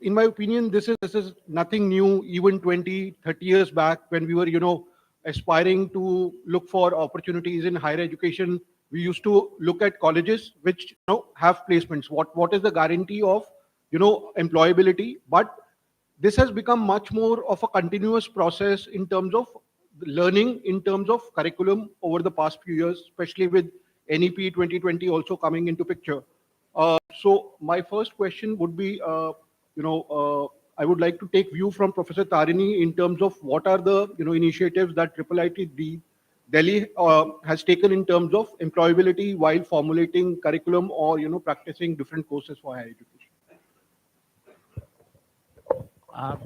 In my opinion, this is nothing new. Even 20, 30 years back, when we were, aspiring to look for opportunities in higher education, we used to look at colleges which have placements. What is the guarantee of employability? But this has become much more of a continuous process in terms of learning, in terms of curriculum over the past few years, especially with NEP 2020 also coming into picture. So my first question would be, I would like to take view from Professor Tarini in terms of what are the initiatives that IIIT Delhi has taken in terms of employability while formulating curriculum or practicing different courses for higher education.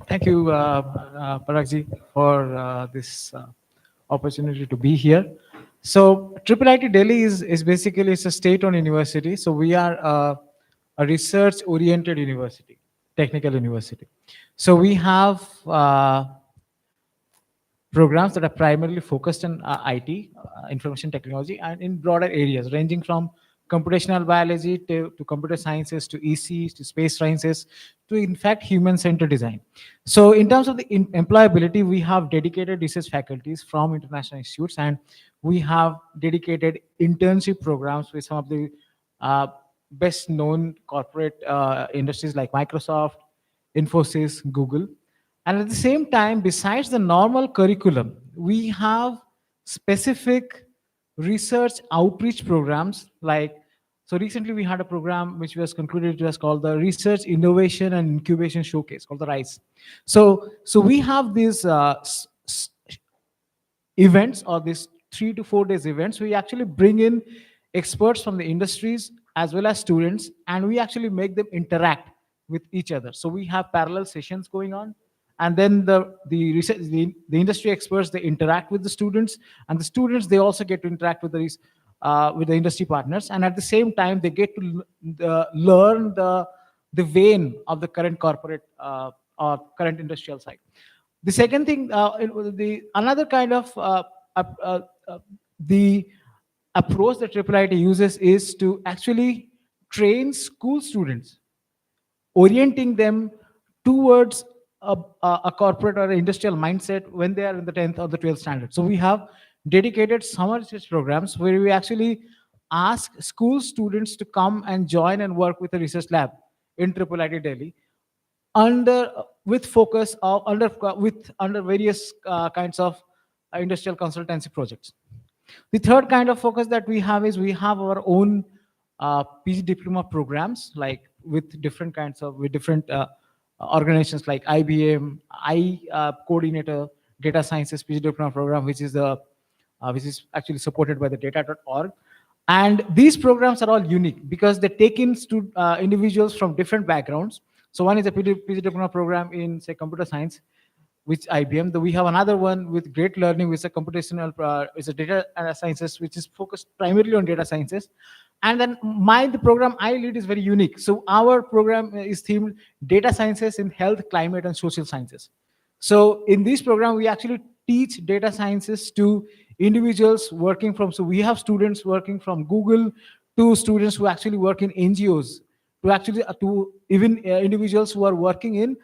Thank you, Paragji, for this opportunity to be here. So IIIT Delhi is basically it's a state-owned university. So we are a research-oriented university, technical university. So we have programs that are primarily focused on IT, information technology, and in broader areas ranging from computational biology to computer sciences to EC to space sciences to in fact human-centered design. So in terms of the employability, we have dedicated research faculties from international institutes, and we have dedicated internship programs with some of the best known corporate industries like Microsoft, Infosys, Google. And at the same time, besides the normal curriculum, we have specific research outreach programs like, so recently we had a program which was concluded, it was called the Research Innovation and Incubation Showcase, called the RISE. So we have these events, or these 3 to 4 days events. We actually bring in experts from the industries as well as students, and we actually make them interact with each other. So we have parallel sessions going on, and then the research, the industry experts, they interact with the students, and the students, they also get to interact with the industry partners, and at the same time they get to learn the vein of the current corporate or current industrial side. The second thing, the another kind of the approach that IIIT uses is to actually train school students, orienting them towards a corporate or industrial mindset when they are in the 10th or the 12th standard. So we have dedicated summer research programs where we actually ask school students to come and join and work with a research lab in IIIT Delhi under with focus of under various kinds of industrial consultancy projects. The third kind of focus that we have is we have our own PG diploma programs, like with different kinds of with different organizations like IBM, Coordinator, Data Sciences PG diploma program, which is actually supported by the data.org. And these programs are all unique because they take in individuals from different backgrounds. So one is a PG diploma program in, say, computer science, which IBM. We have another one with Great Learning, which is a computational, it's a data sciences, which is focused primarily on data sciences. And then the program I lead is very unique. So our program is themed Data Sciences in Health, Climate, and Social Sciences. So in this program, we actually teach data sciences to individuals working from, so we have students working from Google to students who actually work in NGOs, to actually to even individuals who are working in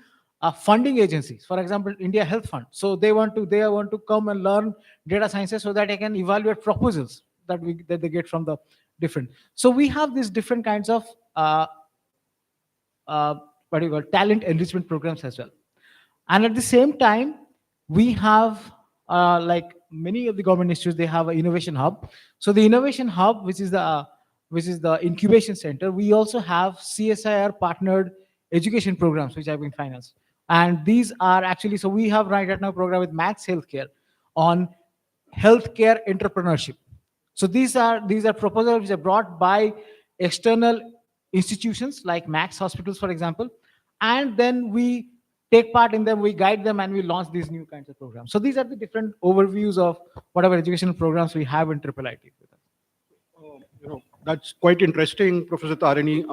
funding agencies, for example, India Health Fund. So they want to come and learn data sciences so that they can evaluate proposals that they get from the different. So we have these different kinds of talent enrichment programs as well. And at the same time, we have like many of the government institutes, they have an innovation hub. So the innovation hub, which is the incubation center, we also have CSIR partnered education programs which have been financed. And these are actually, so we have right now a program with Max Healthcare on healthcare entrepreneurship. So these are proposals which are brought by external institutions like Max hospitals, for example, and then we take part in them, we guide them, and we launch these new kinds of programs. So these are the different overviews of whatever educational programs we have in IIIT. That's quite interesting, Professor Tarini.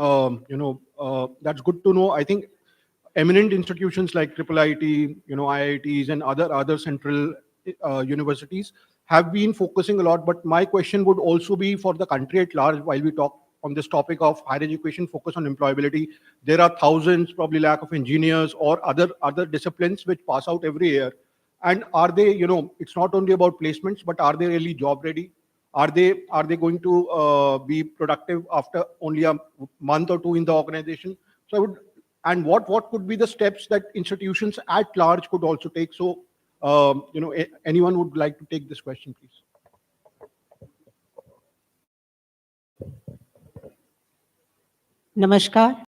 That's good to know. I think eminent institutions like IIIT, IITs, and other central universities have been focusing a lot. But my question would also be for the country at large. While we talk on this topic of higher education focus on employability. There are thousands, probably lakh of engineers or other disciplines which pass out every year. And are they, it's not only about placements, but are they really job ready? Are they going to be productive after only a month or two in the organization? So I would, and what could be the steps that institutions at large could also take? So, anyone would like to take this question, please? Namaskar.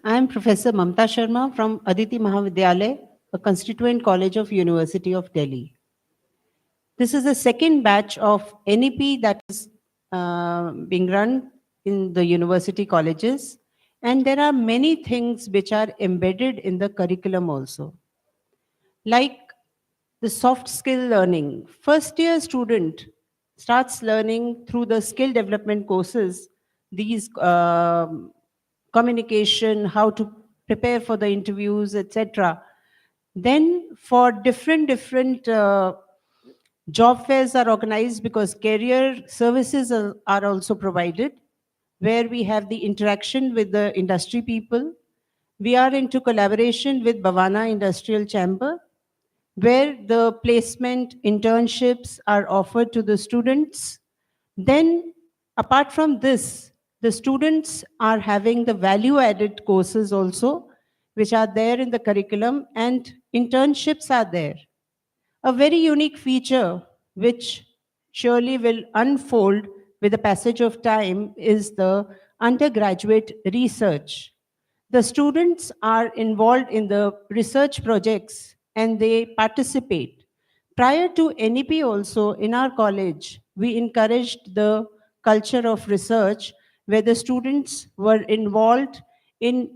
I am Professor Mamta Sharma from Aditi Mahavidyalaya, a constituent college of University of Delhi. This is the second batch of NEP that is being run in the university colleges, and there are many things which are embedded in the curriculum also, like the soft skill learning. First year student starts learning through the skill development courses these communication, how to prepare for the interviews, etc. Then for different job fairs are organized because career services are also provided, where we have the interaction with the industry people. We are into collaboration with Bhavana Industrial Chamber, where the placement internships are offered to the students. Then, apart from this, the students are having the value added courses also, which are there in the curriculum, and internships are there. A very unique feature, which surely will unfold with the passage of time, is the undergraduate research. The students are involved in the research projects and they participate. Prior to NEP, also in our college, we encouraged the culture of research where the students were involved in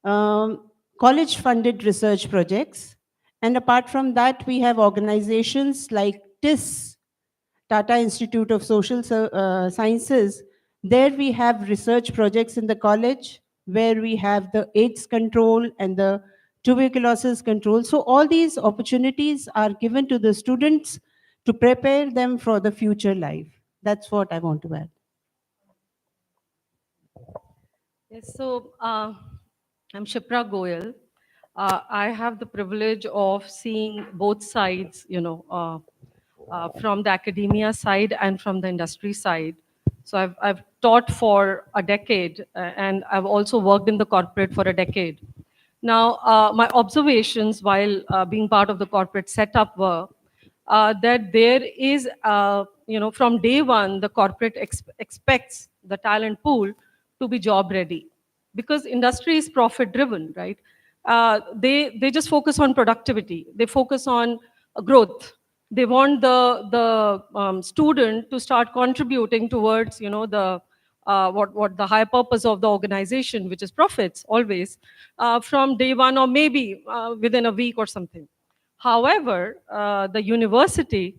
college funded research projects. And apart from that, we have organizations like TIS, Tata Institute of Social Sciences. There we have research projects in the college where we have the AIDS control and the tuberculosis control. So all these opportunities are given to the students to prepare them for the future life. That's what I want to add. Yes, so I'm Shipra Goyal. I have the privilege of seeing both sides, from the academia side and from the industry side. So I've taught for a decade and I've also worked in the corporate for a decade. Now, my observations while being part of the corporate setup were that there is, from day one, the corporate expects the talent pool to be job ready because industry is profit driven, right? They just focus on productivity. They focus on growth. They want the student to start contributing towards, the what the higher purpose of the organization, which is profits always, from day one or maybe within a week or something. However, the university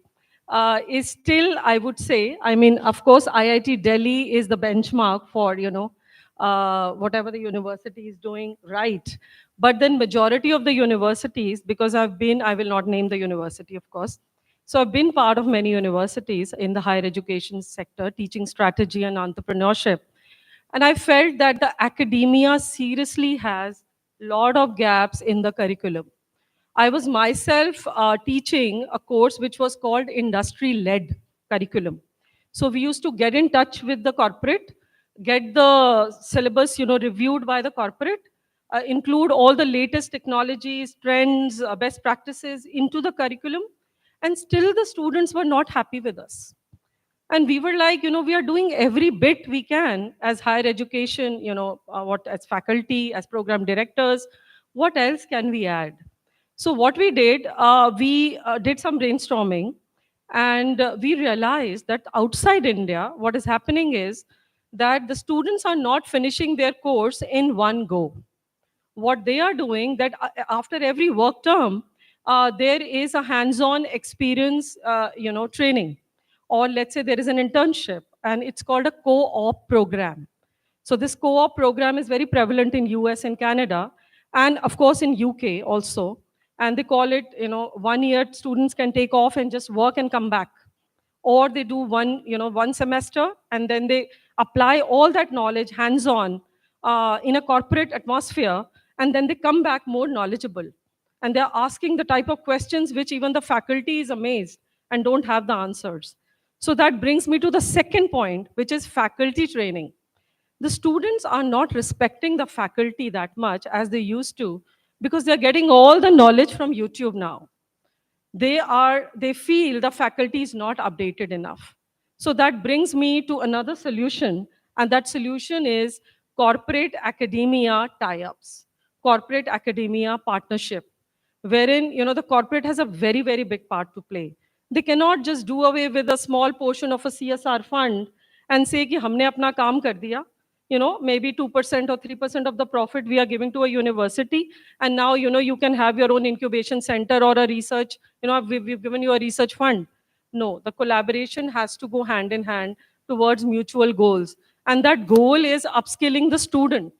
is still, I would say, I mean, of course, IIT Delhi is the benchmark for, whatever the university is doing right. But then majority of the universities, because I will not name the university, of course. So I've been part of many universities in the higher education sector, teaching strategy and entrepreneurship. And I felt that the academia seriously has a lot of gaps in the curriculum. I was myself teaching a course which was called industry-led curriculum. So we used to get in touch with the corporate, get the syllabus, reviewed by the corporate, include all the latest technologies, trends, best practices into the curriculum, and still the students were not happy with us. And we were like, we are doing every bit we can as higher education, what as faculty, as program directors, what else can we add? So what we did some brainstorming, and we realized that outside India, what is happening is that the students are not finishing their course in one go. What they are doing that after every work term, there is a hands-on experience, training, or let's say there is an internship, and it's called a co-op program. So this co-op program is very prevalent in US and Canada, and of course in UK also. And they call it, 1 year students can take off and just work and come back, or they do one semester and then they apply all that knowledge hands-on in a corporate atmosphere, and then they come back more knowledgeable. And they're asking the type of questions which even the faculty is amazed and don't have the answers. So that brings me to the second point, which is faculty training. The students are not respecting the faculty that much as they used to, because they're getting all the knowledge from YouTube now. They feel the faculty is not updated enough. So that brings me to another solution, and that solution is corporate academia tie-ups, corporate academia partnership, wherein the corporate has a very, very big part to play. They cannot just do away with a small portion of a CSR fund and say कि हमने अपना काम कर दिया, maybe 2% or 3% of the profit we are giving to a university. And now, you can have your own incubation center or a research, we've given you a research fund. No, the collaboration has to go hand in hand towards mutual goals. And that goal is upskilling the student.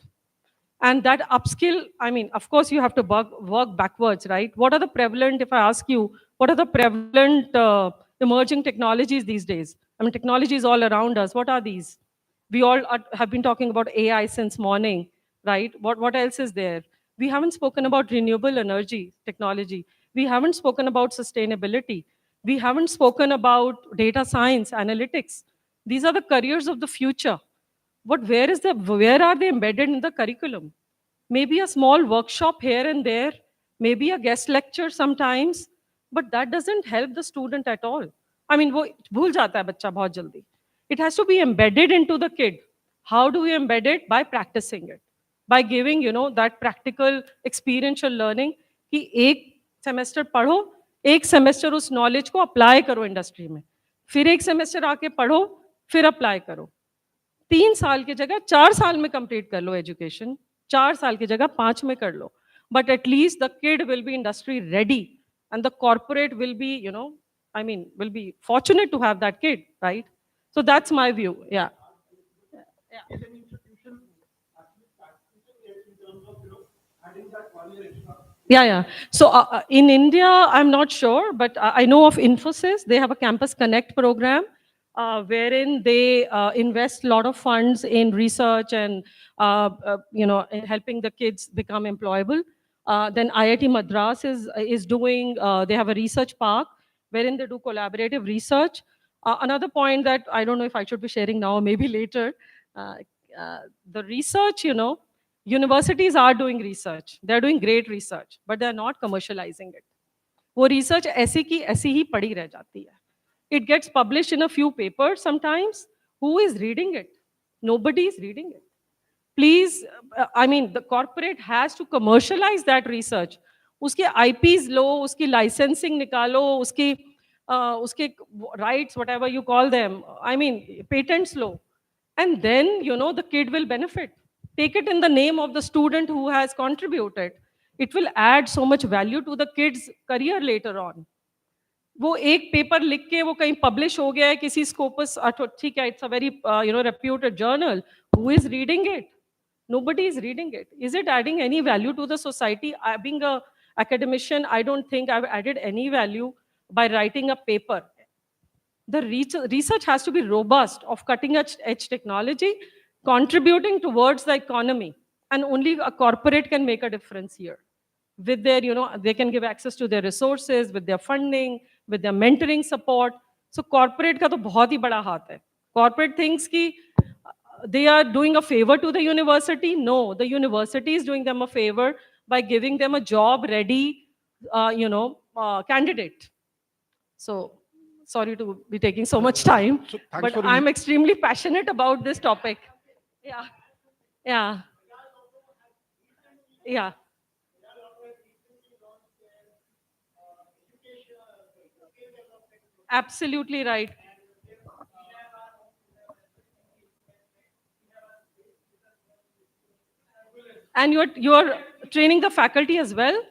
And that upskill, I mean, of course, you have to work backwards, right? What are the prevalent, if I ask you, what are the prevalent emerging technologies these days? I mean, technology is all around us. What are these? We all have been talking about AI since morning, right? What else is there? We haven't spoken about renewable energy technology. We haven't spoken about sustainability. We haven't spoken about data science, analytics. These are the careers of the future. Where are they embedded in the curriculum? Maybe a small workshop here and there, maybe a guest lecture sometimes, but that doesn't help the student at all. I mean, वो भूल जाता है बच्चा बहुत जल्दी. It has to be embedded into the kid. How do we embed it? By practicing it, by giving that practical experiential learning कि एक semester पढ़ो, एक सेमेस्टर उस नॉलेज को अप्लाई करो इंडस्ट्री में, फिर एक सेमेस्टर आके पढ़ो, फिर अप्लाई करो. 3 साल की जगह 4 साल में कंप्लीट कर लो एजुकेशन, 4 साल की जगह 5 में कर लो, but at least the kid will be industry ready and the corporate will be will be fortunate to have that kid, right? So that's my view. Yeah. Is an institution actually practicing it in terms of, adding that 1 year extra? Yeah. So in India, I'm not sure, but I know of Infosys. They have a Campus Connect program wherein they invest a lot of funds in research and in helping the kids become employable. Then IIT Madras is doing. They have a research park wherein they do collaborative research. Another point that I don't know if I should be sharing now or maybe later, uh, the research, universities are doing research. They're doing great research, but they're not commercializing it. वो research ऐसी की ऐसी ही पड़ी रह जाती है. It gets published in a few papers sometimes. Who is reading it? Nobody is reading it. Please, the corporate has to commercialize that research. उसके IPs लो, उसकी licensing निकालो, उसके rights, whatever you call them, patents low. And then, the kid will benefit. Take it in the name of the student who has contributed. It will add so much value to the kid's career later on. वो एक paper लिख के वो कहीं publish हो गया है किसी स्कोपस, ठीक है, it's a very reputed journal. Who is reading it? Nobody is reading it. Is it adding any value to the society? Being a academician, I don't think I've added any value by writing a paper. The research has to be robust, of cutting edge technology, contributing towards the economy, and only a corporate can make a difference here. With their, they can give access to their resources, with their funding, with their mentoring support. So corporate का तो बहुत ही बड़ा हाथ है. Corporate thinks कि they are doing a favor to the university. No, the university is doing them a favor by giving them a job ready, candidate. So sorry to be taking so much time, So thanks but for I'm extremely passionate about this topic. Yeah. Yeah. Yeah. Absolutely right. And you're training the faculty as well?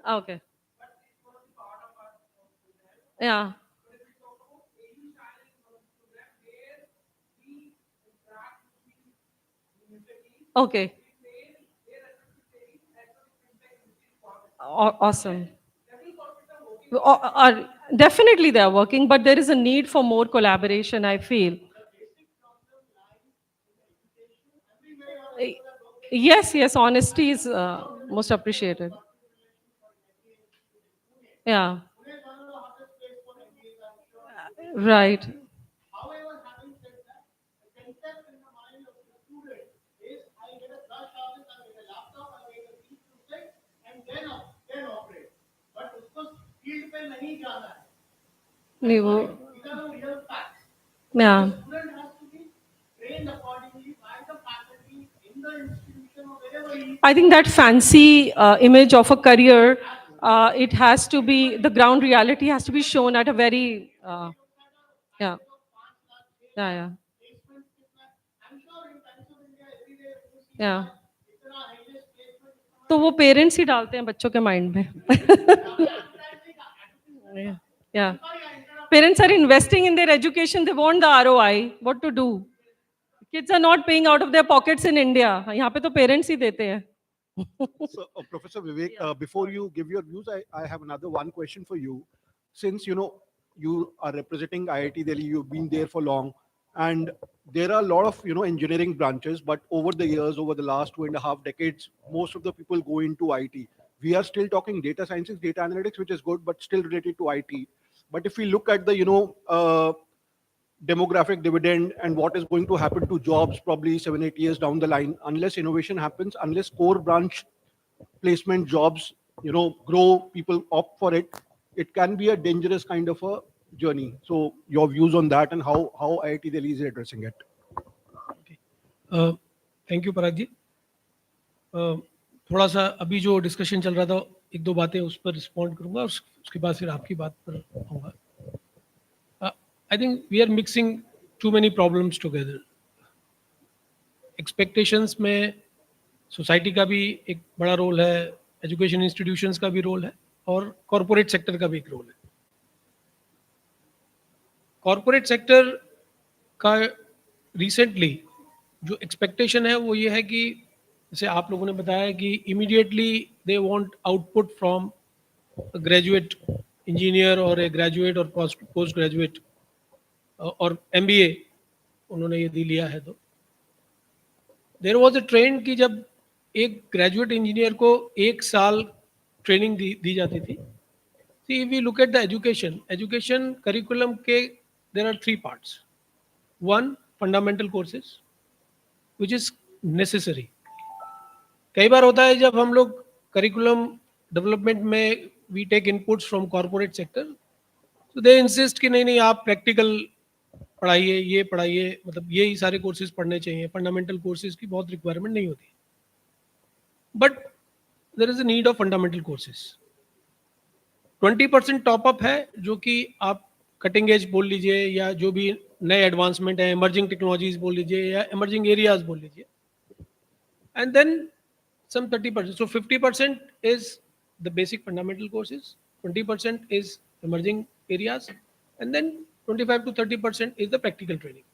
Okay. Yeah. Okay. Awesome. Definitely they are working, but there is a need for more collaboration, I feel. Yes, yes, honesty is most appreciated. Yeah, right. ನೀವು yeah. I think that fancy image of a career, it has to be, the ground reality has to be shown at a very, yeah, yeah, yeah, yeah. तो वो parents ही डालते हैं बच्चों के mind में. Yeah. Parents are investing in their education. They want the ROI. What to do? Kids are not paying out of their pockets in India. यहाँ पे तो parents ही देते हैं. So, Professor Vivek, before you give your views, I have another one question for you. Since you are representing IIT Delhi, you've been there for long, and there are a lot of engineering branches. But over the years, over the last 2.5 decades, most of the people go into IT. We are still talking data sciences, data analytics, which is good, but still related to IT. But if we look at the demographic dividend and what is going to happen to jobs probably 7 8 years down the line, unless innovation happens, unless core branch placement jobs grow, people opt for it, it can be a dangerous kind of a journey. So your views on that and how IIT Delhi is addressing it. Thank you Parag ji. थोड़ा सा अभी जो discussion चल रहा था, एक दो बातें उस पर रिस्पॉन्ड करूंगा और उसके बाद फिर आपकी बात पर आऊँगा. I think we are mixing too many problems together. Expectations में सोसाइटी का भी एक बड़ा रोल है, एजुकेशन इंस्टीट्यूशंस का भी रोल है और कॉरपोरेट सेक्टर का भी एक रोल है. कॉरपोरेट सेक्टर का रिसेंटली जो एक्सपेक्टेशन है वो ये है कि जैसे आप लोगों ने बताया कि immediately they want output from graduate engineer और ए ग्रेजुएट और पोस्ट ग्रेजुएट और एमबीए उन्होंने यदि लिया है तो देयर वाज अ ट्रेंड कि जब एक ग्रेजुएट इंजीनियर को 1 साल ट्रेनिंग दी जाती थी. See we look at the education curriculum के there are 3 parts. One, fundamental courses which is necessary. कई बार होता है जब हम लोग करिकुलम डेवलपमेंट में we take inputs from corporate sector, तो दे इंसिस्ट कि नहीं आप प्रैक्टिकल पढ़ाइए, ये पढ़ाइए, मतलब यही सारे कोर्सेज पढ़ने चाहिए, फंडामेंटल कोर्सेज की बहुत रिक्वायरमेंट नहीं होती. But there is a need of fundamental courses. 20% top up है जो कि आप कटिंग एज बोल लीजिए या जो भी नए एडवांसमेंट है, इमर्जिंग टेक्नोलॉजीज बोल लीजिए या इमर्जिंग एरियाज बोल लीजिए, and then some 30%. So 50% is the basic fundamental courses, 20% is emerging areas, and then 25 to 30% is the practical training.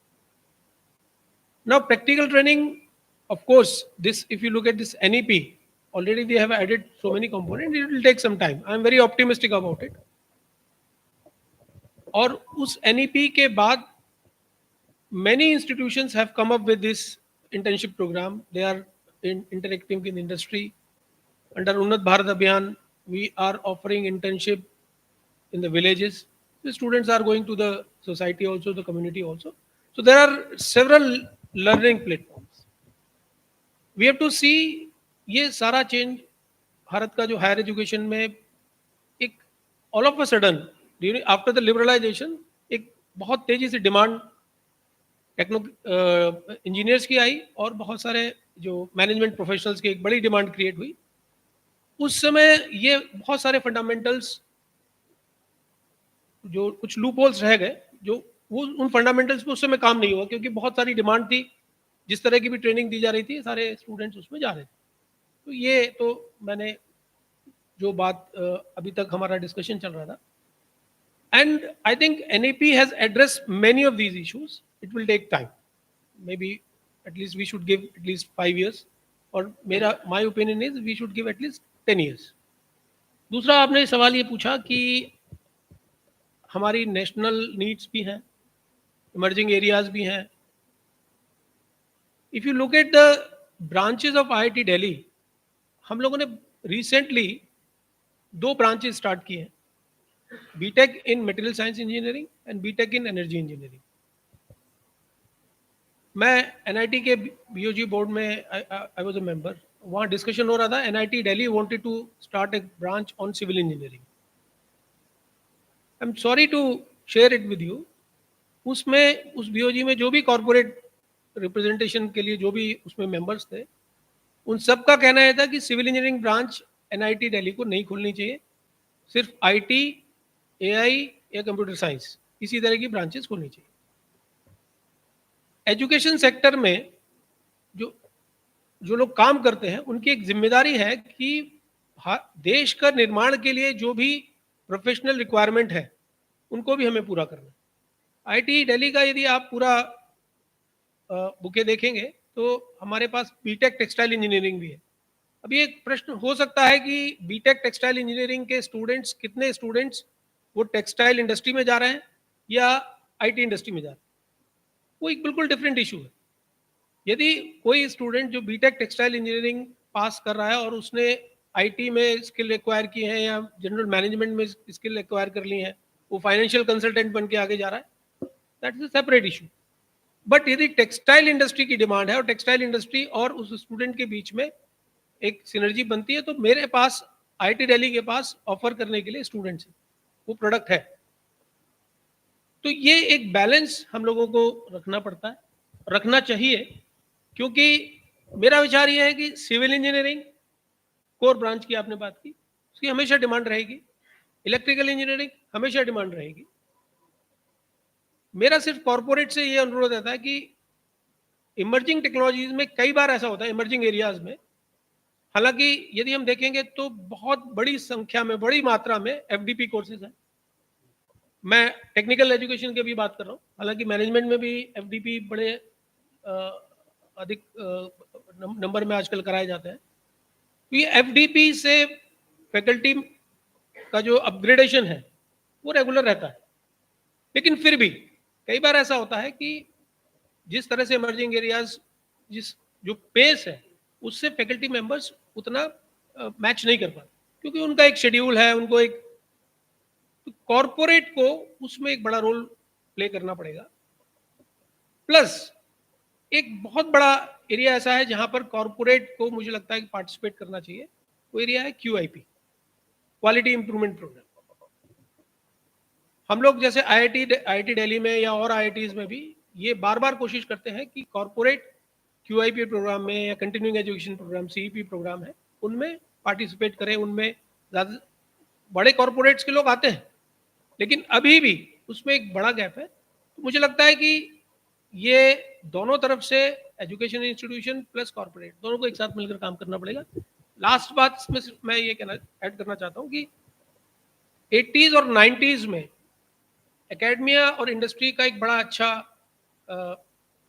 Now practical training, of course, this if you look at this NEP, already they have added so many components, it will take some time. I am very optimistic about it. और उस NEP के बाद many institutions have come up with this internship program. They are interacting with industry. Under Unnat Bharat Abhiyan, we are offering internship in the villages. The students are going to the society also, the community also. So there are several learning platforms. We have to see ये सारा change Bharat का जो higher education में एक all of a sudden after the liberalisation एक बहुत तेजी से डिमांड इंजीनियर्स की आई और बहुत सारे जो मैनेजमेंट प्रोफेशनल्स की एक बड़ी डिमांड क्रिएट हुई. उस समय ये बहुत सारे फंडामेंटल्स जो कुछ लूप होल्स रह गए, जो वो उन फंडामेंटल्स पे उस समय काम नहीं हुआ क्योंकि बहुत सारी डिमांड थी. जिस तरह की भी ट्रेनिंग दी जा रही थी सारे स्टूडेंट्स उसमें जा रहे थे. तो ये तो मैंने जो बात अभी तक हमारा डिस्कशन चल रहा था. And I think NAP has addressed many of these issues. It will take time. Maybe at least we should give at least 5 years. और my opinion is we should give at least 10 years. दूसरा आपने सवाल ये पूछा कि हमारी national needs भी हैं, इमर्जिंग एरियाज भी हैं. If you look at branches of IIT Delhi, हम लोगों ने रिसेंटली 2 ब्रांचेस स्टार्ट किए हैं, BTech in material science engineering and BTech in energy engineering. मैं एनआईटी के बीओजी बोर्ड में आई वाज अ मेंबर, वहाँ डिस्कशन हो रहा था, NIT Delhi wanted to start a branch on civil engineering. I am sorry to share it with you, उसमें उस BOG में जो भी कॉरपोरेट रिप्रेजेंटेशन के लिए जो भी उसमें मेंबर्स थे, उन सब का कहना यह था कि civil engineering branch NIT Delhi को नहीं खोलनी चाहिए, सिर्फ आईटी, एआई या कंप्यूटर साइंस इसी तरह की ब्रांचेस खोलनी चाहिए। एजुकेशन सेक्टर में जो जो लोग काम करते हैं उनकी एक जिम्मेदारी है कि देश का निर्माण के लिए जो भी प्रोफेशनल रिक्वायरमेंट है उनको भी हमें पूरा करना है। आईटी दिल्ली का यदि आप पूरा बुके देखेंगे तो हमारे पास बीटेक टेक्सटाइल इंजीनियरिंग भी है। अभी एक प्रश्न हो सकता है कि बीटेक टेक्सटाइल इंजीनियरिंग के स्टूडेंट्स, कितने स्टूडेंट्स वो टेक्सटाइल इंडस्ट्री में जा रहे हैं या आईटी इंडस्ट्री में जा रहे हैं, वो एक बिल्कुल डिफरेंट इशू है। यदि कोई स्टूडेंट जो बीटेक टेक्सटाइल इंजीनियरिंग पास कर रहा है और उसने आईटी में स्किल एक्वायर की है या जनरल मैनेजमेंट में स्किल एक्वायर कर ली है, वो फाइनेंशियल कंसल्टेंट बन के आगे जा रहा है, that is a separate issue. But यदि टेक्सटाइल इंडस्ट्री की डिमांड है और टेक्सटाइल इंडस्ट्री और उस स्टूडेंट के बीच में एक सिनर्जी बनती है, तो मेरे पास आईटी दिल्ली के पास ऑफर करने के लिए स्टूडेंट्स हैं, वो प्रोडक्ट है। तो ये एक बैलेंस हम लोगों को रखना पड़ता है, रखना चाहिए, क्योंकि मेरा विचार ये है कि सिविल इंजीनियरिंग कोर ब्रांच की आपने बात की, उसकी हमेशा डिमांड रहेगी, इलेक्ट्रिकल इंजीनियरिंग हमेशा डिमांड रहेगी। मेरा सिर्फ कॉर्पोरेट से ये अनुरोध रहता है कि इमर्जिंग टेक्नोलॉजीज में कई बार ऐसा होता है, इमर्जिंग एरियाज में, हालांकि यदि हम देखेंगे तो बहुत बड़ी संख्या में, बड़ी मात्रा में एफडीपी कोर्सेज हैं। मैं टेक्निकल एजुकेशन की भी बात कर रहा हूँ, हालांकि मैनेजमेंट में भी एफडीपी बड़े अधिक नंबर में आजकल कराए जाते हैं। तो ये एफडीपी से फैकल्टी का जो अपग्रेडेशन है वो रेगुलर रहता है, लेकिन फिर भी कई बार ऐसा होता है कि जिस तरह से इमर्जिंग एरियाज, जिस जो पेस है उससे फैकल्टी मेंबर्स उतना मैच नहीं कर पाते, क्योंकि उनका एक शेड्यूल है, उनको एक, तो कॉरपोरेट को उसमें एक बड़ा रोल प्ले करना पड़ेगा। प्लस एक बहुत बड़ा एरिया ऐसा है जहां पर कॉरपोरेट को मुझे लगता है कि पार्टिसिपेट करना चाहिए, वो एरिया है क्यूआईपी, क्वालिटी इंप्रूवमेंट प्रोग्राम। हम लोग जैसे आईआईटी दिल्ली में या और आईआईटीज में भी ये बार बार कोशिश करते हैं कि कॉरपोरेट क्यूआईपी प्रोग्राम में या continuing education programme, CEP programme है, उनमें पार्टिसिपेट करें। उनमें ज़्यादा बड़े कॉरपोरेट्स के लोग आते हैं, लेकिन अभी भी उसमें एक बड़ा गैप है। तो मुझे लगता है कि ये दोनों तरफ से, एजुकेशन इंस्टीट्यूशन प्लस कॉरपोरेट, दोनों को एक साथ मिलकर काम करना पड़ेगा। लास्ट बात में मैं ये ऐड करना चाहता हूँ कि 80s और 90s में एकेडमिया और इंडस्ट्री का एक बड़ा अच्छा,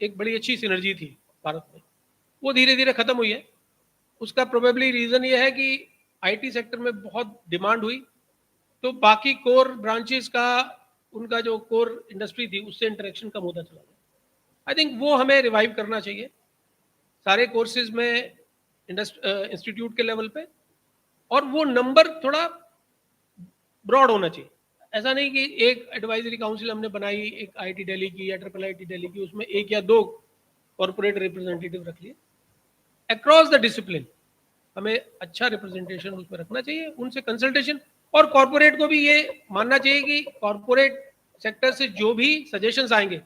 एक बड़ी अच्छी सिनर्जी थी भारत में, वो धीरे धीरे खत्म हुई है। उसका प्रोबेबली रीजन ये है कि आईटी सेक्टर में बहुत डिमांड हुई, तो बाकी कोर ब्रांचेस का, उनका जो कोर इंडस्ट्री थी उससे इंटरेक्शन कम होता चला गया। आई थिंक वो हमें रिवाइव करना चाहिए सारे कोर्सेज में, इंस्टीट्यूट के लेवल पे, और वो नंबर थोड़ा ब्रॉड होना चाहिए। ऐसा नहीं कि एक एडवाइजरी काउंसिल हमने बनाई, एक आईटी दिल्ली की या ट्रिपल आईटी दिल्ली की, उसमें 1 या 2 कॉर्पोरेट रिप्रेजेंटेटिव रख लिए। अक्रॉस द डिसिप्लिन हमें अच्छा रिप्रेजेंटेशन उसमें रखना चाहिए, उनसे कंसल्टेशन, और कॉर्पोरेट को भी ये मानना चाहिए कि कॉर्पोरेट सेक्टर से जो भी सजेशंस आएंगे,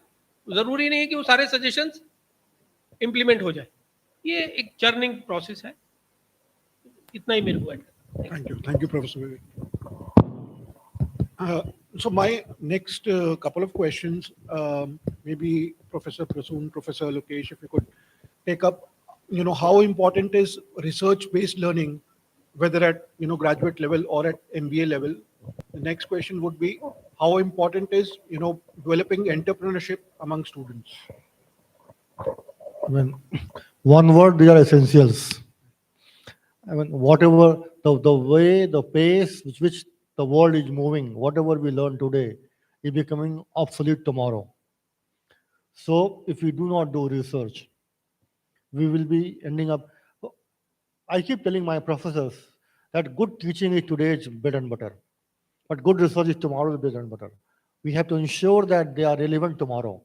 जरूरी नहीं है कि वो सारे सजेशंस इंप्लीमेंट हो जाए, ये एक चर्निंग प्रोसेस है। इतना ही मेरे को ऐड करना है। Thank you, Professor Vivek. So my next couple of questions, maybe Professor Prasoon, Professor Lokesh, if you could take up, how important is research-based learning, whether at, graduate level or at MBA level? The next question would be, how important is, developing entrepreneurship among students? I mean, one word, they are essentials. I mean, whatever the way, the pace with which the world is moving, whatever we learn today is becoming obsolete tomorrow. So if we do not do research, we will be ending up. I keep telling my professors that good teaching is today's bread and butter, but good research is tomorrow's bread and butter. We have to ensure that they are relevant tomorrow.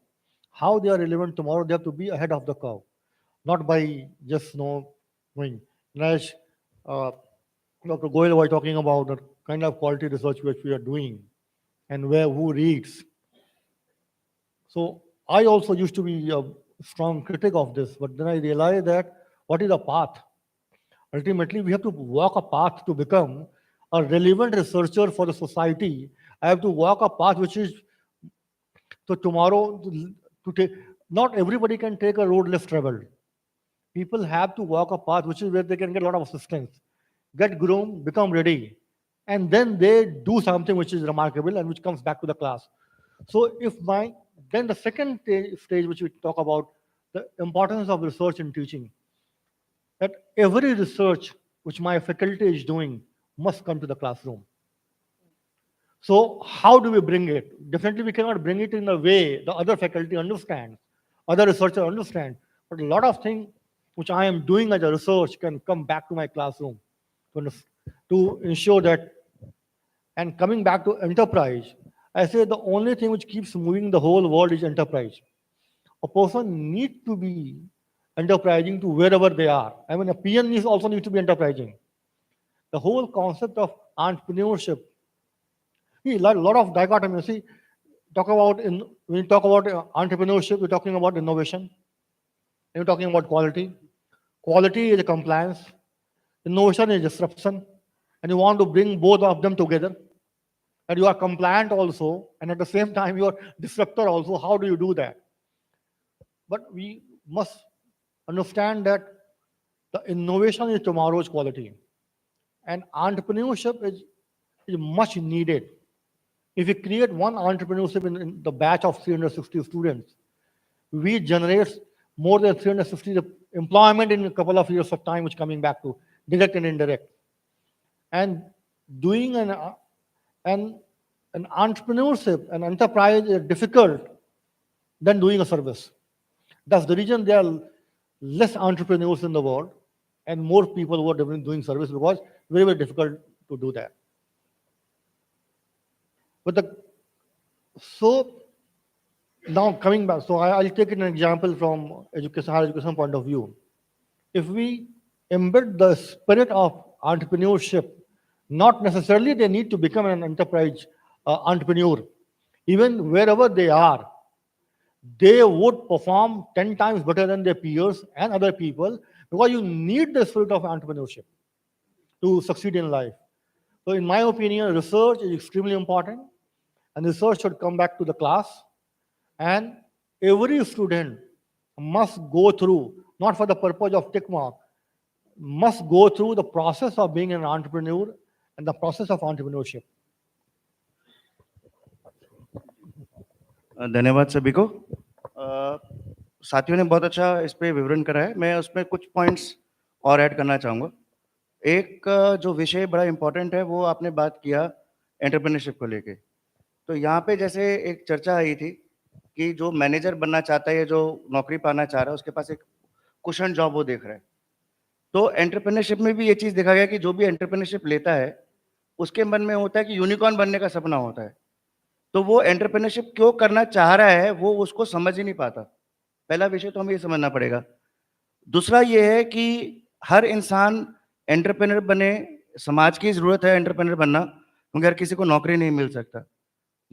How they are relevant tomorrow, they have to be ahead of the curve, not by just knowing. As Dr. Goyal was talking about the kind of quality research which we are doing and where who reads. So I also used to be a strong critic of this, but then I realized that what is the path? Ultimately, we have to walk a path to become a relevant researcher for the society. I have to walk a path which is so tomorrow to take. Not everybody can take a road less traveled. People have to walk a path which is where they can get a lot of assistance, get groomed, become ready, and then they do something which is remarkable and which comes back to the class. So then the second stage which we talk about, the importance of research in teaching, that every research which my faculty is doing must come to the classroom. So how do we bring it? Definitely we cannot bring it in a way the other faculty understands, other researchers understand. But a lot of things which I am doing as a research can come back to my classroom to ensure that. And coming back to enterprise, I say the only thing which keeps moving the whole world is enterprise. A person needs to be enterprising to wherever they are. I mean, a PM also needs to be enterprising. The whole concept of entrepreneurship, see, a lot of dichotomy. See, when you talk about entrepreneurship, we're talking about innovation. You're talking about quality. Quality is a compliance. Innovation is disruption. And you want to bring both of them together. And you are compliant also, and at the same time you are disruptor also. How do you do that? But we must understand that the innovation is tomorrow's quality, and entrepreneurship is much needed. If we create one entrepreneurship in the batch of 360 students, we generate more than 360 employment in a couple of years of time, which coming back to direct and indirect. And doing an entrepreneurship, an enterprise is difficult than doing a service. That's the reason there are less entrepreneurs in the world and more people who are doing service, because very, very difficult to do that. So now coming back, so I'll take an example from higher education point of view. If we embed the spirit of entrepreneurship, not necessarily they need to become an enterprise entrepreneur. Even wherever they are, they would perform 10 times better than their peers and other people, because you need the spirit of entrepreneurship to succeed in life. So in my opinion, research is extremely important, and research should come back to the class, and every student must go through, not for the purpose of tick mark, must go through the process of being an entrepreneur and the process of entrepreneurship. धन्यवाद सभी को। साथियों ने बहुत अच्छा इस पे विवरण करा है। मैं उसमें कुछ पॉइंट्स और ऐड करना चाहूँगा। एक जो विषय बड़ा इम्पोर्टेंट है, वो आपने बात किया एंटरप्रेन्योरशिप को लेके। तो यहाँ पे जैसे एक चर्चा आई थी कि जो मैनेजर बनना चाहता है, जो नौकरी पाना चाह रहा है, उसके पास एक कुशन जॉब वो देख रहा है। तो एंटरप्रेन्योरशिप में भी ये चीज़ देखा गया कि जो भी एंटरप्रेन्योरशिप लेता है, उसके मन में होता है कि यूनिकॉर्न बनने का सपना होता है। तो वो एंटरप्रेन्योरशिप क्यों करना चाह रहा है, वो उसको समझ ही नहीं पाता। पहला विषय तो हमें ये समझना पड़ेगा। दूसरा ये है कि हर इंसान एंटरप्रेन्योर बने, समाज की ज़रूरत है एंटरप्रेन्योर बनना, क्योंकि हर किसी को नौकरी नहीं मिल सकता।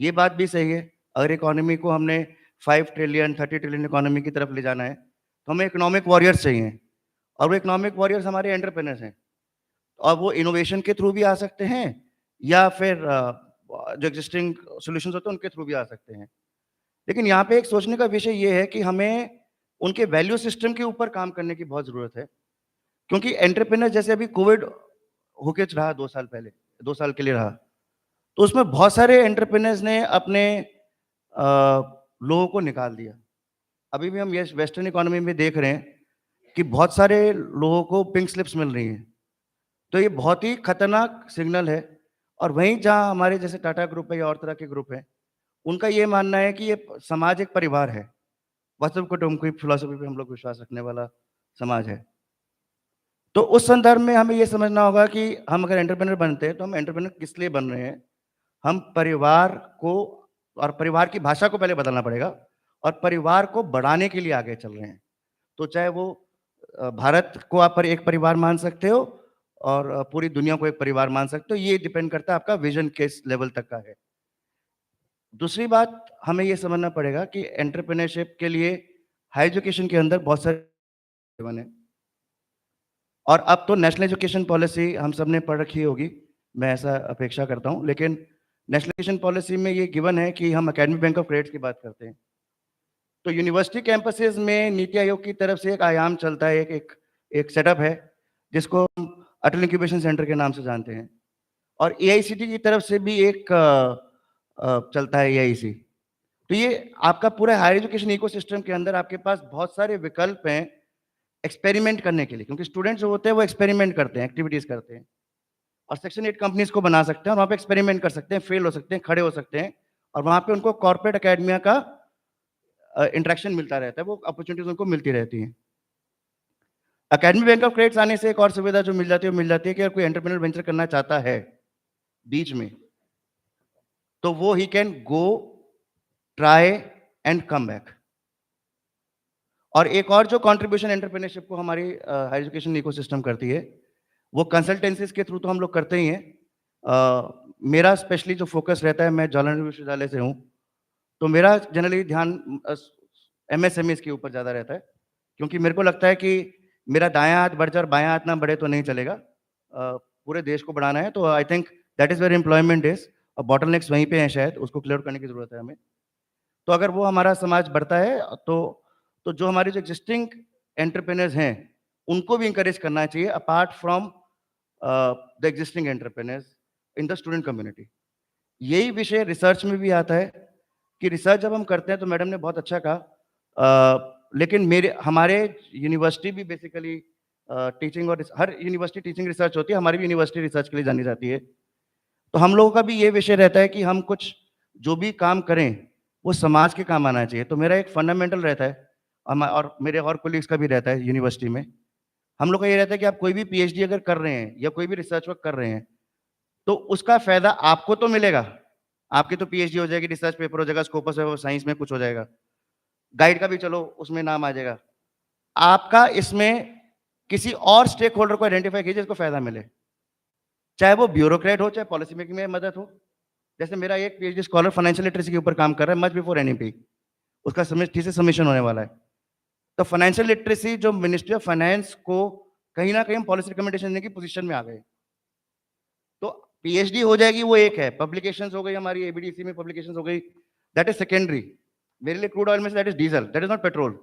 ये बात भी सही है। अगर इकोनॉमी को हमने 5 ट्रिलियन 30 ट्रिलियन इकोनॉमी की तरफ ले जाना है, तो हमें इकोनॉमिक वॉरियर्स चाहिए, और वो इकोनॉमिक वॉरियर्स हमारे एंटरप्रेन्योर्स हैं। और वो इनोवेशन के थ्रू भी आ सकते हैं, या फिर जो एग्जिस्टिंग सॉल्यूशंस होते हैं उनके थ्रू भी आ सकते हैं। लेकिन यहाँ पे एक सोचने का विषय ये है कि हमें उनके वैल्यू सिस्टम के ऊपर काम करने की बहुत ज़रूरत है, क्योंकि एंटरप्रेन्योर जैसे अभी कोविड होके रहा 2 साल पहले, 2 साल के लिए रहा, तो उसमें बहुत सारे एंटरप्रेन्योर्स ने अपने लोगों को निकाल दिया। अभी भी हम ये वेस्टर्न इकोनॉमी में देख रहे हैं कि बहुत सारे लोगों को पिंक स्लिप्स मिल रही हैं। तो ये बहुत ही खतरनाक सिग्नल है। और वहीं जहाँ हमारे जैसे टाटा ग्रुप है या और तरह के ग्रुप हैं, उनका ये मानना है कि ये समाज एक परिवार है। वास्तव कुटुंब की फिलॉसफी पे हम लोग विश्वास रखने वाला समाज है। तो उस संदर्भ में हमें ये समझना होगा कि हम अगर एंटरप्रेन्योर बनते हैं तो हम एंटरप्रेन्योर किस लिए बन रहे हैं। हम परिवार को और परिवार की भाषा को पहले बदलना पड़ेगा और परिवार को बढ़ाने के लिए आगे चल रहे हैं। तो चाहे वो भारत को आप पर एक परिवार मान सकते हो और पूरी दुनिया को एक परिवार मान सकते हो, ये डिपेंड करता है आपका विजन किस लेवल तक का है। दूसरी बात हमें ये समझना पड़ेगा कि एंटरप्रेन्योरशिप के लिए हाई एजुकेशन के अंदर बहुत सारे बने और अब तो नेशनल एजुकेशन पॉलिसी हम सब ने पढ़ रखी होगी, मैं ऐसा अपेक्षा करता हूँ। लेकिन नेशनल एजुकेशन पॉलिसी में ये गिवन है कि हम एकेडमिक बैंक ऑफ क्रेडिट्स की बात करते हैं। तो यूनिवर्सिटी कैंपसेस में नीति आयोग की तरफ से एक आयाम चलता है, एक सेटअप है जिसको हम अटल इंक्यूबेशन सेंटर के नाम से जानते हैं और एआईसीटी की तरफ से भी एक चलता है एआईसी। तो ये आपका पूरा हायर एजुकेशन इकोसिस्टम के अंदर आपके पास बहुत सारे विकल्प हैं एक्सपेरिमेंट करने के लिए, क्योंकि स्टूडेंट्स जो होते हैं वो एक्सपेरिमेंट करते हैं, एक्टिविटीज करते हैं और सेक्शन 8 कंपनीज को बना सकते हैं और वहाँ पे एक्सपेरिमेंट कर सकते हैं, फेल हो सकते हैं, खड़े हो सकते हैं और वहाँ पे उनको कॉर्पोरेट एकेडमिया का इंटरेक्शन मिलता रहता है, वो अपॉर्चुनिटीज उनको मिलती रहती हैं। एकेडमिक बैंक ऑफ क्रेडिट्स आने से एक और सुविधा जो मिल जाती है कि अगर कोई एंटरप्रेन्योर वेंचर करना चाहता है बीच में, तो वो he can go try and come back. और एक और जो कंट्रीब्यूशन एंटरप्रेन्योरशिप को हमारी हायर एजुकेशन इकोसिस्टम करती है, वो कंसल्टेंसीज के थ्रू तो हम लोग करते ही हैं। मेरा स्पेशली जो फोकस रहता है, मैं जालंधर विश्वविद्यालय से हूँ, तो मेरा जनरली ध्यान एमएसएमईज के ऊपर ज़्यादा रहता है, क्योंकि मेरे को लगता है कि मेरा दायां हाथ बढ़ जाए और बायां हाथ ना बढ़े तो नहीं चलेगा। पूरे देश को बढ़ाना है, तो I think that is where employment is और बॉटलनेक्स वहीं पे हैं, शायद उसको क्लियर करने की ज़रूरत है हमें। तो अगर वो हमारा समाज बढ़ता है तो जो हमारे जो एग्जिस्टिंग एंटरप्रेन्योर्स हैं उनको भी इंकरेज करना चाहिए apart from the existing entrepreneurs in the student community. यही विषय रिसर्च में भी आता है कि रिसर्च जब हम करते हैं तो मैडम ने बहुत अच्छा कहा, लेकिन हमारे यूनिवर्सिटी भी बेसिकली टीचिंग और हर यूनिवर्सिटी टीचिंग रिसर्च होती है, हमारी भी यूनिवर्सिटी रिसर्च के लिए जानी जाती है। तो हम लोगों का भी ये विषय रहता है कि हम कुछ जो भी काम करें वो समाज के काम आना चाहिए। तो मेरा एक फंडामेंटल रहता है और मेरे और कोलीग्स का भी रहता है यूनिवर्सिटी में, हम लोग का ये रहता है कि आप कोई भी पीएचडी अगर कर रहे हैं या कोई भी रिसर्च वर्क कर रहे हैं तो उसका फायदा आपको तो मिलेगा, आपकी तो पीएचडी हो जाएगी, रिसर्च पेपर हो जाएगा, स्कोपस ऑफ साइंस में कुछ हो जाएगा, गाइड का भी चलो उसमें नाम आ जाएगा। आपका इसमें किसी और स्टेक होल्डर को आइडेंटिफाई कीजिए जिसको फायदा मिले, चाहे वो ब्यूरोक्रेट हो, चाहे पॉलिसी मेकिंग में मदद हो। जैसे मेरा एक पीएचडी स्कॉलर फाइनेंशियल लिटरेसी के ऊपर काम कर रहा है मच बिफोर एनईपी, उसका थीसिस सबमिशन होने वाला है। तो फाइनेंशियल लिटरेसी जो मिनिस्ट्री ऑफ फाइनेंस को कहीं ना कहीं हम पॉलिसी रिकमेंडेशन देने की पोजीशन में आ गए। तो पीएचडी हो जाएगी वो एक है, पब्लिकेशंस हो गई हमारी एबीडीसी में पब्लिकेशंस हो गई, दैट इज सेकेंडरी। मेरे लिए क्रूड ऑयल में say that is diesel, that is not petrol.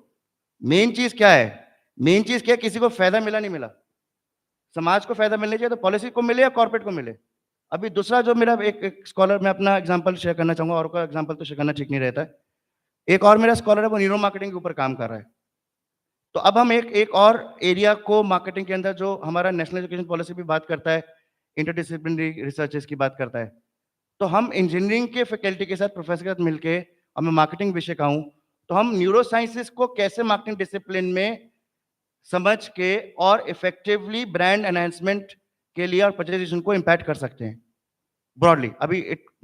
Main चीज क्या है? मेन चीज क्या है? किसी को फायदा मिला नहीं मिला, समाज को फायदा मिलना चाहिए, तो पॉलिसी को मिले या कॉर्पोरेट को मिले। अभी दूसरा जो मेरा एक स्कॉलर, मैं अपना एग्जांपल शेयर करना चाहूंगा, और का एग्जांपल तो शेयर करना ठीक नहीं रहता है। एक और मेरा स्कॉलर है वो न्यूरो मार्केटिंग के ऊपर काम कर रहा है। तो अब हम एक और एरिया को मार्केटिंग के अंदर, जो हमारा नेशनल एजुकेशन पॉलिसी भी बात करता है, इंटरडिसिप्लिनरी रिसर्चेस की बात करता है, तो हम इंजीनियरिंग के फैकल्टी के साथ, प्रोफेसर के साथ मिलके, और मैं मार्केटिंग विषय का हूं, तो हम न्यूरो साइंसेस को कैसे मार्केटिंग डिसिप्लिन में समझ के और इफेक्टिवली ब्रांड एनहांसमेंट के लिए और परचेजेशन को इम्पैक्ट कर सकते हैं ब्रॉडली।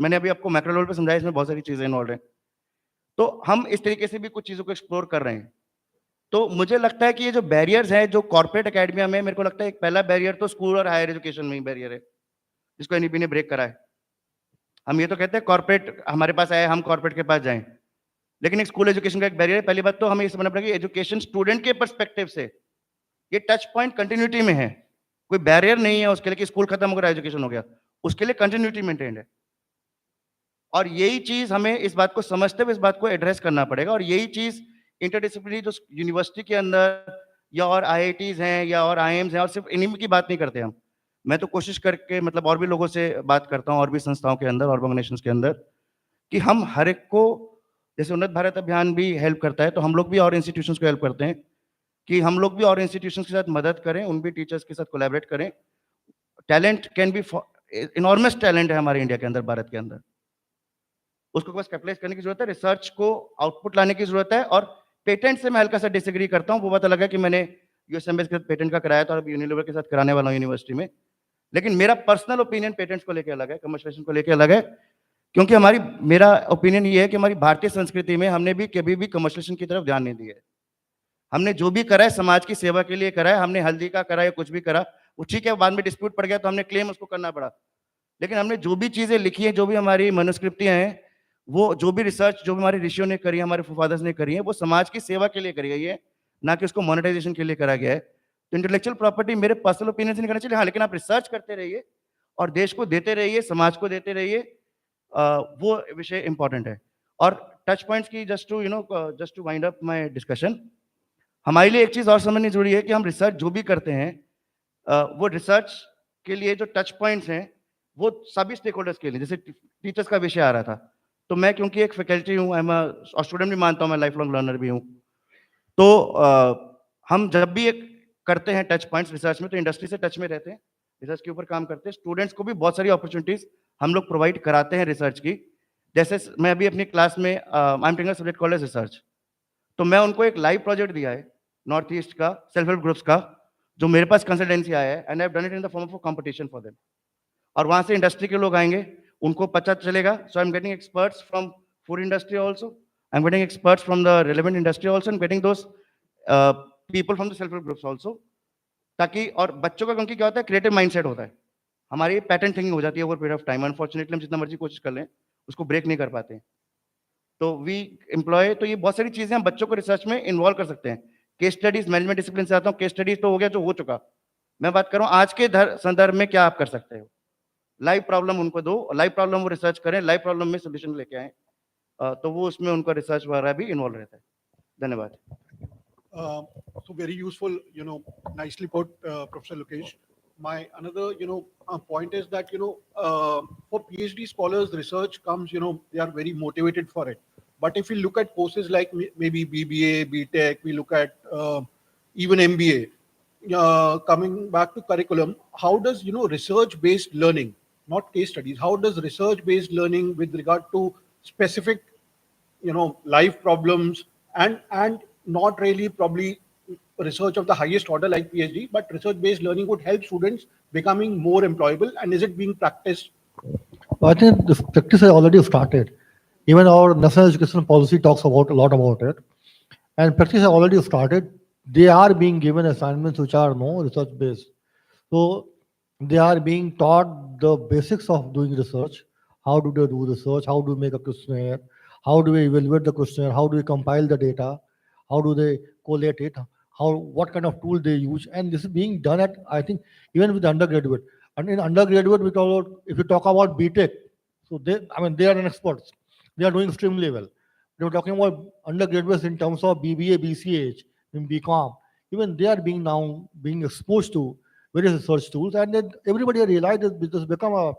मैंने अभी आपको मैक्रो लेवल पे समझाया, इसमें बहुत सारी चीजें इन्वॉल्व हैं। तो हम इस तरीके से भी कुछ चीजों को एक्सप्लोर कर रहे हैं। तो मुझे लगता है कि ये जो बैरियर्स हैं जो कॉर्पोरेट एकेडमिया में, मेरे को लगता है एक पहला बैरियर तो स्कूल और हायर एजुकेशन में ही बैरियर है, जिसको एनईपी ने ब्रेक करा है। हम ये तो कहते हैं कॉर्पोरेट हमारे पास आए, हम कॉर्पोरेट के पास जाएं, लेकिन एक स्कूल एजुकेशन का एक बैरियर है। पहली बात तो हमें ये समझना पड़ेगा कि एजुकेशन स्टूडेंट के पर्सपेक्टिव से ये टच पॉइंट कंटिन्यूटी में है, कोई बैरियर नहीं है उसके लिए कि स्कूल खत्म हो गया एजुकेशन हो गया, उसके लिए कंटिन्यूटी मेंटेन्ड है। और यही चीज हमें इस बात को समझते हुए इस बात को एड्रेस करना पड़ेगा, और यही चीज इंटरडिसिप्लिनरी जो यूनिवर्सिटी के अंदर या और आईआईटीज हैं या और आईएम्स हैं, और सिर्फ इन्हीं की बात नहीं करते हम, मैं तो कोशिश करके मतलब और भी लोगों से बात करता हूँ, और भी संस्थाओं के अंदर, ऑर्गेनाइजेशंस के अंदर, कि हम हर एक को, जैसे उन्नत भारत अभियान भी हेल्प करता है, तो हम लोग भी और इंस्टीट्यूशंस को हेल्प करते हैं कि हम लोग भी और इंस्टीट्यूशंस के साथ मदद करें, उन भी टीचर्स के साथ कोलैबोरेट करें। Talent can be, enormous talent है हमारे इंडिया के अंदर, भारत के अंदर, उसको बस कैपिटलाइज करने की जरूरत है, रिसर्च को आउटपुट लाने की जरूरत है। और पेटेंट से मैं हल्का सा डिसएग्री करता हूं, वो बात अलग है कि मैंने यूएसएमएस के पेटेंट का कराया था और अब यूनिलीवर के साथ कराने वाला हूँ यूनिवर्सिटी में। लेकिन मेरा पर्सनल ओपिनियन पेटेंट्स को लेकर अलग है, कमर्शियलाइजेशन को लेकर अलग है, क्योंकि मेरा ओपिनियन ये है कि हमारी भारतीय संस्कृति में हमने भी कभी भी कमर्शियलाइजेशन की तरफ ध्यान नहीं दिया है। हमने जो भी करा है समाज की सेवा के लिए करा है, हमने हल्दी का करा या कुछ भी करा, वो ठीक है, बाद में डिस्प्यूट पड़ गया तो हमने क्लेम उसको करना पड़ा। लेकिन हमने जो भी चीजें लिखी हैं, जो भी हमारी मनुस्क्रिप्टियां हैं, वो जो भी रिसर्च जो भी हमारे ऋषियों ने करी है, हमारे फादर्स ने करी है, वो समाज की सेवा के लिए करी गई है, ना कि उसको मोनेटाइजेशन के लिए करा गया है। तो इंटेलेक्चुअल प्रॉपर्टी मेरे पर्सनल ओपिनियन से नहीं करना चाहिए, हाँ, लेकिन आप रिसर्च करते रहिए और देश को देते रहिए, समाज को देते रहिए, वो विषय इंपॉर्टेंट है। और टच पॉइंट्स की just to wind up my discussion, हमारे लिए एक चीज और समझनी जरूरी है कि हम रिसर्च जो भी करते हैं, वो रिसर्च के लिए जो टच पॉइंट्स हैं वो सभी स्टेक होल्डर्स के लिए, जैसे टीचर्स का विषय आ रहा था, तो मैं क्योंकि एक फैकल्टी हूँ, और स्टूडेंट भी मानता हूँ, मैं लाइफ लॉन्ग लर्नर भी हूँ, तो हम जब भी एक करते हैं टच पॉइंट्स रिसर्च में, तो इंडस्ट्री से टच में रहते हैं, रिसर्च के ऊपर काम करते हैं, स्टूडेंट्स को भी बहुत सारी अपॉर्चुनिटीज हम लोग प्रोवाइड कराते हैं रिसर्च की। जैसे मैं अभी अपनी क्लास में I am taking a subject called as research, तो मैं उनको एक लाइव प्रोजेक्ट दिया है नॉर्थ ईस्ट का, सेल्फ हेल्प ग्रुप्स का, जो मेरे पास कंसल्टेंसी आया है, and I have done it in the form of competition for them. और वहां से इंडस्ट्री के लोग आएंगे, उनको पता चलेगा, so I am getting experts from food industry also, I am getting experts from the relevant industry also, and getting those people from the self help groups also, ताकि, और बच्चों का क्योंकि क्या होता है, क्रिएटिव माइंडसेट होता है, हमारी पैटर्न थिंकिंग हो जाती है over period of time, unfortunately हम जितना मर्जी कोशिश कर लें उसको ब्रेक नहीं कर पाते, तो वी एम्प्लॉय, तो ये बहुत सारी चीजें हम बच्चों को रिसर्च में इन्वॉल्व कर सकते हैं। केस स्टडीज, मैनेजमेंट डिसिप्लिन से आता हूँ, केस स्टडीज तो हो गया जो हो चुका, मैं बात कर रहा हूँ आज के संदर्भ में क्या आप कर सकते हो। लाइव प्रॉब्लम उनको दो, लाइव प्रॉब्लम वो रिसर्च करें, लाइव प्रॉब्लम में सोल्यूशन लेके आए, तो वो उसमें उनका रिसर्च वगैरह भी इन्वॉल्व रहता है। धन्यवाद। So very useful, nicely put, Professor Lokesh. My another, point is that, for PhD scholars, research comes, they are very motivated for it. But if we look at courses like maybe BBA, BTech, we look at even MBA, coming back to curriculum, how does, research-based learning, not case studies, how does research-based learning with regard to specific life problems and not really probably research of the highest order like PhD, but research based learning would help students becoming more employable, and is it being practiced? I think this practice has already started. Even our national education policy talks about a lot about it, and practice has already started. They are being given assignments which are no research based, so they are being taught the basics of doing research. How do they do research? How do we make a questionnaire? How do we evaluate the questionnaire? How do we compile the data? How do they collate it? What kind of tool they use? And this is being done at, I think, even with undergraduate. And in undergraduate, if you talk about BTech, so they are an experts. They are doing extremely well. They were talking about undergraduates in terms of BBA, BCH, in BCom. Even they are being exposed to various research tools, and then everybody realized that this has become a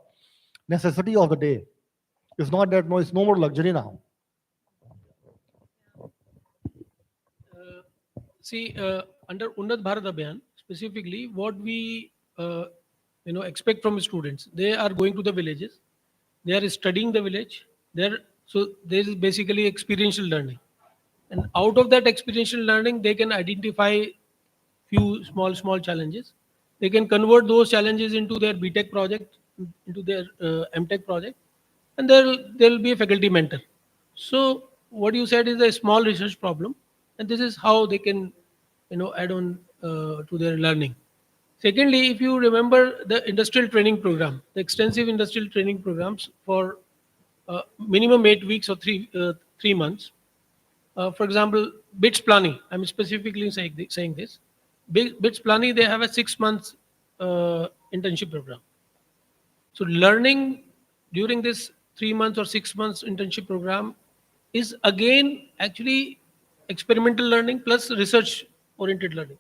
necessity of the day. It's not that it's no more luxury now. Under Unnat Bharat Abhiyan, specifically, what we expect from students, they are going to the villages, they are studying the village. So there is basically experiential learning, and out of that experiential learning, they can identify few small challenges. They can convert those challenges into their BTech project, into their MTech project, and there will be a faculty mentor. So what you said is a small research problem, and this is how they can add on to their learning. Secondly, if you remember the industrial training program, the extensive industrial training programs for minimum 8 weeks or 3 months. For example, BITS Plani, I'm specifically saying this. BITS Plani, they have a 6 months internship program. So learning during this 3 months or 6 months internship program is again actually experimental learning plus research oriented learning,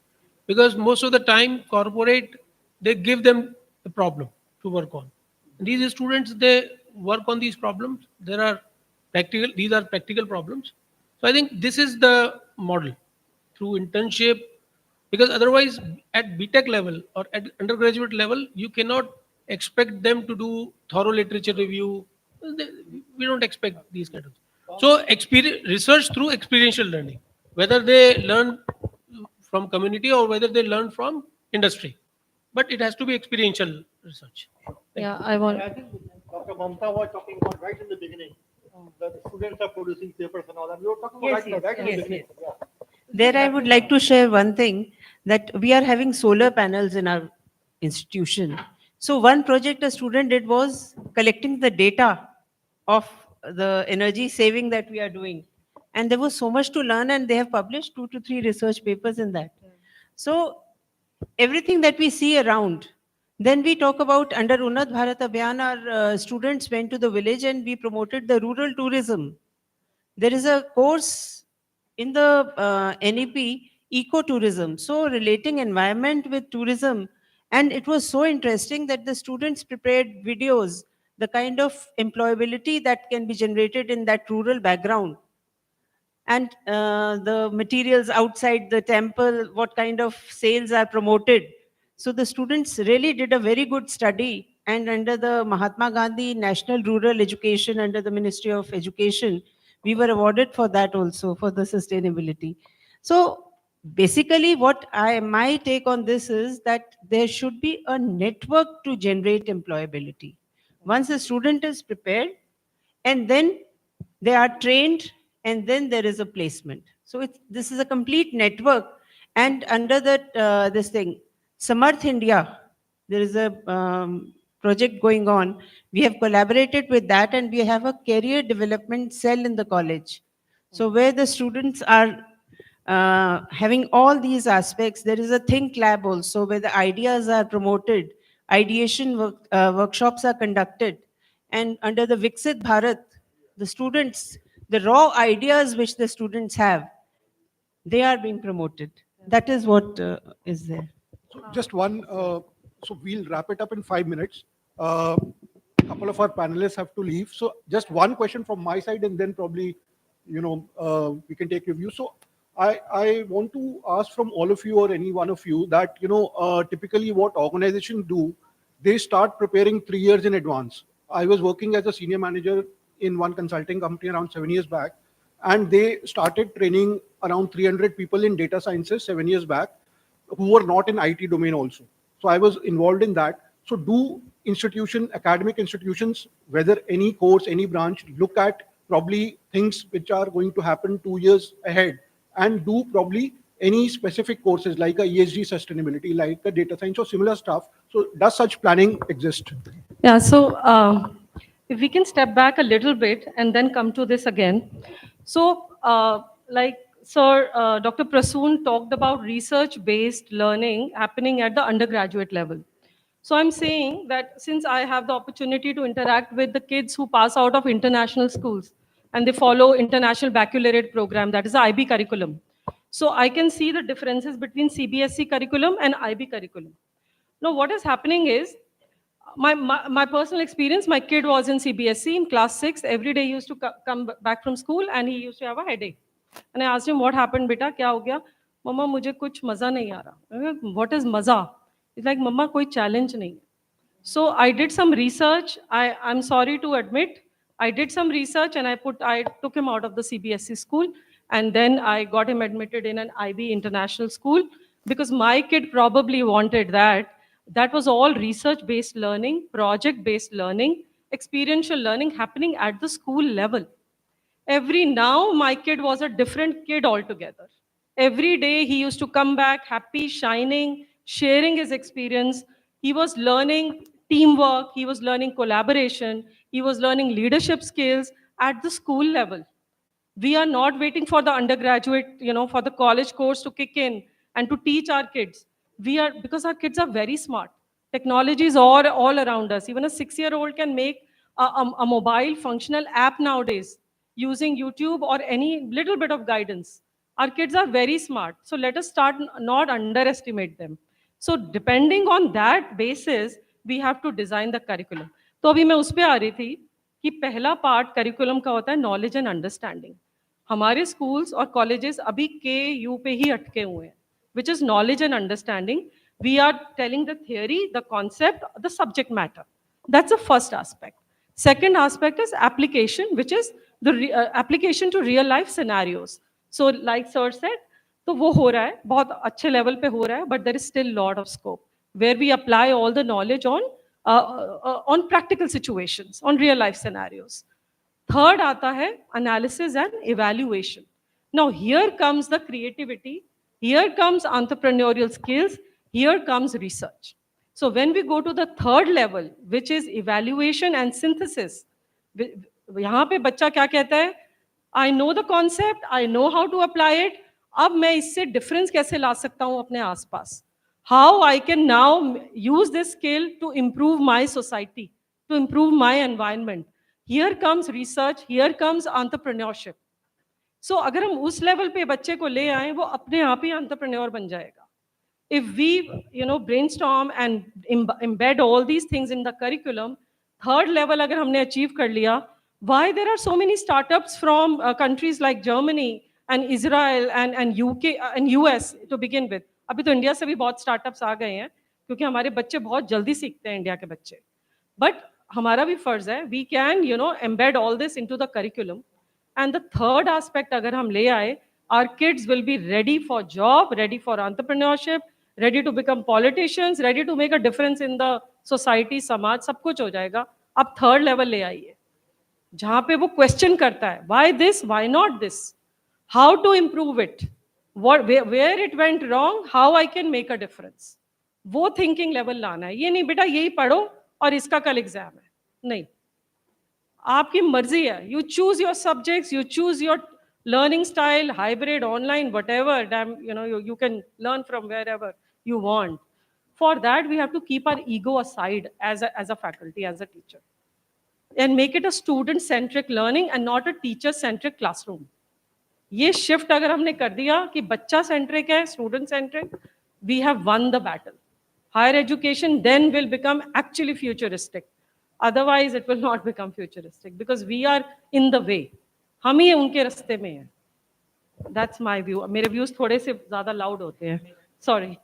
because most of the time corporate, they give them a problem to work on, and these students, they work on these problems. These are practical problems. So I think this is the model through internship, because otherwise at BTech level or at undergraduate level, you cannot expect them to do thorough literature review. We don't expect these kind of. So research through experiential learning, whether they learn from community or whether they learn from industry. But it has to be experiential research. Yeah, I want. I think Dr. Mamta was talking about right in the beginning, that the students are producing papers and all that. We were talking about right in the beginning. Yeah. There, I would like to share one thing, that we are having solar panels in our institution. So one project a student did was collecting the data of the energy saving that we are doing. And there was so much to learn, and they have published 2 to 3 research papers in that. So everything that we see around. Then we talk about under Unnat Bharat Abhiyan, our students went to the village and we promoted the rural tourism. There is a course in the NEP, ecotourism, so relating environment with tourism. And it was so interesting that the students prepared videos, the kind of employability that can be generated in that rural background, and the materials outside the temple, what kind of sales are promoted. So the students really did a very good study, and under the Mahatma Gandhi National Rural Education, under the Ministry of Education, we were awarded for that also, for the sustainability. So basically my take on this is that there should be a network to generate employability. Once a student is prepared, and then they are trained, and then there is a placement. So this is a complete network. And under that this thing, Samarth India, there is a project going on. We have collaborated with that, and we have a career development cell in the college, so where the students are having all these aspects. There is a think lab also, where the ideas are promoted, ideation workshops are conducted. And under the Viksit Bharat, the students, the raw ideas which the students have, they are being promoted. That is what is there. So just one, so we'll wrap it up in 5 minutes. Couple of our panelists have to leave. So just one question from my side, and then probably, we can take your view. So I want to ask from all of you or any one of you that, typically what organizations do, they start preparing 3 years in advance. I was working as a senior manager in one consulting company around 7 years back, and they started training around 300 people in data sciences 7 years back who were not in IT domain also. So I was involved in that. So do academic institutions, whether any course, any branch, look at probably things which are going to happen 2 years ahead, and do probably any specific courses like a ESG sustainability, like a data science or similar stuff. So does such planning exist? Yeah, so if we can step back a little bit and then come to this again. So, like Sir Dr. Prasoon talked about research-based learning happening at the undergraduate level. So I'm saying that since I have the opportunity to interact with the kids who pass out of international schools and they follow international baccalaureate program, that is the IB curriculum. So I can see the differences between CBSE curriculum and IB curriculum. Now, what is happening is, my personal experience, my kid was in CBSE in class 6. Every day he used to come back from school and he used to have a headache. And I asked him, what happened, beta? Kya ho gaya? Mama, mujhe kuch maza nahi aa raha. What is maza? He's like, Mama, koi challenge nahi. So I did some research. I'm sorry to admit, I did some research and I took him out of the CBSE school, and then I got him admitted in an IB international school, because my kid probably wanted that. That was all research-based learning, project-based learning, experiential learning happening at the school level. Now my kid was a different kid altogether. Every day he used to come back happy, shining, sharing his experience. He was learning teamwork, he was learning collaboration, he was learning leadership skills at the school level. We are not waiting for the undergraduate, for the college course to kick in and to teach our kids. Because our kids are very smart. Technology is all around us. Even a 6-year-old can make a mobile functional app nowadays using YouTube or any little bit of guidance. Our kids are very smart. So let us start not underestimate them. So depending on that basis, we have to design the curriculum. तो अभी मैं उस पे आ रही थी कि पहला part curriculum का होता है नॉलेज एंड अंडरस्टैंडिंग. हमारे स्कूल्स और कॉलेजेस अभी के यू पे ही अटके हुए हैं, which is knowledge and understanding. We are telling the theory, the concept, the subject matter. That's the first aspect. Second aspect is application, which is the application to real life scenarios. So like Sir said, तो वो हो रहा है, बहुत अच्छे level पे हो रहा है, but there is still lot of scope where we apply all the knowledge on practical situations, on real life scenarios. Third आता है analysis and evaluation. Now here comes the creativity, here comes entrepreneurial skills, here comes research. So when we go to the third level, which is evaluation and synthesis, यहाँ पे बच्चा क्या कहता है, I know the concept, I know how to apply it, अब मैं इससे difference कैसे ला सकता हूँ अपने आसपास, how I can now use this skill to improve my society, to improve my environment. Here comes research, here comes entrepreneurship. So अगर हम उस लेवल पे बच्चे को ले आए, वो अपने आप ही entrepreneur बन जाएगा. If we, brainstorm and embed all these things in the curriculum, third level अगर हमने achieve कर लिया, why there are so many startups from countries like Germany and Israel and UK and US to begin with. अभी तो India से भी बहुत startups आ गए हैं, क्योंकि हमारे बच्चे बहुत जल्दी सीखते हैं, इंडिया के बच्चे. But हमारा भी फर्ज है, we can, embed all this into the curriculum. And the third aspect अगर हम ले आए, our kids will be ready for job, ready for entrepreneurship, ready to become politicians, ready to make a difference in the society, समाज, सब कुछ हो जाएगा. अब थर्ड लेवल ले आइए, जहाँ पे वो क्वेश्चन करता है, why this, why not this, how to improve it, where it went wrong, how I can make a difference. वो थिंकिंग लेवल लाना है. ये नहीं बेटा यही पढ़ो और इसका कल एग्जाम है, नहीं. आपकी मर्जी है, you choose your subjects, you choose your learning style, hybrid, online, whatever, you can learn from wherever you want. For that, we have to keep our ego aside as a faculty, as a teacher, and make it a student-centric learning and not a teacher-centric classroom. ये shift अगर हमने कर दिया कि बच्चा centric है, student centric, we have won the battle. Higher education then will become actually futuristic. Otherwise, it will not become futuristic because we are in the way. हम ही उनके रास्ते में हैं. That's my view. मेरे views थोड़े से ज़्यादा loud होते हैं. Sorry.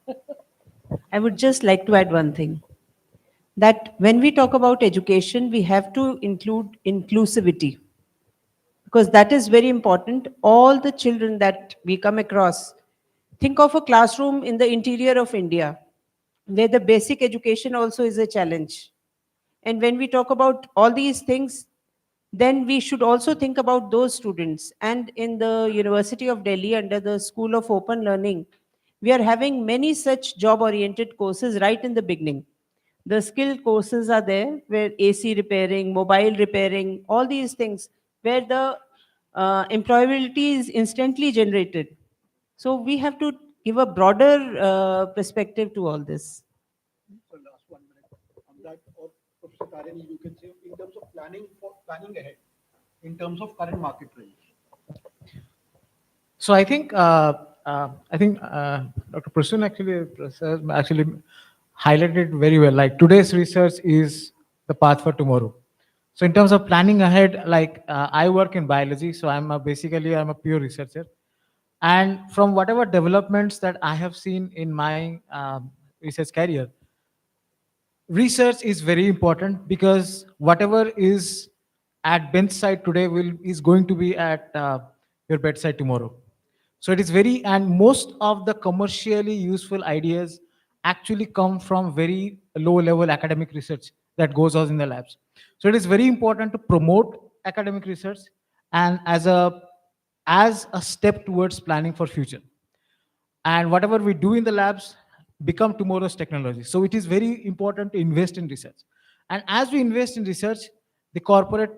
I would just like to add one thing, that when we talk about education, we have to include inclusivity, because that is very important. All the children that we come across, think of a classroom in the interior of India, where the basic education also is a challenge. And when we talk about all these things, then we should also think about those students. And in the University of Delhi, under the School of Open Learning, we are having many such job-oriented courses right in the beginning. The skill courses are there, where AC repairing, mobile repairing, all these things, where the employability is instantly generated. So we have to give a broader perspective to all this. So last 1 minute on that, or Professor Tarini, you can say in terms of planning ahead, in terms of current market trends. So I think Dr. Prasun actually highlighted very well. Like today's research is the path for tomorrow. So in terms of planning ahead, like I work in biology, so I'm a pure researcher. And from whatever developments that I have seen in my research career, research is very important because whatever is at bedside today is going to be at your bedside tomorrow. So it is and most of the commercially useful ideas actually come from very low level academic research that goes on in the labs. So it is very important to promote academic research and as a step towards planning for future. And whatever we do in the labs become tomorrow's technology. So it is very important to invest in research. And as we invest in research, the corporate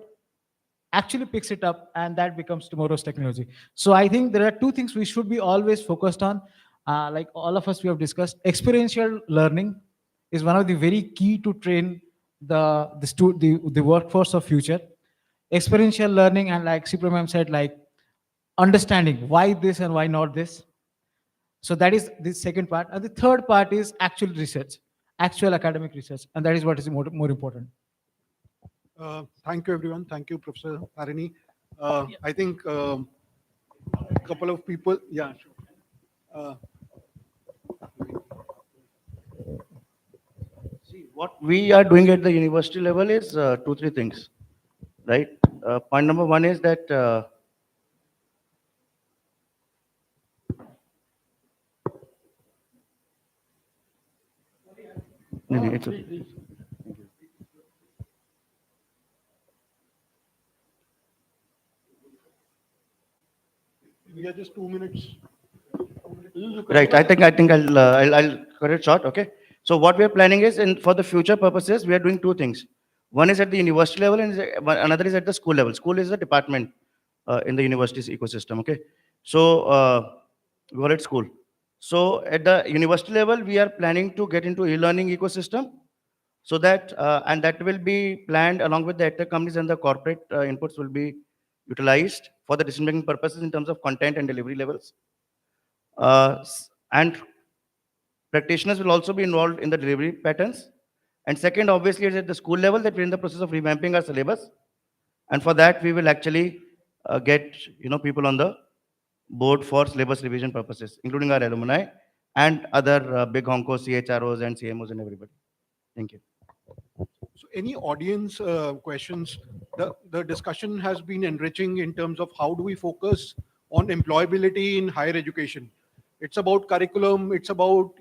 actually picks it up and that becomes tomorrow's technology. So I think there are two things we should be always focused on. Like all of us we have discussed, experiential learning is one of the very key to train the workforce of future. Experiential learning, and like Supremam said, like understanding why this and why not this. So that is the second part. And the third part is actual research, actual academic research. And that is what is more important. Thank you, everyone. Thank you, Professor Tarini. I think a couple of people, yeah, sure. See, what we are doing at the university level is 2-3 things, right? Point number one is that नहीं नहीं, it's okay. We are just 2 minutes. Right. I think I'll cut it short. Okay. So what we are planning is, for the future purposes, we are doing two things. One is at the university level, and another is at the school level. School is a department in the university's ecosystem. Okay. So we call it school. So at the university level, we are planning to get into e-learning ecosystem, so that and that will be planned along with the edtech companies, and the corporate inputs will be utilized for the decision-making purposes in terms of content and delivery levels. And practitioners will also be involved in the delivery patterns. And second, obviously, is at the school level that we're in the process of revamping our syllabus. And for that, we will actually get people on the board for syllabus revision purposes, including our alumni and other big honkos, CHROs and CMOs and everybody. Thank you. So any audience questions? The discussion has been enriching in terms of how do we focus on employability in higher education. It's about curriculum. It's about,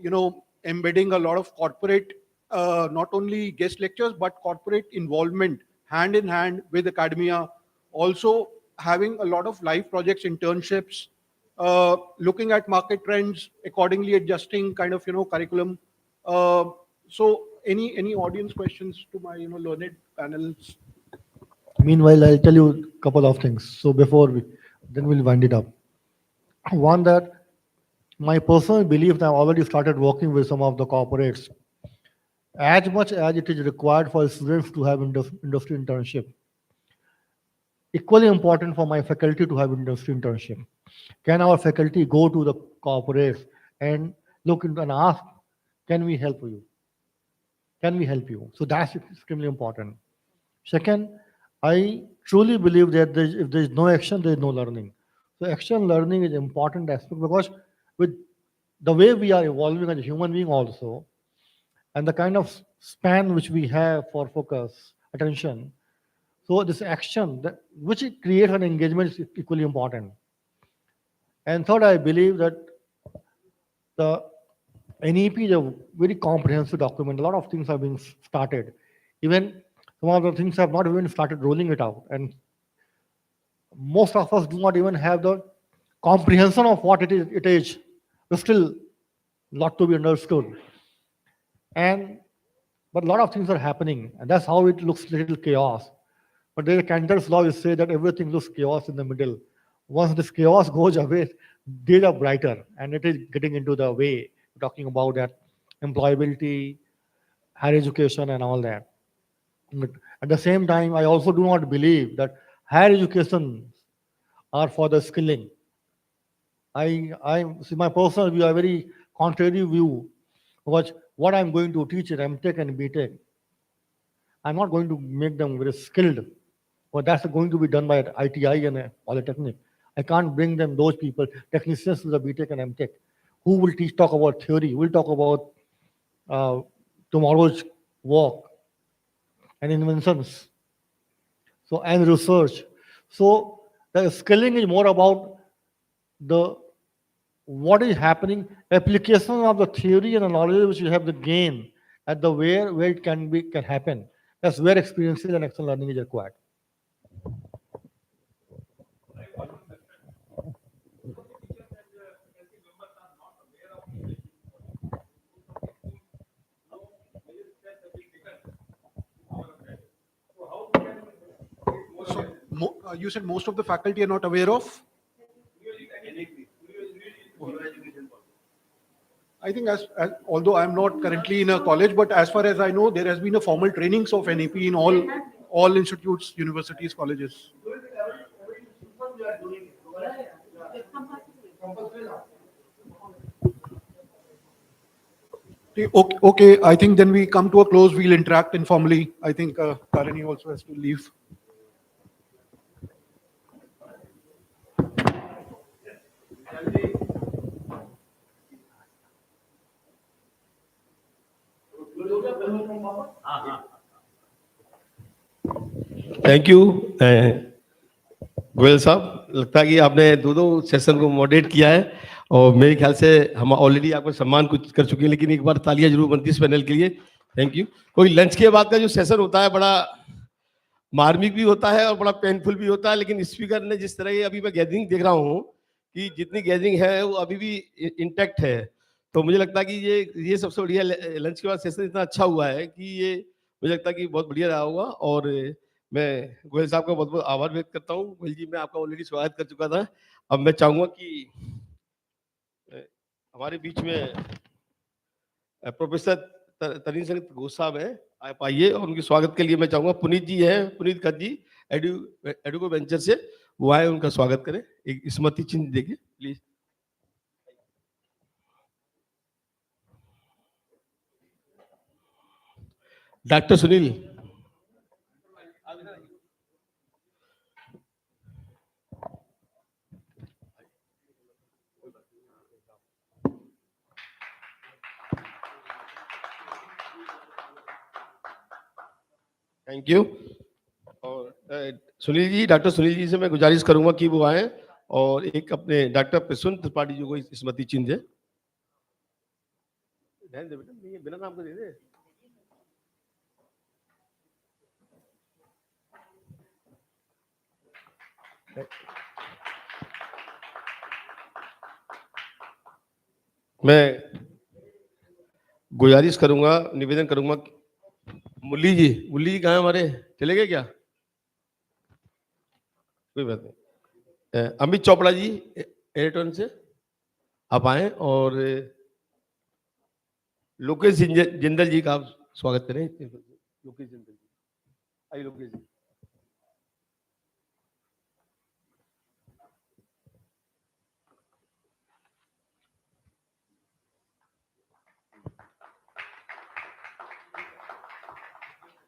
embedding a lot of corporate, not only guest lectures, but corporate involvement hand in hand with academia. Also having a lot of live projects, internships, looking at market trends, accordingly adjusting kind of, curriculum. So any audience questions to my, learned panels? Meanwhile, I'll tell you a couple of things. So then we'll wind it up. One, that my personal belief that I've already started working with some of the corporates. As much as it is required for students to have industry internship, equally important for my faculty to have industry internship. Can our faculty go to the corporates and look into and ask, can we help you? Can we help you? So that's extremely important. Second, I truly believe that if there is no action, there is no learning. So action learning is important aspect, because with the way we are evolving as a human being also, and the kind of span which we have for focus, attention, so this action, which it creates an engagement, is equally important. And third, I believe that the NEP is a very comprehensive document. A lot of things have been started. Even some of the things have not even started rolling it out. And most of us do not even have the comprehension of what it is. There's still a lot to be understood. But a lot of things are happening, and that's how it looks a little chaos. But there's a Cantor's law which says that everything looks chaos in the middle. Once this chaos goes away, days are brighter, and it is getting into the way, talking about that employability, higher education, and all that. But at the same time, I also do not believe that higher education are for the skilling. I see my personal view, a very contrary view, because what I'm going to teach in MTech and BTech, I'm not going to make them very skilled, but that's going to be done by ITI and Polytechnic. I can't bring them, those people, technicians to the BTech and MTech, who will talk about theory, will talk about tomorrow's work and inventions, so and research. So the skilling is more about what is happening, application of the theory and the knowledge which you have to gain at the where it can happen. That's where experiences and action learning is required. So you said most of the faculty are not aware of? I think although I'm not currently in a college, but as far as I know, there has been a formal trainings of NEP in all institutes, universities, colleges. Okay, I think then we come to a close. We'll interact informally. I think Karani also has to leave. Thank you Goyal साहब, लगता है कि आपने दो session को moderate किया है और मेरे ख्याल से हम ऑलरेडी आपको सम्मान कुछ कर चुके हैं, लेकिन एक बार तालियां जरूर बनती है इस पैनल के लिए थैंक यू। कोई लंच के बाद का जो सेशन होता है बड़ा मार्मिक भी होता है और बड़ा पेनफुल भी होता है, लेकिन स्पीकर ने जिस तरह ये अभी मैं गैदरिंग देख रहा हूँ कि जितनी गैदरिंग है वो अभी भी इंटैक्ट है, तो मुझे लगता है कि ये सबसे बढ़िया लंच के बाद सेशन इतना अच्छा हुआ है कि ये मुझे लगता है कि बहुत बढ़िया रहा होगा। और मैं गोयल साहब का बहुत बहुत आभार व्यक्त करता हूँ। गोयल जी, मैं आपका ऑलरेडी स्वागत कर चुका था। अब मैं चाहूँगा कि हमारे बीच में प्रोफेसर तरीन सिंह घोष साहब हैं, आप आइए, और उनके स्वागत के लिए मैं चाहूंगा पुनीत जी हैं, पुनीत खत जी एडुको वेंचर से, वो आए, उनका स्वागत करें, एक स्मृति चिन्ह देके please. Doctor Sunil, thank you. और सुनील जी, डॉक्टर सुनील जी से मैं गुजारिश करूंगा कि वो आए और एक अपने डॉक्टर प्रसून त्रिपाठी जी को स्मृति चिन्ह दे। बेटा, नहीं, बिना नाम को दे दे। मैं गुजारिश करूंगा, निवेदन करूंगा, मुरली जी कहाँ है हमारे, चले गए क्या? कोई बात नहीं। अमित चोपड़ा जी एयरटेल से आप आए, और लोकेश जिंदल जी का आप स्वागत करें। लोकेश जिंदल जी, आइए लोकेश जी।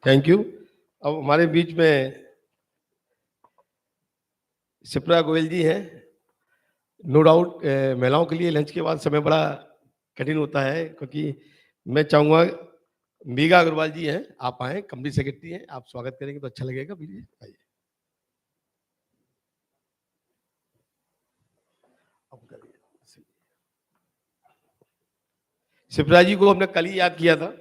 Thank you. अब हमारे बीच में शिप्रा गोयल जी हैं। नो डाउट महिलाओं के लिए लंच के बाद समय बड़ा कठिन होता है, क्योंकि मैं चाहूंगा मेघा अग्रवाल जी हैं, आप आए, कंपनी सेक्रेटरी हैं, आप स्वागत करेंगे तो अच्छा लगेगा, प्लीज आइए। शिप्रा जी को हमने कल ही याद किया था।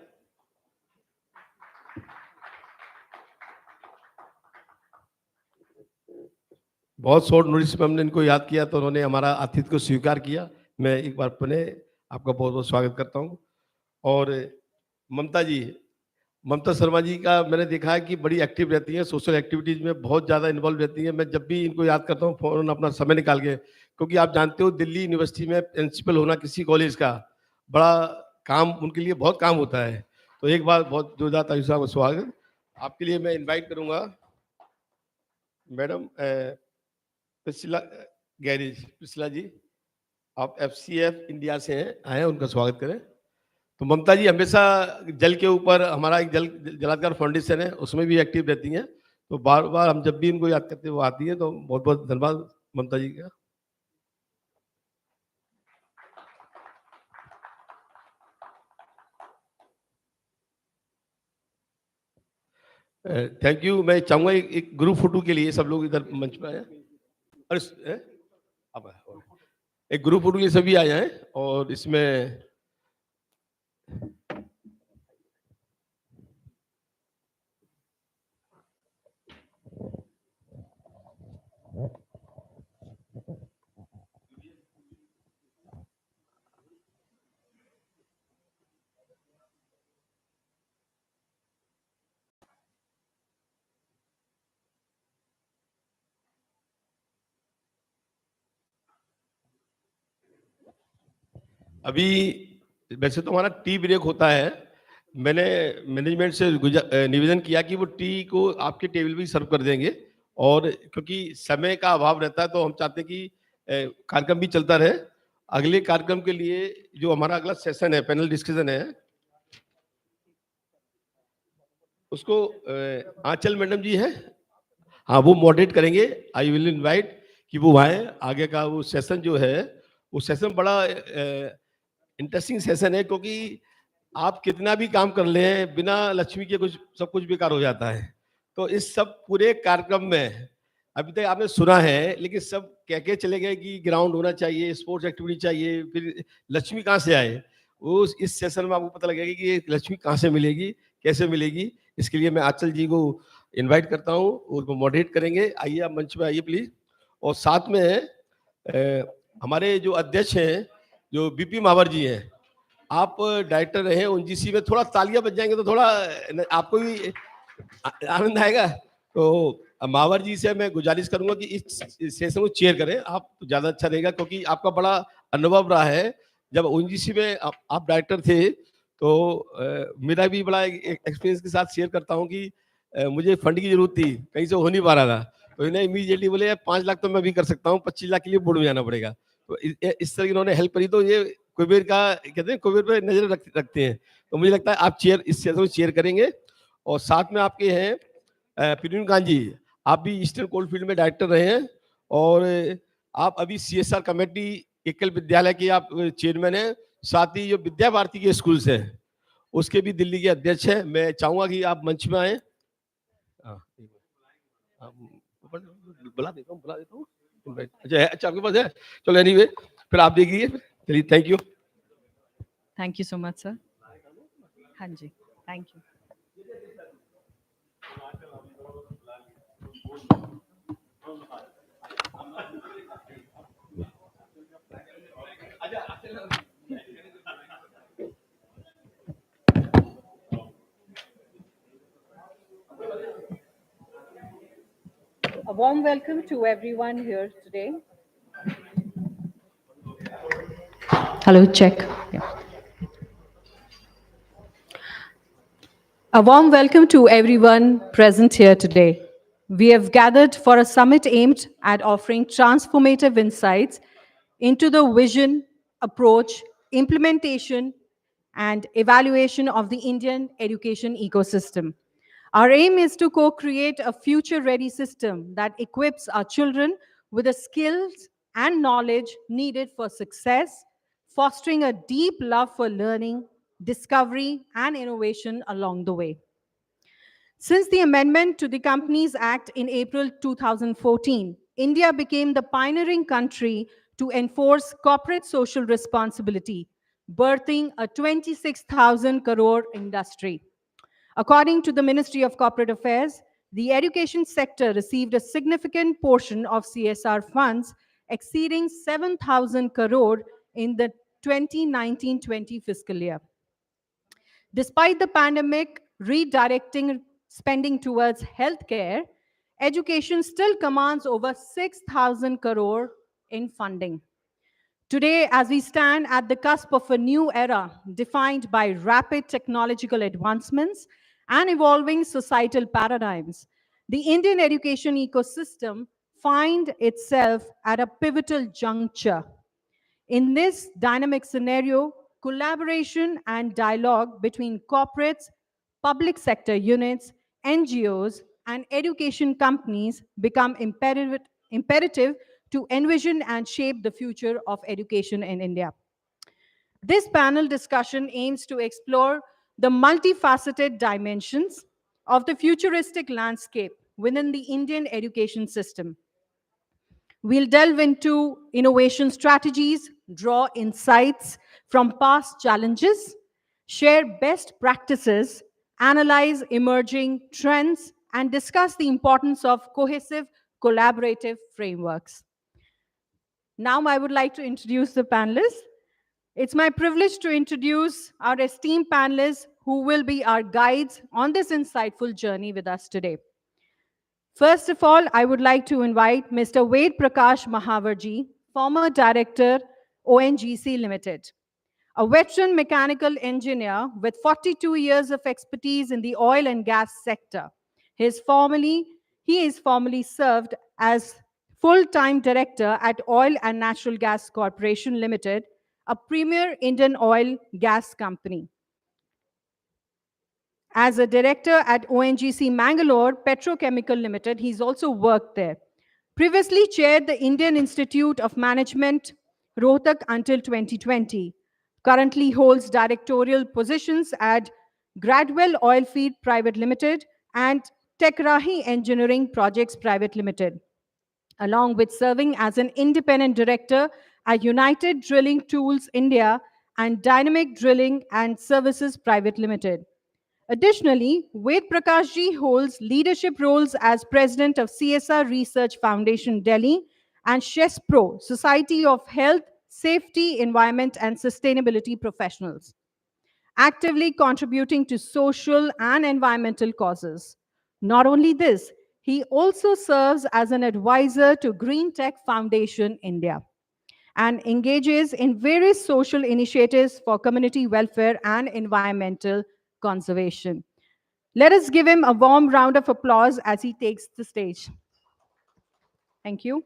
बहुत शॉर्ट नोटिस में हमने इनको याद किया, तो उन्होंने हमारा आतिथ्य को स्वीकार किया। मैं एक बार पुनः आपका बहुत बहुत स्वागत करता हूँ। और ममता जी, ममता शर्मा जी का मैंने देखा है कि बड़ी एक्टिव रहती हैं, सोशल एक्टिविटीज में बहुत ज़्यादा इन्वॉल्व रहती हैं। मैं जब भी इनको याद करता हूँ फ़ौरन अपना समय निकाल के, क्योंकि आप जानते हो दिल्ली यूनिवर्सिटी में प्रिंसिपल होना किसी कॉलेज का बड़ा काम, उनके लिए बहुत काम होता है। तो एक बार बहुत जोरदार ताली साहब स्वागत। आपके लिए मैं इन्वाइट करूँगा मैडम प्रिस्ला गैरिज, प्रिस्ला जी, आप FCF इंडिया से हैं, आए, उनका स्वागत करें। तो ममता जी हमेशा जल के ऊपर हमारा एक जलाधिकार फाउंडेशन है, उसमें भी एक्टिव रहती हैं, तो बार बार हम जब भी इनको याद करते हैं वो आती हैं, तो बहुत बहुत धन्यवाद ममता जी का। Thank you. मैं चाहूंगा एक ग्रुप फोटो के लिए सब लोग इधर मंच पर आए। अरे अब एक ग्रुप फोटो के लिए सभी आए हैं, और इसमें अभी वैसे तो हमारा टी ब्रेक होता है, मैंने मैनेजमेंट से निवेदन किया कि वो टी को आपके टेबल भी सर्व कर देंगे, और क्योंकि समय का अभाव रहता है तो हम चाहते हैं कि कार्यक्रम भी चलता रहे। अगले कार्यक्रम के लिए जो हमारा अगला सेशन है, पैनल डिस्कशन है, उसको आंचल मैडम जी है, हाँ, वो मॉडरेट करेंगे। आई विल इनवाइट कि वो आए। आगे का वो सेशन जो है, वो सेशन बड़ा इंटरेस्टिंग सेशन है, क्योंकि आप कितना भी काम कर लें, बिना लक्ष्मी के कुछ सब कुछ बेकार हो जाता है। तो इस सब पूरे कार्यक्रम में अभी तक आपने सुना है, लेकिन सब कह के चले गए कि ग्राउंड होना चाहिए, स्पोर्ट्स एक्टिविटी चाहिए, फिर लक्ष्मी कहाँ से आए। वो इस सेशन में आपको पता लगेगा कि ये लक्ष्मी कहाँ से मिलेगी, कैसे मिलेगी। इसके लिए मैं आंचल जी को इनवाइट करता हूँ, वो मॉडरेट करेंगे। आइए, आप मंच पे आइए प्लीज। और साथ में हमारे जो अध्यक्ष हैं, जो बीपी मावर जी हैं, आप डायरेक्टर रहे ओएनजीसी में, थोड़ा तालियां बज जाएंगे तो थोड़ा आपको भी आनंद आएगा। तो मावर जी से मैं गुजारिश करूंगा कि इस सेशन को चेयर करें आप, तो ज्यादा अच्छा रहेगा, क्योंकि आपका बड़ा अनुभव रहा है। जब ओएनजीसी में आप डायरेक्टर थे, तो मेरा भी बड़ा एक्सपीरियंस के साथ शेयर करता हूं कि मुझे फंड की जरूरत थी, कहीं से हो नहीं पा रहा था, तो इन्हें इमीडिएटली बोले 5 लाख तो मैं भी कर सकता हूँ, 25 लाख के लिए बोर्ड में जाना पड़ेगा। तो इस तरह की इन्होंने हेल्प करी, तो ये कुबेर का कहते हैं, कुबेर पे नजर रखते हैं। तो मुझे लगता है आप चेयर, इस सेशन को चेयर करेंगे। और साथ में आपके हैं पिरुन कांत जी, आप भी ईस्टर्न कोलफील्ड में डायरेक्टर रहे हैं, और आप अभी सीएसआर कमेटी एकल विद्यालय के आप चेयरमैन हैं। साथ ही जो विद्या भारती के स्कूल्स हैं उसके भी दिल्ली के अध्यक्ष हैं। मैं चाहूंगा कि आप मंच में आए। बुला देता हूँ। अच्छा, आपके पास है? चलो, एनीवे, फिर आप देखिए। चलिए, thank you. Thank you so much sir. हाँ जी, thank you. A warm welcome to everyone here today. Hello, check. Yeah. A warm welcome to everyone present here today. We have gathered for a summit aimed at offering transformative insights into the vision, approach, implementation, and evaluation of the Indian education ecosystem. Our aim is to co-create a future-ready system that equips our children with the skills and knowledge needed for success, fostering a deep love for learning, discovery, and innovation along the way. Since the amendment to the Companies Act in April 2014, India became the pioneering country to enforce corporate social responsibility, birthing a 26,000 crore industry. According to the Ministry of Corporate Affairs, the education sector received a significant portion of CSR funds exceeding 7,000 crore in the 2019-20 fiscal year. Despite the pandemic redirecting spending towards healthcare, education still commands over 6,000 crore in funding. Today, as we stand at the cusp of a new era defined by rapid technological advancements and evolving societal paradigms, the Indian education ecosystem finds itself at a pivotal juncture. In this dynamic scenario, collaboration and dialogue between corporates, public sector units, NGOs, and education companies become imperative to envision and shape the future of education in India. This panel discussion aims to explore the multifaceted dimensions of the futuristic landscape within the Indian education system. We'll delve into innovation strategies, draw insights from past challenges, share best practices, analyze emerging trends, and discuss the importance of cohesive, collaborative frameworks. Now, I would like to introduce the panelists. It's my privilege to introduce our esteemed panelists who will be our guides on this insightful journey with us today. First of all, I would like to invite Mr. Ved Prakash Mahavarji, former director, ONGC Limited, a veteran mechanical engineer with 42 years of expertise in the oil and gas sector. He is formerly served as full-time director at Oil and Natural Gas Corporation Limited, a premier Indian oil gas company. As a director at ONGC Mangalore Petrochemical Limited, he's also worked there. Previously chaired the Indian Institute of Management, Rohtak until 2020. Currently holds directorial positions at Gradwell Oilfield Private Limited and Tekrahi Engineering Projects Private Limited, along with serving as an independent director at United Drilling Tools India and Dynamic Drilling and Services Private Limited. Additionally, Ved Prakash ji holds leadership roles as president of CSR Research Foundation Delhi and SHESPRO, Society of Health, Safety, Environment and Sustainability Professionals, actively contributing to social and environmental causes. Not only this, he also serves as an advisor to Green Tech Foundation India and engages in various social initiatives for community welfare and environmental conservation. Let us give him a warm round of applause as he takes the stage. Thank you.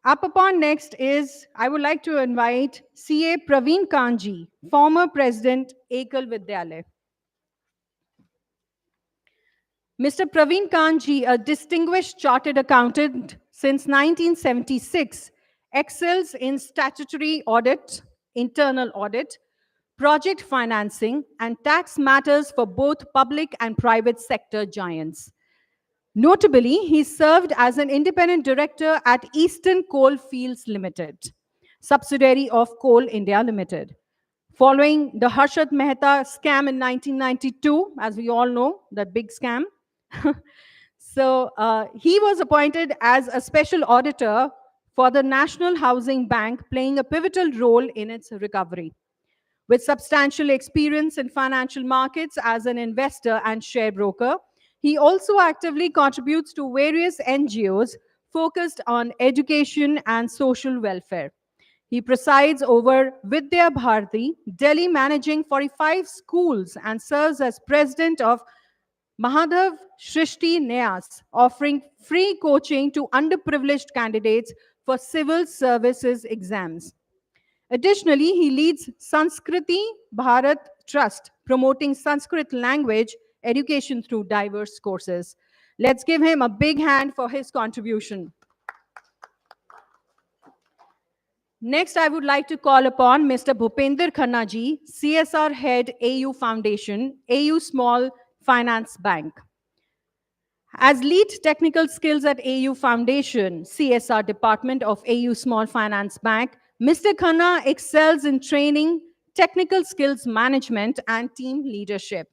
Up upon next is, I would like to invite CA Praveen Kanji, former President, Ekal Vidyalay. Mr. Praveen Kanji, a distinguished chartered accountant since 1976, excels in statutory audit, internal audit, project financing, and tax matters for both public and private sector giants. Notably, he served as an independent director at Eastern Coal Fields Limited, subsidiary of Coal India Limited. Following the Harshad Mehta scam in 1992, as we all know, that big scam. So he was appointed as a special auditor for the National Housing Bank, playing a pivotal role in its recovery. With substantial experience in financial markets as an investor and share broker, he also actively contributes to various NGOs focused on education and social welfare. He presides over Vidya Bharati, Delhi, managing 45 schools, and serves as president of Mahadhav Shrishti Nyas, offering free coaching to underprivileged candidates for civil services exams. Additionally, he leads Sanskriti Bharat Trust, promoting Sanskrit language education through diverse courses. Let's give him a big hand for his contribution. Next, I would like to call upon Mr. Bhupender Khanna ji, CSR Head, AU Foundation, AU Small Finance Bank. As lead technical skills at AU Foundation, CSR Department of AU Small Finance Bank, Mr. Khanna excels in training, technical skills management, and team leadership.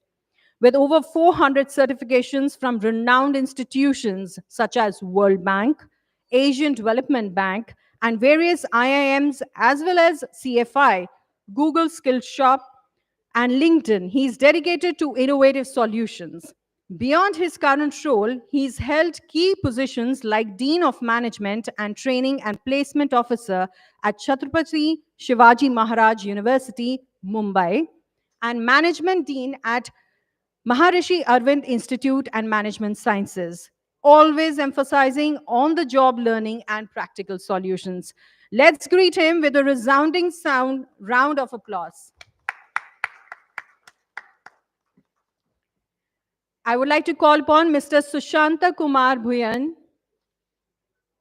With over 400 certifications from renowned institutions such as World Bank, Asian Development Bank, and various IIMs, as well as CFI, Google Skills Shop, and LinkedIn, he is dedicated to innovative solutions. Beyond his current role, he's held key positions like Dean of Management and Training and Placement Officer at Chhatrapati Shivaji Maharaj University, Mumbai, and Management Dean at Maharishi Arvind Institute and Management Sciences, always emphasizing on-the-job learning and practical solutions. Let's greet him with a resounding round of applause. I would like to call upon Mr. Sushanta Kumar Bhuyan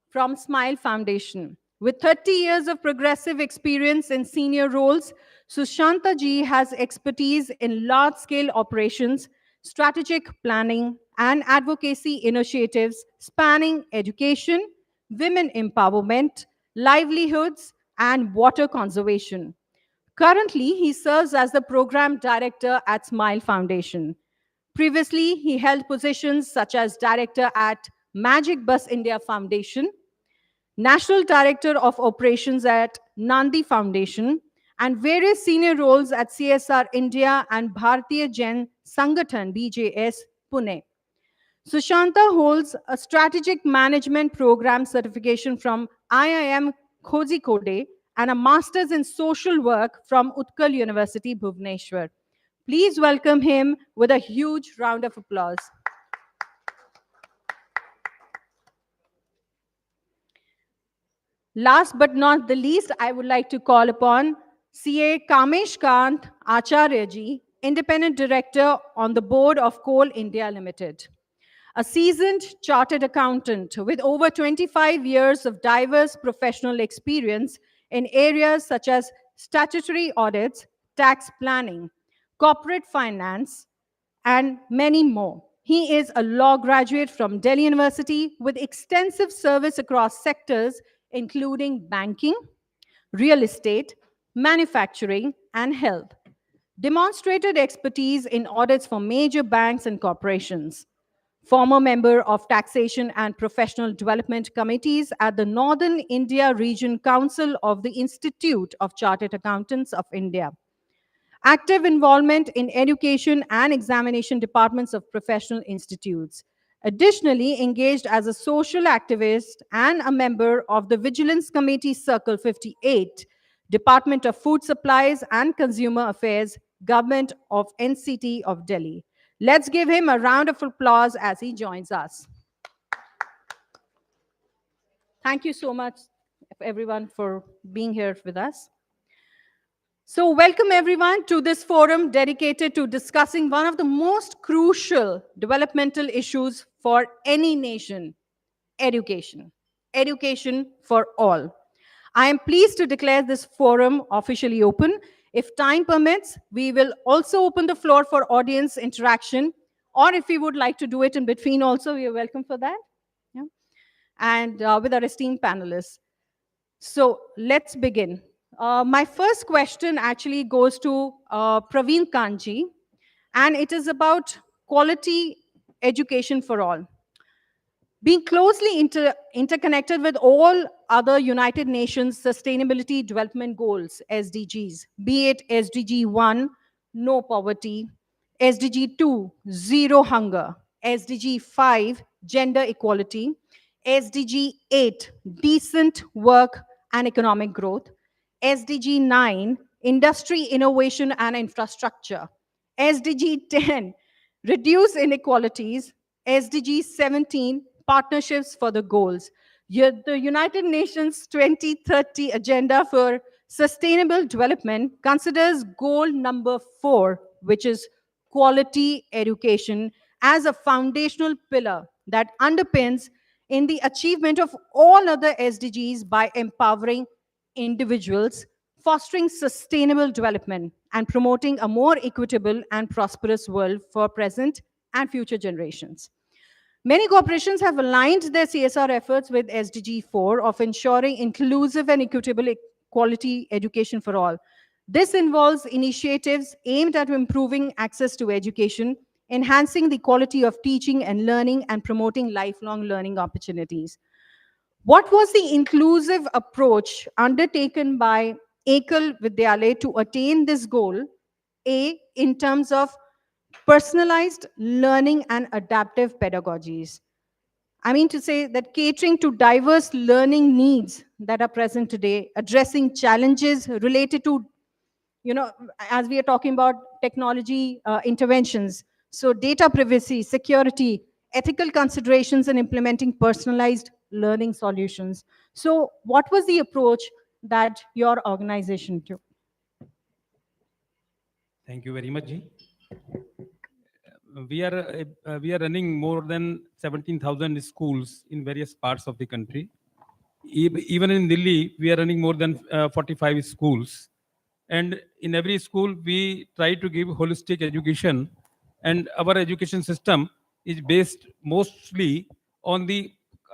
from Smile Foundation. With 30 years of progressive experience in senior roles, Sushanta ji has expertise in large-scale operations, strategic planning, and advocacy initiatives spanning education, women empowerment, livelihoods, and water conservation. Currently, he serves as the program director at Smile Foundation. Previously, he held positions such as director at Magic Bus India Foundation, National Director of Operations at Nandi Foundation, and various senior roles at CSR India and Bharatiya Jain Sangathan BJS Pune. Sushanta holds a strategic management program certification from IIM Kozhikode and a master's in social work from Utkal University, Bhubaneswar. Please welcome him with a huge round of applause. Last but not the least, I would like to call upon CA Kamesh Kant Acharya ji, Independent Director on the Board of Coal India Limited. A seasoned chartered accountant with over 25 years of diverse professional experience in areas such as statutory audits, tax planning, corporate finance, and many more. He is a law graduate from Delhi University with extensive service across sectors, including banking, real estate, manufacturing, and health. Demonstrated expertise in audits for major banks and corporations. Former member of Taxation and Professional Development Committees at the Northern India Region Council of the Institute of Chartered Accountants of India. Active involvement in education and examination departments of professional institutes. Additionally, engaged as a social activist and a member of the Vigilance Committee Circle 58, Department of Food Supplies and Consumer Affairs, Government of NCT of Delhi. Let's give him a round of applause as he joins us. Thank you so much, everyone, for being here with us. So, welcome everyone to this forum dedicated to discussing one of the most crucial developmental issues for any nation: education. Education for all. I am pleased to declare this forum officially open. If time permits, we will also open the floor for audience interaction, or if you would like to do it in between also, you're welcome for that. Yeah. And with our esteemed panelists. So let's begin. My first question actually goes to Praveen Kanji, and it is about quality education for all. Being closely interconnected with all other United Nations Sustainability Development Goals, SDGs, be it SDG 1, no poverty, SDG 2, zero hunger, SDG 5, gender equality, SDG 8, decent work and economic growth, SDG 9, industry, innovation and infrastructure, SDG 10, reduce inequalities, SDG 17, partnerships for the goals. The United Nations 2030 Agenda for Sustainable Development considers goal number 4, which is quality education, as a foundational pillar that underpins in the achievement of all other SDGs by empowering individuals, fostering sustainable development, and promoting a more equitable and prosperous world for present and future generations. Many corporations have aligned their CSR efforts with SDG 4 of ensuring inclusive and equitable quality education for all. This involves initiatives aimed at improving access to education, enhancing the quality of teaching and learning, and promoting lifelong learning opportunities. What was the inclusive approach undertaken by Ekal Vidyalaya to attain this goal? A, in terms of personalized learning and adaptive pedagogies. I mean to say that catering to diverse learning needs that are present today, addressing challenges related to, as we are talking about technology interventions, so data privacy, security, ethical considerations, and implementing personalized learning solutions. So what was the approach that your organization took? Thank you very much, Ji. We are running more than 17,000 schools in various parts of the country. Even in Delhi, we are running more than 45 schools. And in every school, we try to give holistic education. And our education system is based mostly on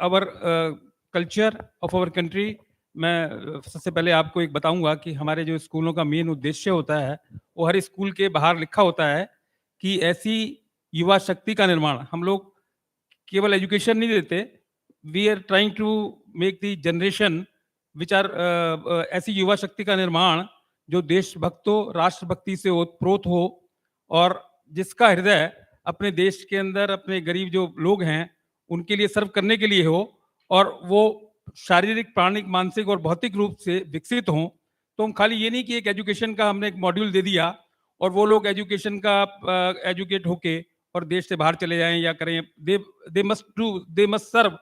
our culture of our country. मैं सबसे पहले आपको एक बताऊंगा कि हमारे जो स्कूलों का मेन उद्देश्य होता है वो हर स्कूल के बाहर लिखा होता है कि ऐसी युवा शक्ति का निर्माण, हम लोग केवल एजुकेशन नहीं देते, we are trying to make the generation which are ऐसी युवा शक्ति का निर्माण जो देशभक्त हो, राष्ट्रभक्ति से ओतप्रोत हो और जिसका हृदय अपने देश के अंदर अपने गरीब जो लोग हैं उनके लिए सर्व करने के लिए हो और वो शारीरिक, प्राणिक, मानसिक और भौतिक रूप से विकसित हों। तो हम खाली ये नहीं कि एक एजुकेशन का हमने एक मॉड्यूल दे दिया और वो लोग एजुकेशन का एजुकेट होके और देश से बाहर चले जाएं या करें, they must serve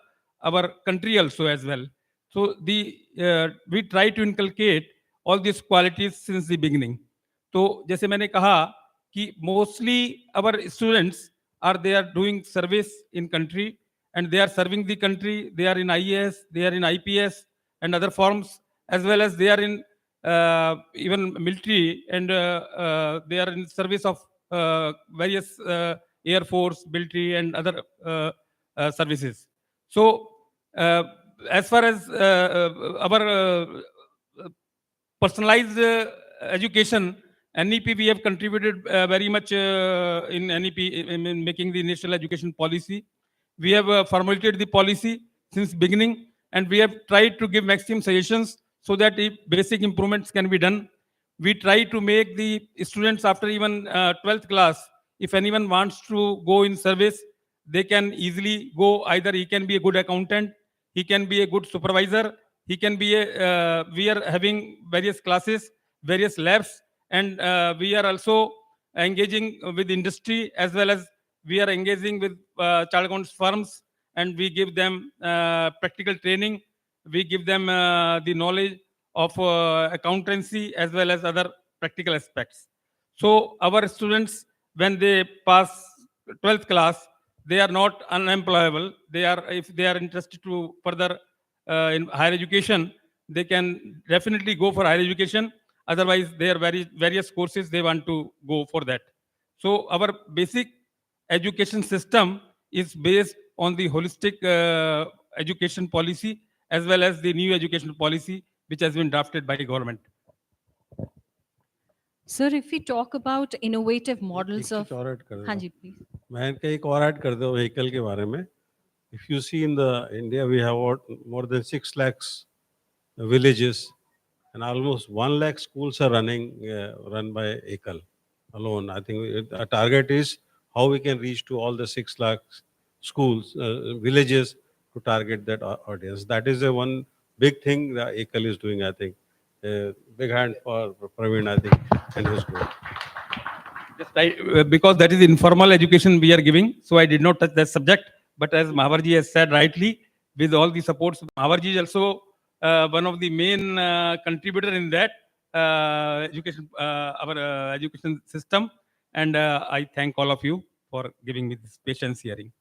our country also as well. So we try to inculcate all these qualities since the beginning. तो जैसे मैंने कहा कि mostly our students they are doing service in country and they are serving the country. They are in IAS, they are in IPS and other forms, as well as they are in even military and they are in service of various Air Force, military and other services. So as far as our personalized education, NEP, we have contributed very much in NEP in making the national education policy. We have formulated the policy since beginning, and we have tried to give maximum suggestions so that basic improvements can be done. We try to make the students after even 12th class, if anyone wants to go in service, they can easily go. Either he can be a good accountant, he can be a good supervisor, he can be a, we are having various classes, various labs, and we are also engaging with industry, as well as we are engaging with chartered accountants firms, and we give them practical training. We give them the knowledge of accountancy as well as other practical aspects. So our students, when they pass 12th class, they are not unemployable. They are, if they are interested to further in higher education, they can definitely go for higher education. Otherwise, there are various courses they want to go for that. So our basic education system is based on the holistic education policy, as well as the new education policy which has been drafted by government. Sir, if we talk about innovative models एक of... चीज और add कर हाँ देता जी, please. हूँ। मैं इनका एक और ऐड कर दो व्हीकल के बारे में। If you see in the India, we have more than 6 lakhs villages, and almost 1 lakh schools are run by ECAL alone. I think our target is how we can reach to all the 6 lakh schools, villages, to target that audience. That is the one big thing that ECAL is doing, I think. Big hand for Praveen, I think, and his group. Because that is informal education we are giving, so I did not touch that subject. But as Mahavarji has said rightly, with all the supports, Mahavarji is also one of the main contributor in that education, our education system. And I thank all of you for giving me this patience hearing.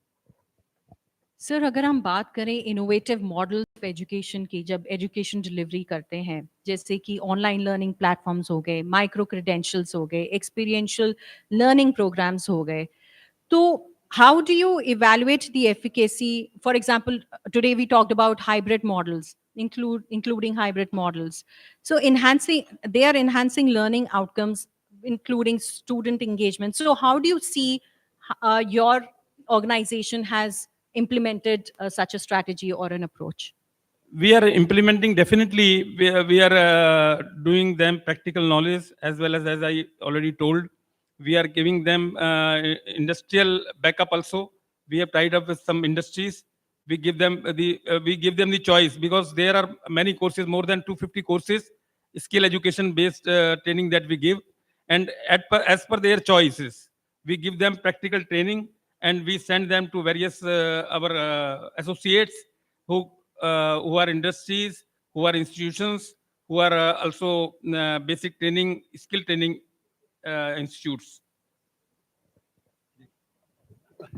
Sir, अगर हम बात करें innovative models of education की, जब education delivery करते हैं, जैसे कि ऑनलाइन लर्निंग प्लेटफॉर्म्स हो गए, माइक्रो क्रेडेंशियल्स हो गए, एक्सपीरियंशियल लर्निंग प्रोग्राम्स हो गए, तो how do you evaluate the efficacy? For example, today we talked about hybrid models, including hybrid models. So they are enhancing learning outcomes, including student engagement. So how do you see your organization has implemented such a strategy or an approach? We are implementing, definitely we are doing them practical knowledge, as well as I already told, we are giving them industrial backup also. We have tied up with some industries. We give them the choice, because there are many courses, more than 250 courses, skill education based training that we give, and as per their choices, we give them practical training, and we send them to various our associates who are industries, who are institutions, who are also basic training, skill training institutes.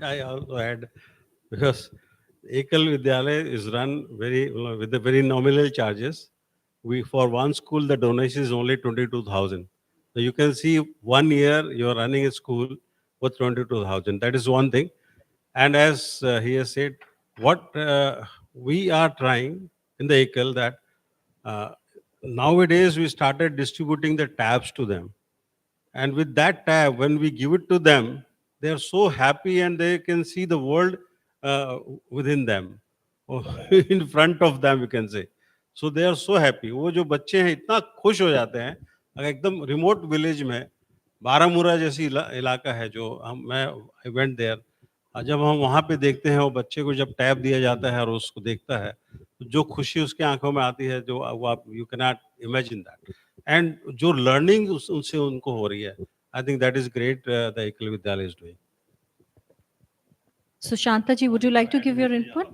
I also add, because Ekal Vidyalaya is run with the very nominal charges. For one school, the donation is only 22,000. So you can see 1 year you are running a school with 22,000. That is one thing. And as he has said, what we are trying in the Ekal, that nowadays we started distributing the tabs to them. And with that tab, when we give it to them, they are so happy and they can see the world within them, or in front of them, you can say. So they are so happy. वो जो बच्चे हैं इतना खुश हो जाते हैं, अगर एकदम रिमोट विलेज में, बारामूरा जैसी इलाका है जो मैं आई वेंट देयर, जब हम वहाँ पे देखते हैं वो बच्चे को जब टैब दिया जाता है और उसको देखता है, तो जो खुशी उसके आंखों में आती है, जो वो आप you can not imagine that, and जो लर्निंग उनसे उनको हो रही है, आई think that is great the एकल विद्यालय is doing. So Shanta ji, would you like to give your input?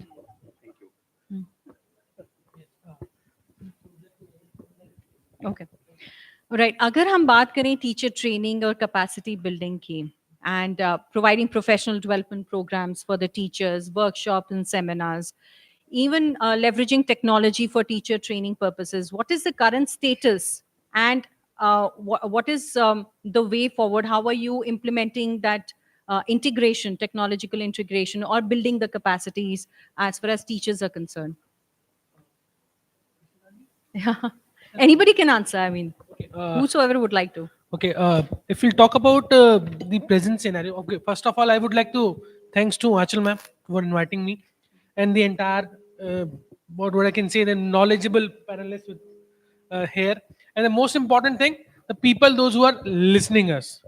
Okay. Right. अगर हम बात करें टीचर ट्रेनिंग और कैपेसिटी बिल्डिंग की, and providing professional development programs for the teachers, workshops and seminars, even leveraging technology for teacher training purposes, what is the current status, and what is the way forward? How are you implementing that integration, technological integration, or building the capacities as far as teachers are concerned? Yeah. Anybody can answer. I mean, Uh, whosoever would like to. Okay, if we'll talk about the present scenario, okay, first of all, I would like to thanks to Achal ma'am for inviting me and the entire, what I can say, the knowledgeable panelists with here. And the most important thing, the people, those who are listening us.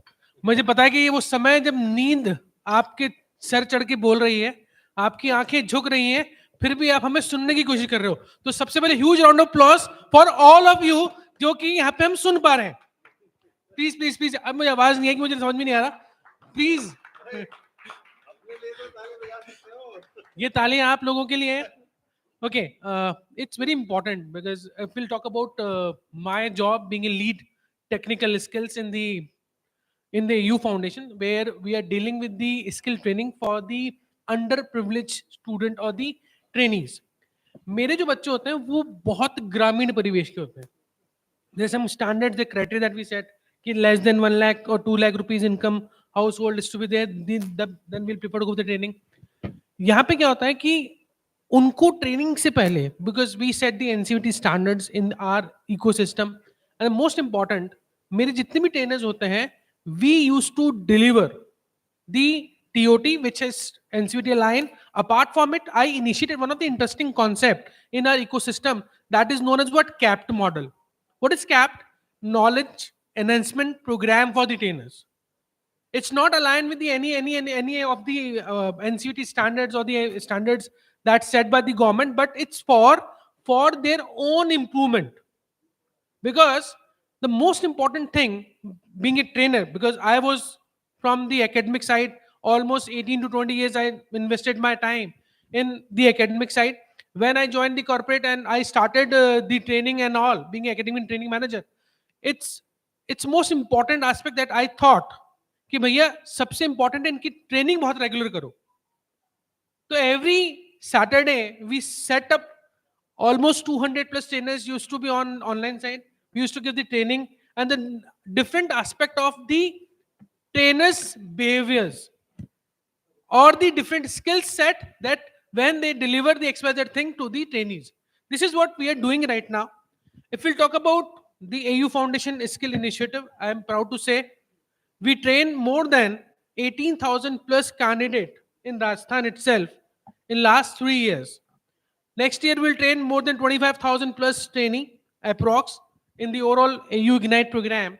मुझे पता है कि ये वो समय है जब नींद आपके सर चढ़ के बोल रही है, आपकी आंखें झुक रही हैं, फिर भी आप हमें सुनने की कोशिश कर रहे हो. तो सबसे पहले huge round of applause for all of you जो कि यहाँ पे हम सुन पा रहे हैं. Please please please. अब मुझे आवाज नहीं है कि मुझे समझ में नहीं आ रहा. प्लीज, ये तालियां आप लोगों के लिए. Okay, it's very important because if will talk about my job being a lead technical skills in the EU Foundation, where we are dealing with the skill training for the underprivileged student or the trainees. मेरे जो बच्चे होते हैं वो बहुत ग्रामीण परिवेश के होते हैं. There's some standards, the criteria that we set कि less than 1 lakh or 2 lakh rupees income household is to be there, then we'll prefer to go for the training. यहाँ पे क्या होता है कि उनको ट्रेनिंग से पहले, because we set the NCET standards in our ecosystem, and most important, मेरे जितने भी ट्रेनर्स होते हैं, we use to deliver the TOT, which is NCVT aligned. Apart from it, I initiated one of the interesting concept in our ecosystem that is known as what CAPT model. What is CAPT? Knowledge Enhancement Program for the trainers. It's not aligned with the any of the NCVT standards or the standards that's set by the government, but it's for their own improvement. Because the most important thing, being a trainer, because I was from the academic side, almost 18 to 20 years I invested my time in the academic side. When I joined the corporate and I started the training and all, being an academic training manager, it's most important aspect that I thought कि भैया सबसे important है इनकी training बहुत regular करो. तो every Saturday we set up almost 200 plus trainers used to be on online side. We used to give the training and the different aspect of the trainers behaviors or the different skill set that when they deliver the XYZ thing to the trainees. This is what we are doing right now. If we'll talk about the AU Foundation Skill Initiative, I am proud to say we train more than 18,000 plus candidate in Rajasthan itself in last 3 years. Next year, we'll train more than 25,000 plus trainee approx in the overall AU Ignite program.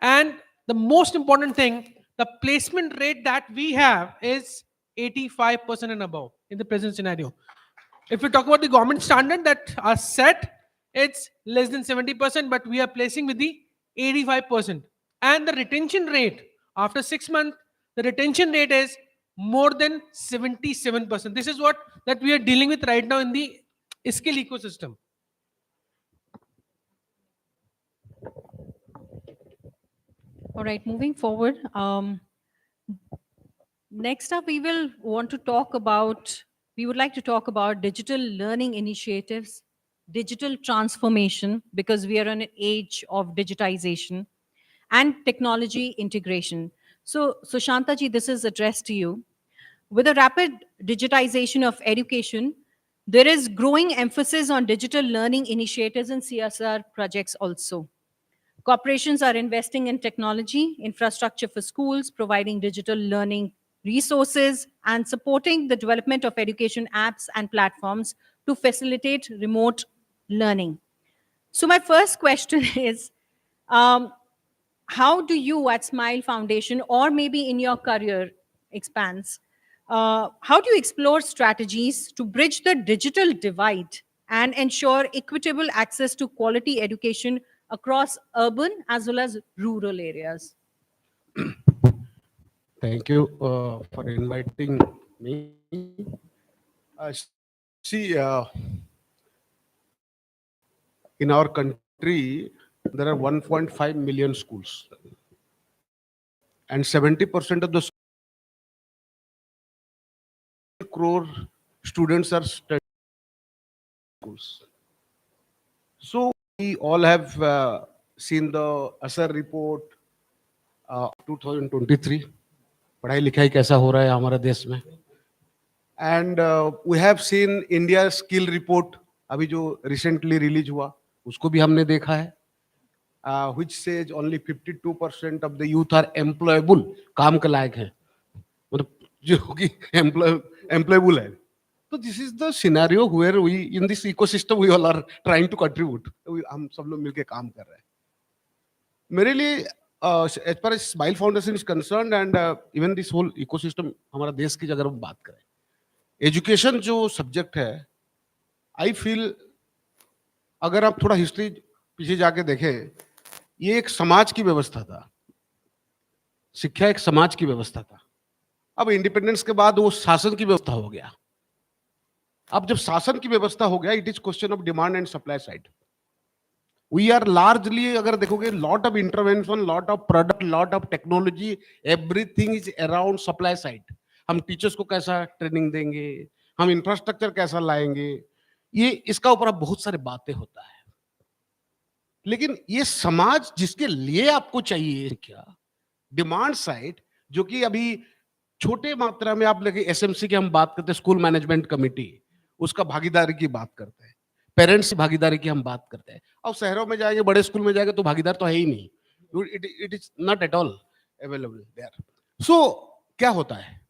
And the most important thing, the placement rate that we have is 85% and above in the present scenario. If we talk about the government standard that are set, it's less than 70%, but we are placing with the 85%. And the retention rate, after 6 months, the retention rate is more than 77%. This is what that we are dealing with right now in the skill ecosystem. All right, moving forward. Next up, we would like to talk about digital learning initiatives, digital transformation, because we are in an age of digitization, and technology integration. So Shanta ji, this is addressed to you. With the rapid digitization of education, there is growing emphasis on digital learning initiatives and CSR projects also. Corporations are investing in technology, infrastructure for schools, providing digital learning resources, and supporting the development of education apps and platforms to facilitate remote learning. So my first question is, how do you at Smile Foundation, or maybe in your career expanse, how do you explore strategies to bridge the digital divide and ensure equitable access to quality education across urban as well as rural areas? Thank you for inviting me. See, in our country, there are 1.5 million schools, and 70% of the crore students are studying schools. So we all have seen the ASR report 2023. पढ़ाई लिखाई कैसा हो रहा है हमारे देश में. And we have seen India skill report अभी जो recently release हुआ. उसको भी हमने देखा है, which says only 52% of the youth are employable, काम के लायक हैं, मतलब जो कि employable है. तो this is the scenario where we in this ecosystem we all are trying to contribute. हम सब लोग मिलके काम कर रहे हैं. मेरे लिए as far as Smile Foundation is concerned and even this whole ecosystem, हमारा देश की अगर हम बात करें, एजुकेशन जो सब्जेक्ट है, आई फील अगर आप थोड़ा हिस्ट्री पीछे जाके देखें, ये एक समाज की व्यवस्था था. शिक्षा एक समाज की व्यवस्था था. अब इंडिपेंडेंस के बाद वो शासन की व्यवस्था हो गया. अब जब शासन की व्यवस्था हो गया, it is question of demand and supply side. We are largely, अगर देखोगे, lot of intervention, lot of product, lot of technology, everything is around supply side. हम टीचर्स को कैसा ट्रेनिंग देंगे, हम इंफ्रास्ट्रक्चर कैसा लाएंगे, ये इसका ऊपर अब बहुत सारी बातें होता है. लेकिन ये समाज जिसके लिए आपको चाहिए क्या, डिमांड साइड, जो कि अभी छोटे मात्रा में आप लगे एसएमसी की हम बात करते हैं, स्कूल मैनेजमेंट कमेटी, उसका भागीदारी की बात करते हैं, पेरेंट्स की भागीदारी की हम बात करते हैं. अब शहरों में जाएंगे, बड़े स्कूल में जाएंगे तो भागीदार तो है ही नहीं. It is not at all available there. So क्या होता है,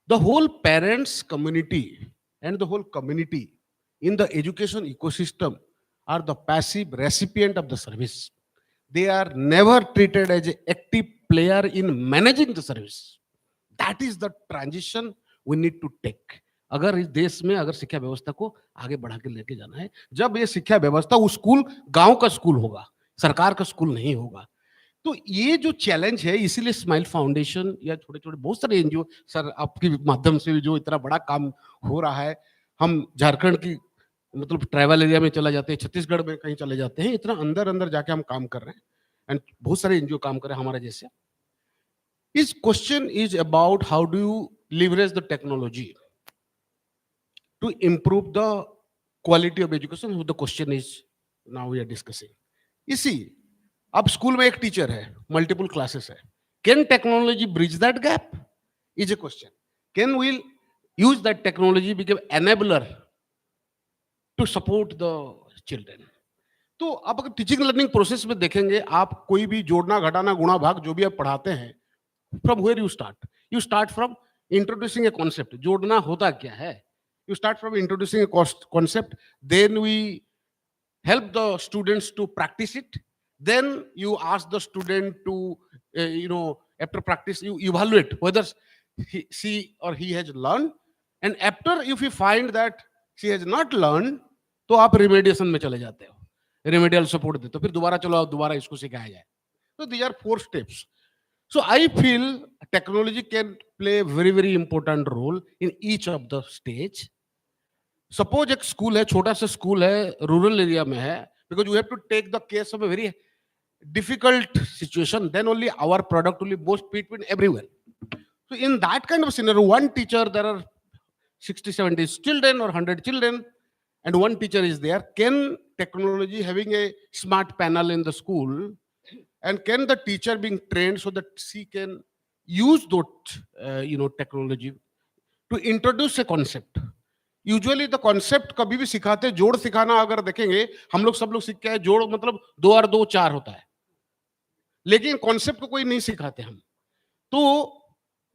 the whole parents community and the whole community in the education ecosystem are the passive recipient of the service. They are never treated as an active player in managing the service. That is the transition we need to take. अगर इस देश में अगर शिक्षा व्यवस्था को आगे बढ़ा के लेके जाना है, जब ये शिक्षा व्यवस्था, वो स्कूल गांव का स्कूल होगा, सरकार का स्कूल नहीं होगा. तो ये जो चैलेंज है, इसीलिए स्माइल फाउंडेशन या छोटे छोटे बहुत सारे एनजीओ, सर आपके माध्यम से जो इतना बड़ा काम हो रहा है, हम झारखंड की मतलब ट्राइबल एरिया में चला जाते हैं, छत्तीसगढ़ में कहीं चले जाते हैं, इतना अंदर अंदर जाके हम काम कर रहे हैं, एंड बहुत सारे एनजीओ काम कर रहे हैं हमारे जैसे. इस question is about how do you leverage the technology to improve the quality of education. The question is now we are discussing. इसी अब स्कूल में एक टीचर है, मल्टीपल क्लासेस है, can technology bridge that gap is a question. Can we use that technology become enabler to support the children. तो आप अगर teaching learning process में देखेंगे, आप कोई भी जोड़ना, घटाना, गुणा, भाग जो भी आप पढ़ाते हैं, from where you start from introducing a concept. जोड़ना होता क्या है, you start from introducing a concept, then we help the students to practice it. Then you ask the student to after practice you evaluate whether she or he has learned, and after if you find that she has not learned, तो आप remediation में चले जाते हो, remedial support देते हो, फिर दोबारा चलो, दोबारा इसको सिखाया जाए. So these are 4 steps. So I feel technology can play a very very important role in each of the stage. Suppose एक स्कूल है, छोटा सा स्कूल है, रूरल एरिया में है, because you have to take the case of a very difficult situation, then only our product will be most between everywhere. So in that kind of scenario, one teacher, there are 60-70 children or 100 children, and one teacher is there. Can technology having a smart panel in the school, and can the teacher being trained so that she can use that technology to introduce a concept. Usually the concept कभी भी सिखाते, जोड़ सिखाना अगर देखेंगे, हम लोग सब लोग सीख के आए, जोड़ मतलब 2 और 2 4 होता है, लेकिन कॉन्सेप्ट को कोई नहीं सिखाते हम. तो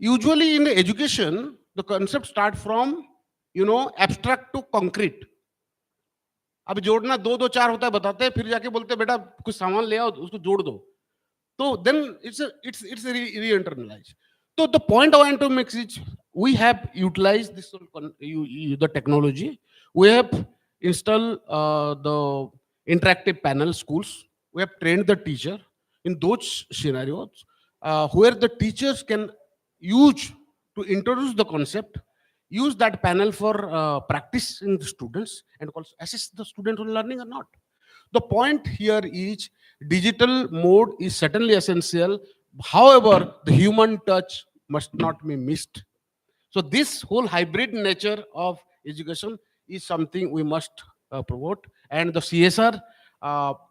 usually in education the concept start from abstract to concrete. अब जोड़ना 2 2 4 होता है बताते हैं, फिर जाके बोलते हैं बेटा कुछ सामान ले आओ, उसको जोड़ दो. तो then it's reinternalise. So the point I want to make is we have utilized this the technology. We have installed the interactive panel schools. We have trained the teacher in those scenarios where the teachers can use to introduce the concept, use that panel for practicing the students, and also assess the student on learning or not. The point here is digital mode is certainly essential. However, the human touch must not be missed. So this whole hybrid nature of education is something we must promote, and the CSR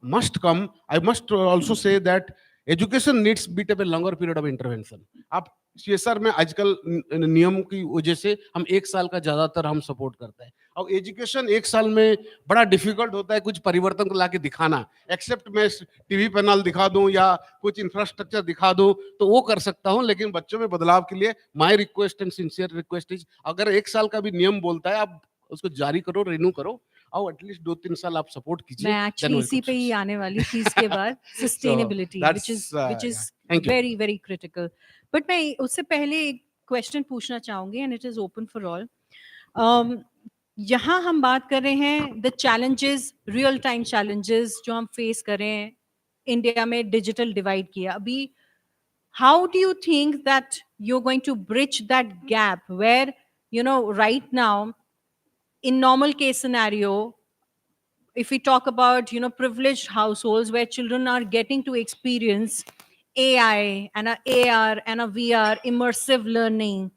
must come. I must also say that education needs bit of a longer period of intervention. आप CSR में आजकल नियम की वजह से हम 1 साल का ज्यादातर हम सपोर्ट करते हैं. और एजुकेशन एक साल में बड़ा डिफिकल्ट होता है कुछ परिवर्तन को लाके दिखाना, एक्सेप्ट मैं टीवी पैनल दिखा दूं या कुछ इंफ्रास्ट्रक्चर दिखा दूं तो वो कर सकता हूं, लेकिन बच्चों में बदलाव के लिए my request and sincere request is, अगर एक साल का भी नियम बोलता है आप उसको जारी करो, रिन्यू करो, और एटलीस्ट 2-3 साल आप सपोर्ट कीजिए। मैं एक्चुअली इसी पे ही आने वाली थी इसके बाद, sustainability, that's, which is yeah. Thank you. very very critical. But मैं उससे पहले एक क्वेश्चन पूछना चाहूंगी and it is open for all. यहाँ हम बात कर रहे हैं the challenges, real time challenges जो हम फेस कर रहे हैं इंडिया में, डिजिटल डिवाइड किया अभी. How do you think that you're going to bridge that gap where, right now, in normal case scenario, if we talk about, privileged households where children are getting to experience AI and a AR and a VR immersive learning,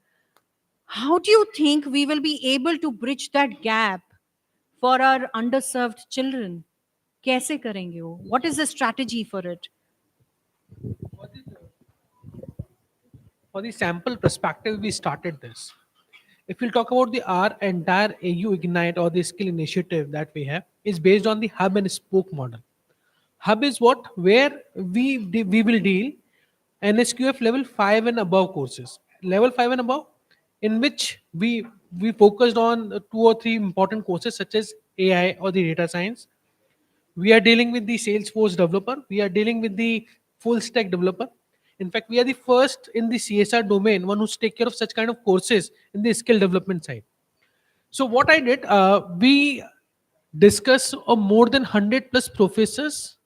how do you think we will be able to bridge that gap for our underserved children? कैसे करेंगे वो? What is the strategy for it? For the sample perspective, we started this. If we'll talk about our entire AU Ignite or the skill initiative that we have, is based on the hub and spoke model. Hub is what? Where we will deal NSQF level 5 and above courses. Level 5 and above, in which we focused on 2 or 3 important courses such as AI or the data science. We are dealing with the Salesforce developer. We are dealing with the full stack developer. In fact, we are the first in the CSR domain, one who's take care of such kind of courses in the skill development side. So what I did, we discuss more than 100 plus professors,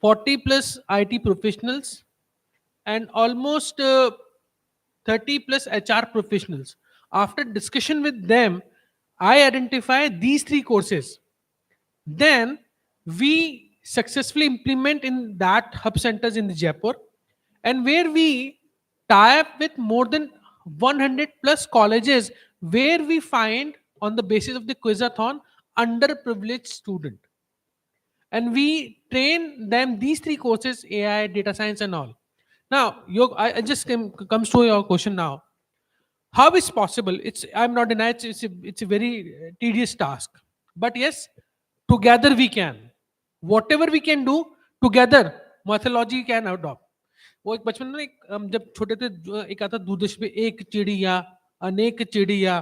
40 plus IT professionals, and almost 30 plus HR professionals. After discussion with them, I identify these 3 courses. Then we successfully implement in that hub centers in the Jaipur, and where we tie up with more than 100 plus colleges where we find on the basis of the quizathon underprivileged student, and we train them these 3 courses: AI, data science, and all. Now, I just comes to your question now. How is possible? I'm not denying it's a very tedious task, but yes, together we can. Whatever we can do together, mythology can adopt. वो एक बचपन में हम जब छोटे थे एक आता दूरदर्शन पे एक चिड़िया अनेक चिड़िया,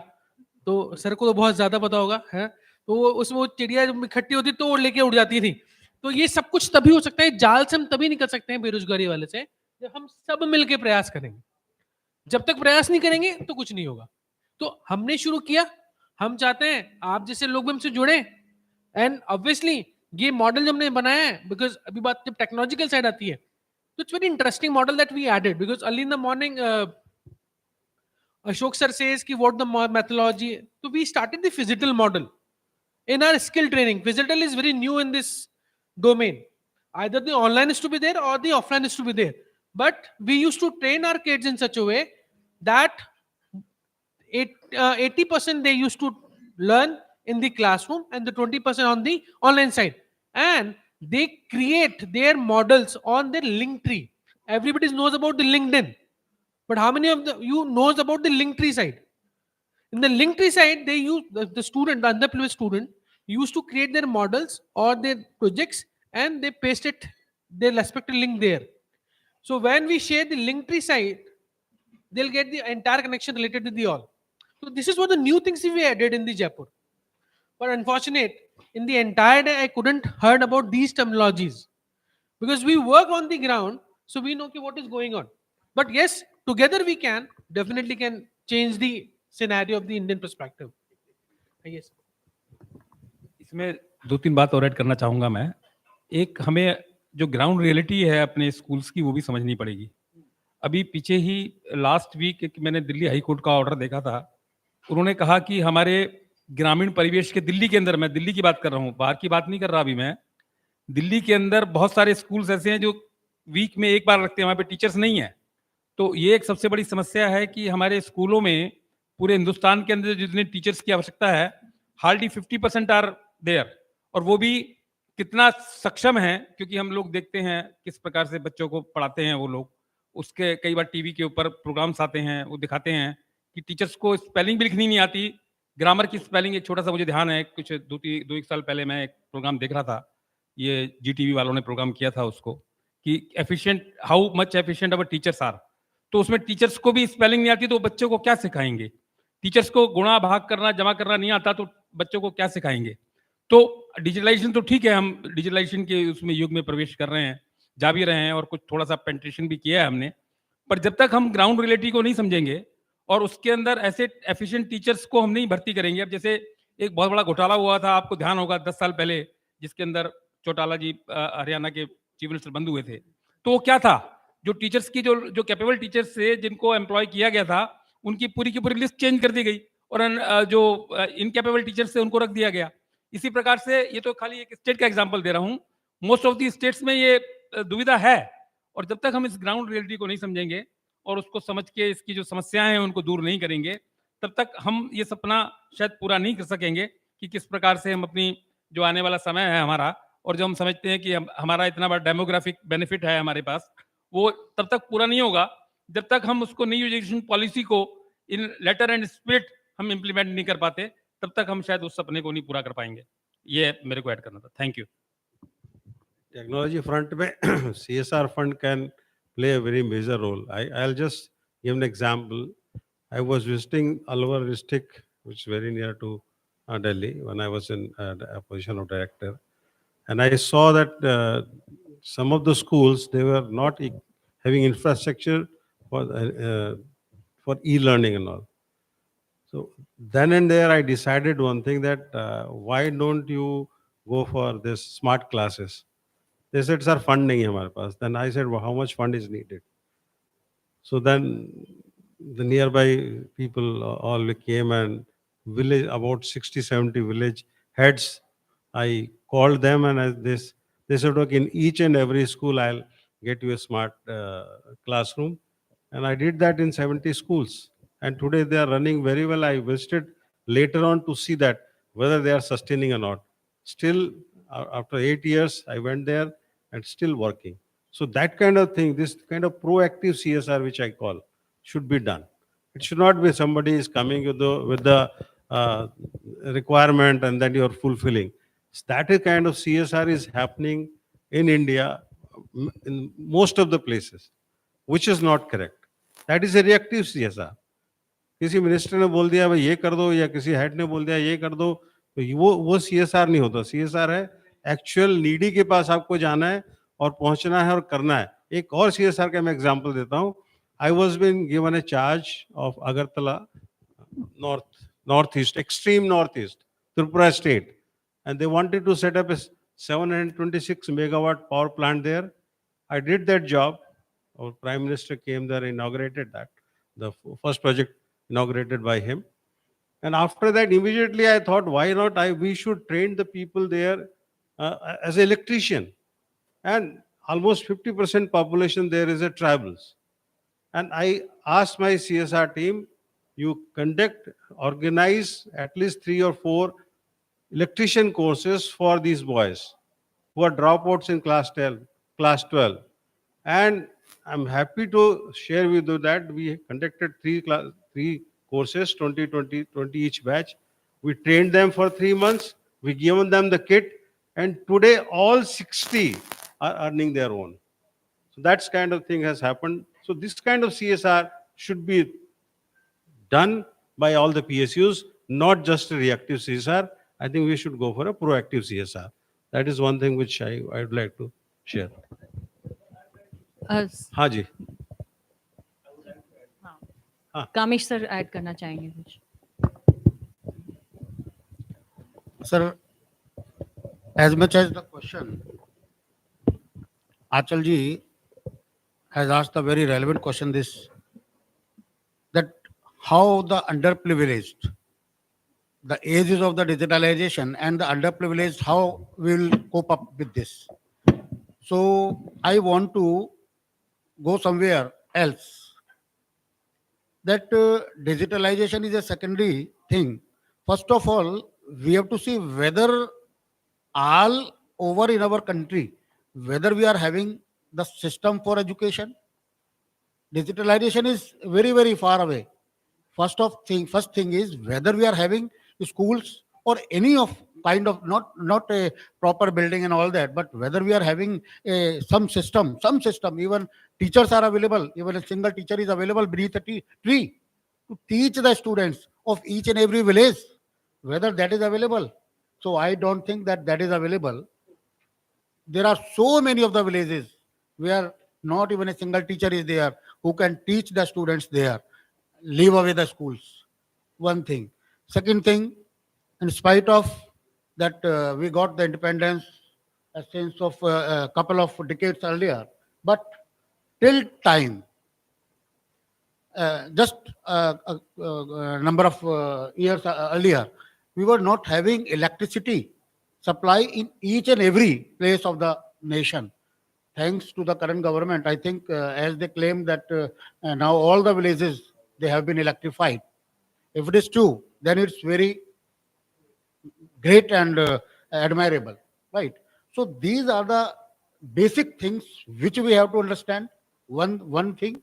तो सर को तो बहुत ज्यादा पता होगा है, तो उसमें वो चिड़िया जब इकट्ठी होती तो वो लेके उड़ जाती थी. तो ये सब कुछ तभी हो सकता है, जाल से हम तभी निकल सकते हैं बेरोजगारी वाले से, जब हम सब मिलके प्रयास करेंगे. जब तक प्रयास नहीं करेंगे तो कुछ नहीं होगा. तो हमने शुरू किया, हम चाहते हैं आप जैसे लोग भी हमसे जुड़े, एंड ऑब्वियसली ये मॉडल जो हमने बनाया है, बिकॉज अभी बात जब टेक्नोलॉजिकल साइड आती है तो it's very interesting model that we added, because early in the morning Ashok sir says ki what the methodology, so we started the physical model in our skill training. Physical is very new in this domain. Either the online is to be there or the offline is to be there. But we used to train our kids in such a way that 80% they used to learn in the classroom and the 20% on the online side. And they create their models on their Linktree. Everybody knows about the LinkedIn. But how many of you knows about the Linktree side? In the Linktree side, they use the student, the underprivileged student, used to create their models or their projects, and they paste it their respective link there. So when we share the Linktree side, they'll get the entire connection related to the all. So this is what the new things we added in the Jaipur. But unfortunate, in the entire day, I couldn't heard about these terminologies because we work on the ground, so we know what is going on. But yes, together we can definitely can change the scenario of the Indian perspective. Yes. इसमें 2-3 बात और add करना चाहूंगा मैं. एक, हमें जो ground reality है अपने स्कूल्स की वो भी समझनी पड़ेगी. अभी पीछे ही लास्ट वीक मैंने दिल्ली हाई कोर्ट का ऑर्डर देखा था. उन्होंने कहा कि हमारे ग्रामीण परिवेश के, दिल्ली के अंदर, मैं दिल्ली की बात कर रहा हूँ, बाहर की बात नहीं कर रहा अभी मैं, दिल्ली के अंदर बहुत सारे स्कूल्स ऐसे हैं जो वीक में एक बार रखते हैं, वहाँ पे टीचर्स नहीं है. तो ये एक सबसे बड़ी समस्या है कि हमारे स्कूलों में पूरे हिंदुस्तान के अंदर जितने टीचर्स की आवश्यकता है, हार्डली 50% आर देयर. और वो भी कितना सक्षम है, क्योंकि हम लोग देखते हैं किस प्रकार से बच्चों को पढ़ाते हैं वो लोग. उसके कई बार टीवी के ऊपर प्रोग्राम्स आते हैं, वो दिखाते हैं कि टीचर्स को स्पेलिंग भी लिखनी नहीं आती, ग्रामर की स्पेलिंग एक छोटा सा मुझे ध्यान है, कुछ दो एक साल पहले मैं एक प्रोग्राम देख रहा था, ये जीटीवी वालों ने प्रोग्राम किया था उसको, कि efficient, how much efficient our teachers are. तो उसमें टीचर्स को भी स्पेलिंग नहीं आती तो बच्चों को क्या सिखाएंगे? टीचर्स को गुणा भाग करना जमा करना नहीं आता तो बच्चों को क्या सिखाएंगे? तो डिजिटलाइजेशन तो ठीक है, हम डिजिटलाइजेशन के उसमें युग में प्रवेश कर रहे हैं, जा भी रहे हैं, और कुछ थोड़ा सा पेंट्रेशन भी किया है हमने, पर जब तक हम ग्राउंड रियलिटी को नहीं समझेंगे और उसके अंदर ऐसे एफिशिएंट टीचर्स को हम नहीं भर्ती करेंगे। अब जैसे एक बहुत बड़ा घोटाला हुआ था, आपको ध्यान होगा 10 साल पहले, जिसके अंदर चौटाला जी हरियाणा के चीफ मिनिस्टर बंद हुए थे। तो वो क्या था, जो टीचर्स की जो कैपेबल टीचर्स थे जिनको एम्प्लॉय किया गया था, उनकी पूरी की पूरी लिस्ट चेंज कर दी गई, और जो इनकैपेबल टीचर्स थे उनको रख दिया गया। इसी प्रकार से, ये तो खाली एक स्टेट का एग्जाम्पल दे रहा हूँ, मोस्ट ऑफ दी स्टेट्स में ये दुविधा है। और जब तक हम इस ग्राउंड रियलिटी को नहीं समझेंगे और उसको समझ के इसकी जो समस्याएं हैं उनको दूर नहीं करेंगे, तब तक हम ये सपना शायद पूरा नहीं कर सकेंगे कि किस प्रकार से हम अपनी जो आने वाला समय है हमारा, और जो हम समझते हैं कि हमारा इतना बड़ा डेमोग्राफिक बेनिफिट है हमारे पास, वो तब तक पूरा नहीं होगा जब तक हम उसको न्यू एजुकेशन पॉलिसी को इन लेटर एंड स्पिरिट हम इम्प्लीमेंट नहीं कर पाते, तब तक हम शायद उस सपने को नहीं पूरा कर पाएंगे। ये मेरे को ऐड करना था। Thank you. टेक्नोलॉजी फ्रंट में CSR fund can play a very major role. I'll just give an example. I was visiting Alwar district, which is very near to Delhi, when I was in a position of director, and I saw that some of the schools, they were not having infrastructure for e-learning and all. So then and there, I decided one thing, that why don't you go for this smart classes? They said, sir, fund nahi hai hamare paas. Then I said, well, how much fund is needed? So then the nearby people all came, and village, about 60, 70 village heads, I called them, and they said, okay, in each and every school, I'll get you a smart classroom. And I did that in 70 schools. And today they are running very well. I visited later on to see that whether they are sustaining or not. Still, after 8 years, I went there and still working. So that kind of thing, this kind of proactive CSR, which I call, should be done. It should not be somebody is coming with the requirement and then you're fulfilling. That is kind of CSR is happening in India in most of the places, which is not correct. That is a reactive CSR. किसी minister ने बोल दिया भाई ये कर दो, या किसी हेड ने बोल दिया ये कर दो, तो वो CSR नहीं होता। CSR है एक्चुअल नीडी के पास आपको जाना है और पहुंचना है और करना है। एक और CSR का मैं एग्जांपल देता हूँ। I was been given a charge of Agartala northeast, extreme northeast, Tripura state, and they wanted to set up a 726 megawatt power plant there. I did that job. Our Prime Minister came there, inaugurated that, the first project inaugurated by him. And after that, immediately I thought, why not we should train the people there as electrician. And almost 50% population there is a tribals. And I asked my CSR team, you organize at least 3 or 4 electrician courses for these boys who are dropouts in class 12. And I'm happy to share with you that we conducted 3 courses, 20 each batch. We trained them for 3 months. We given them the kit, and today all 60 are earning their own. So that's kind of thing has happened. So this kind of CSR should be done by all the PSUs, not just a reactive CSR. I think we should go for a proactive CSR. That is one thing which I would like to share. हाँ जी, Kamesh sir add करना चाहेंगे कुछ? Sir, as much as the question, Achal ji has asked a very relevant question, that how the underprivileged, the ages of the digitalization and the underprivileged, how we will cope up with this. So I want to go somewhere else. That digitalization is a secondary thing. First of all, we have to see whether all over in our country, whether we are having the system for education. Digitalization is very, very far away. First thing is whether we are having schools or any of kind of not a proper building and all that, but whether we are having some system, even teachers are available, even a single teacher is available beneath a tree to teach the students of each and every village, whether that is available. So I don't think that that is available. There are so many of the villages where not even a single teacher is there who can teach the students there. Leave away the schools. One thing. Second thing, in spite of that, we got the independence a sense of a couple of decades earlier, but till time, just a number of years earlier, we were not having electricity supply in each and every place of the nation. Thanks to the current government, I think, as they claim that now all the villages they have been electrified. If it is true, then it's very great and admirable, right? So these are the basic things which we have to understand. One thing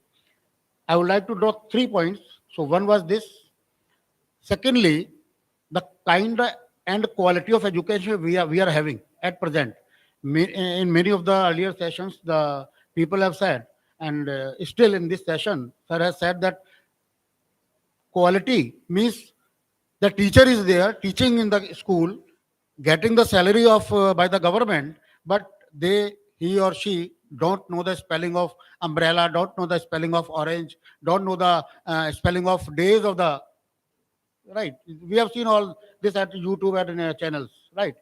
I would like to draw 3 points. So one was this. Secondly, the kind and quality of education we are having at present. In many of the earlier sessions, the people have said, and still in this session, sir has said that quality means the teacher is there teaching in the school, getting the salary of by the government, but he or she don't know the spelling of umbrella, don't know the spelling of orange, don't know the spelling of days of the, right? We have seen all this at YouTube and channels, right?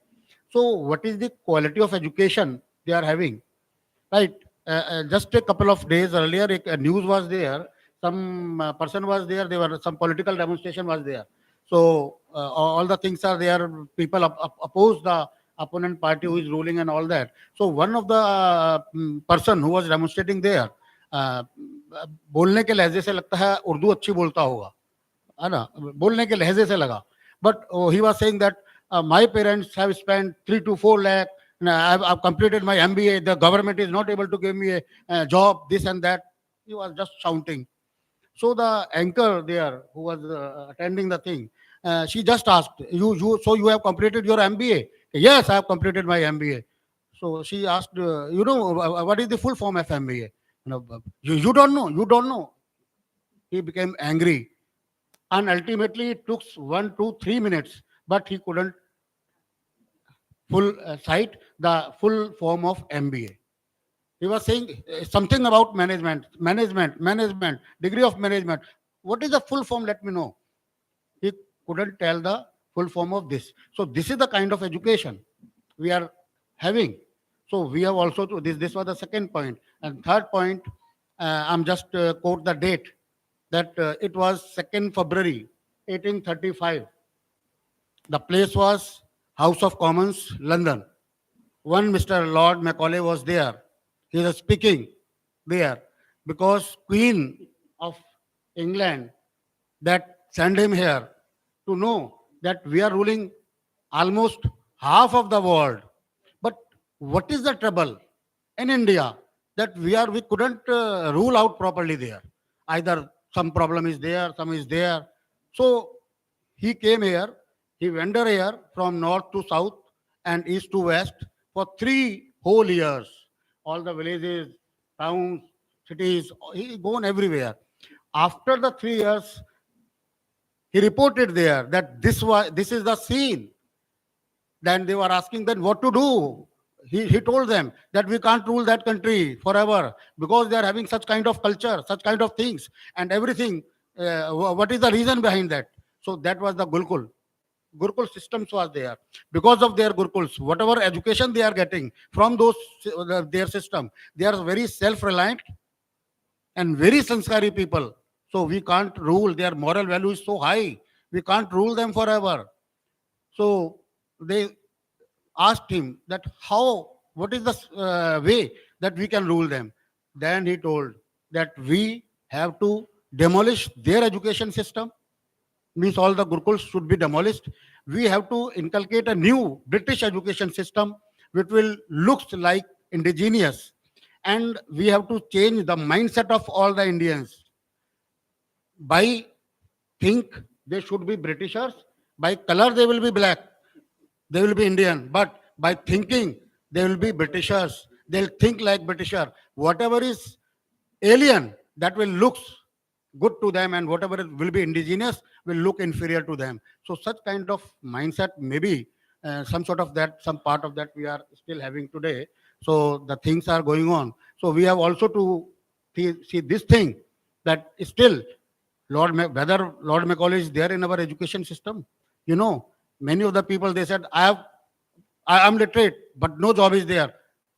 So what is the quality of education they are having, right? Just a couple of days earlier, a news was there. Some person was there. There were some political demonstration was there. So all the things are there. People oppose the opponent party who is ruling and all that. So one of the person who was demonstrating there, बोलने के लहजे से लगता है उर्दू अच्छी बोलता होगा, है ना, बोलने के लहजे से लगा. But he was saying that my parents have spent 3 to 4 lakh. I've completed my MBA. The government is not able to give me a job, this and that. He was just shouting. So the anchor there, who was attending the thing, she just asked, so you have completed your MBA? Yes, I have completed my MBA. So she asked, what is the full form of MBA? You don't know. You don't know. He became angry. And ultimately it took 1, 2, 3 minutes, but he couldn't full cite the full form of MBA. He was saying something about management, degree of management. What is the full form? Let me know. He couldn't tell the full form of this. So this is the kind of education we are having. So we have also to this. This was the second point. And third point, I'm just quote the date that it was 2nd February 1835. The place was House of Commons, London. One Mr. Lord Macaulay was there. He was speaking there because Queen of England that sent him here to know that we are ruling almost half of the world. But what is the trouble in India that we couldn't rule out properly there? Either some problem is there, some is there. So he came here, he wandered here from north to south and east to west for 3 whole years. All the villages, towns, cities, he gone everywhere. After the 3 years, he reported there that this is the scene. Then they were asking then what to do. He told them that we can't rule that country forever because they are having such kind of culture, such kind of things and everything. What is the reason behind that? So that was the Gurukul. Gurukul systems was there. Because of their Gurukuls, whatever education they are getting from their system, they are very self-reliant and very sanskari people. So we can't rule. Their moral value is so high. We can't rule them forever. So they asked him that what is the way that we can rule them? Then he told that we have to demolish their education system, means all the Gurukuls should be demolished. We have to inculcate a new British education system which will look like indigenous, and we have to change the mindset of all the Indians by think they should be Britishers By color, they will be black. They will be Indian. But by thinking, they will be Britishers. They'll think like Britisher. Whatever is alien, that will look good to them, and whatever will be indigenous will look inferior to them. So such kind of mindset, maybe some sort of that, some part of that we are still having today. So the things are going on. So we have also to see this thing, that still whether Lord Macaulay is there in our education system. You know, many of the people, they said, I am literate, but no job is there.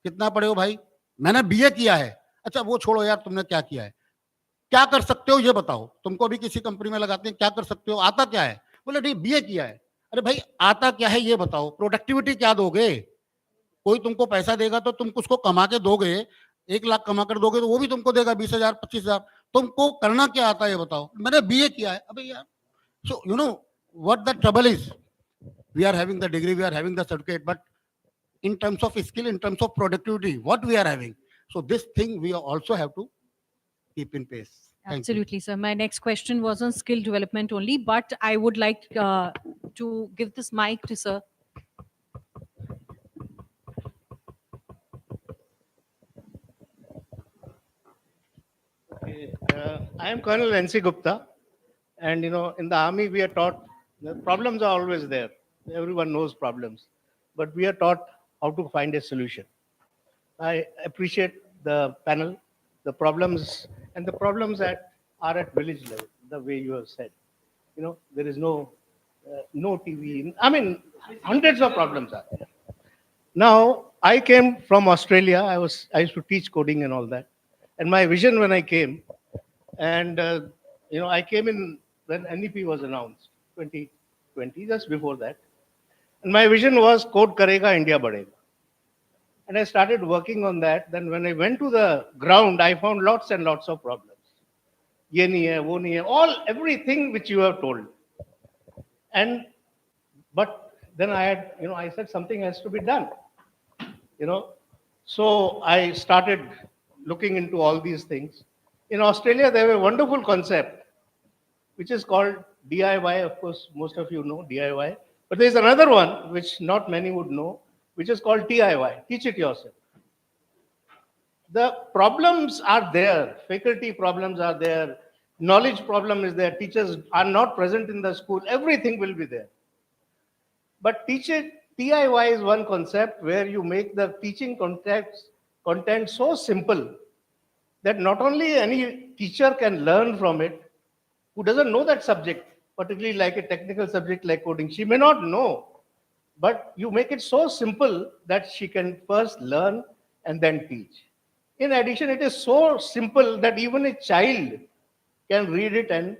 कितना पढ़े हो भाई? मैंने BA किया है. अच्छा वो छोड़ो यार, तुमने क्या किया है? क्या कर सकते हो ये बताओ. तुमको भी किसी कंपनी में लगाते हैं, क्या कर सकते हो, आता क्या है? बोले नहीं बीए किया है. अरे भाई आता क्या है ये बताओ, प्रोडक्टिविटी क्या दोगे? कोई तुमको पैसा देगा तो तुम उसको कमा के दोगे, 1 लाख कमा कर दोगे तो वो भी तुमको देगा 20,000 25,000. तुमको करना क्या आता है ये बताओ. मैंने बीए किया है. अबे यार, so you know what the trouble is, we are having the degree, we are having the certificate, but in terms of skill, in terms of productivity, what we are having. So this thing we also have to keep in pace. Thank you. Absolutely, sir. My next question was on skill development only, but I would like to give this mic to sir. I am Colonel N.C. Gupta, and in the army we are taught the problems are always there. Everyone knows problems, but we are taught how to find a solution. I appreciate the panel, the problems, and the problems that are at village level. The way you have said, there is no TV. I mean, hundreds of problems are there. Now, I came from Australia. I used to teach coding and all that. And my vision when I came, and I came in when NEP was announced, 2020, just before that. And my vision was code karega, India badega. And I started working on that. Then when I went to the ground, I found lots and lots of problems. Ye nahi hai, wo nahi hai, everything which you have told. But then I said something has to be done. So I started looking into all these things. In Australia, they have a wonderful concept, which is called DIY. Of course, most of you know DIY. But there's another one, which not many would know, which is called TIY, teach it yourself. The problems are there. Faculty problems are there. Knowledge problem is there. Teachers are not present in the school. Everything will be there. But TIY is one concept where you make the teaching content so simple that not only any teacher can learn from it, who doesn't know that subject, particularly like a technical subject like coding. She may not know, but you make it so simple that she can first learn and then teach. In addition, it is so simple that even a child can read it and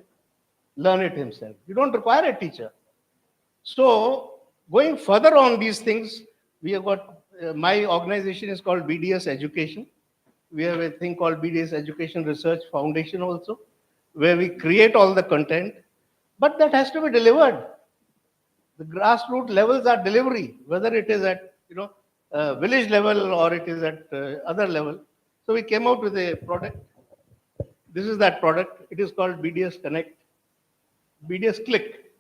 learn it himself. You don't require a teacher. So going further on these things, we have got, my organization is called BDS Education. We have a thing called BDS Education Research Foundation also, where we create all the content, but that has to be delivered. The grassroots levels are delivery, whether it is at village level or it is at other level. So we came out with a product. This is that product. It is called BDS Connect, BDS Click.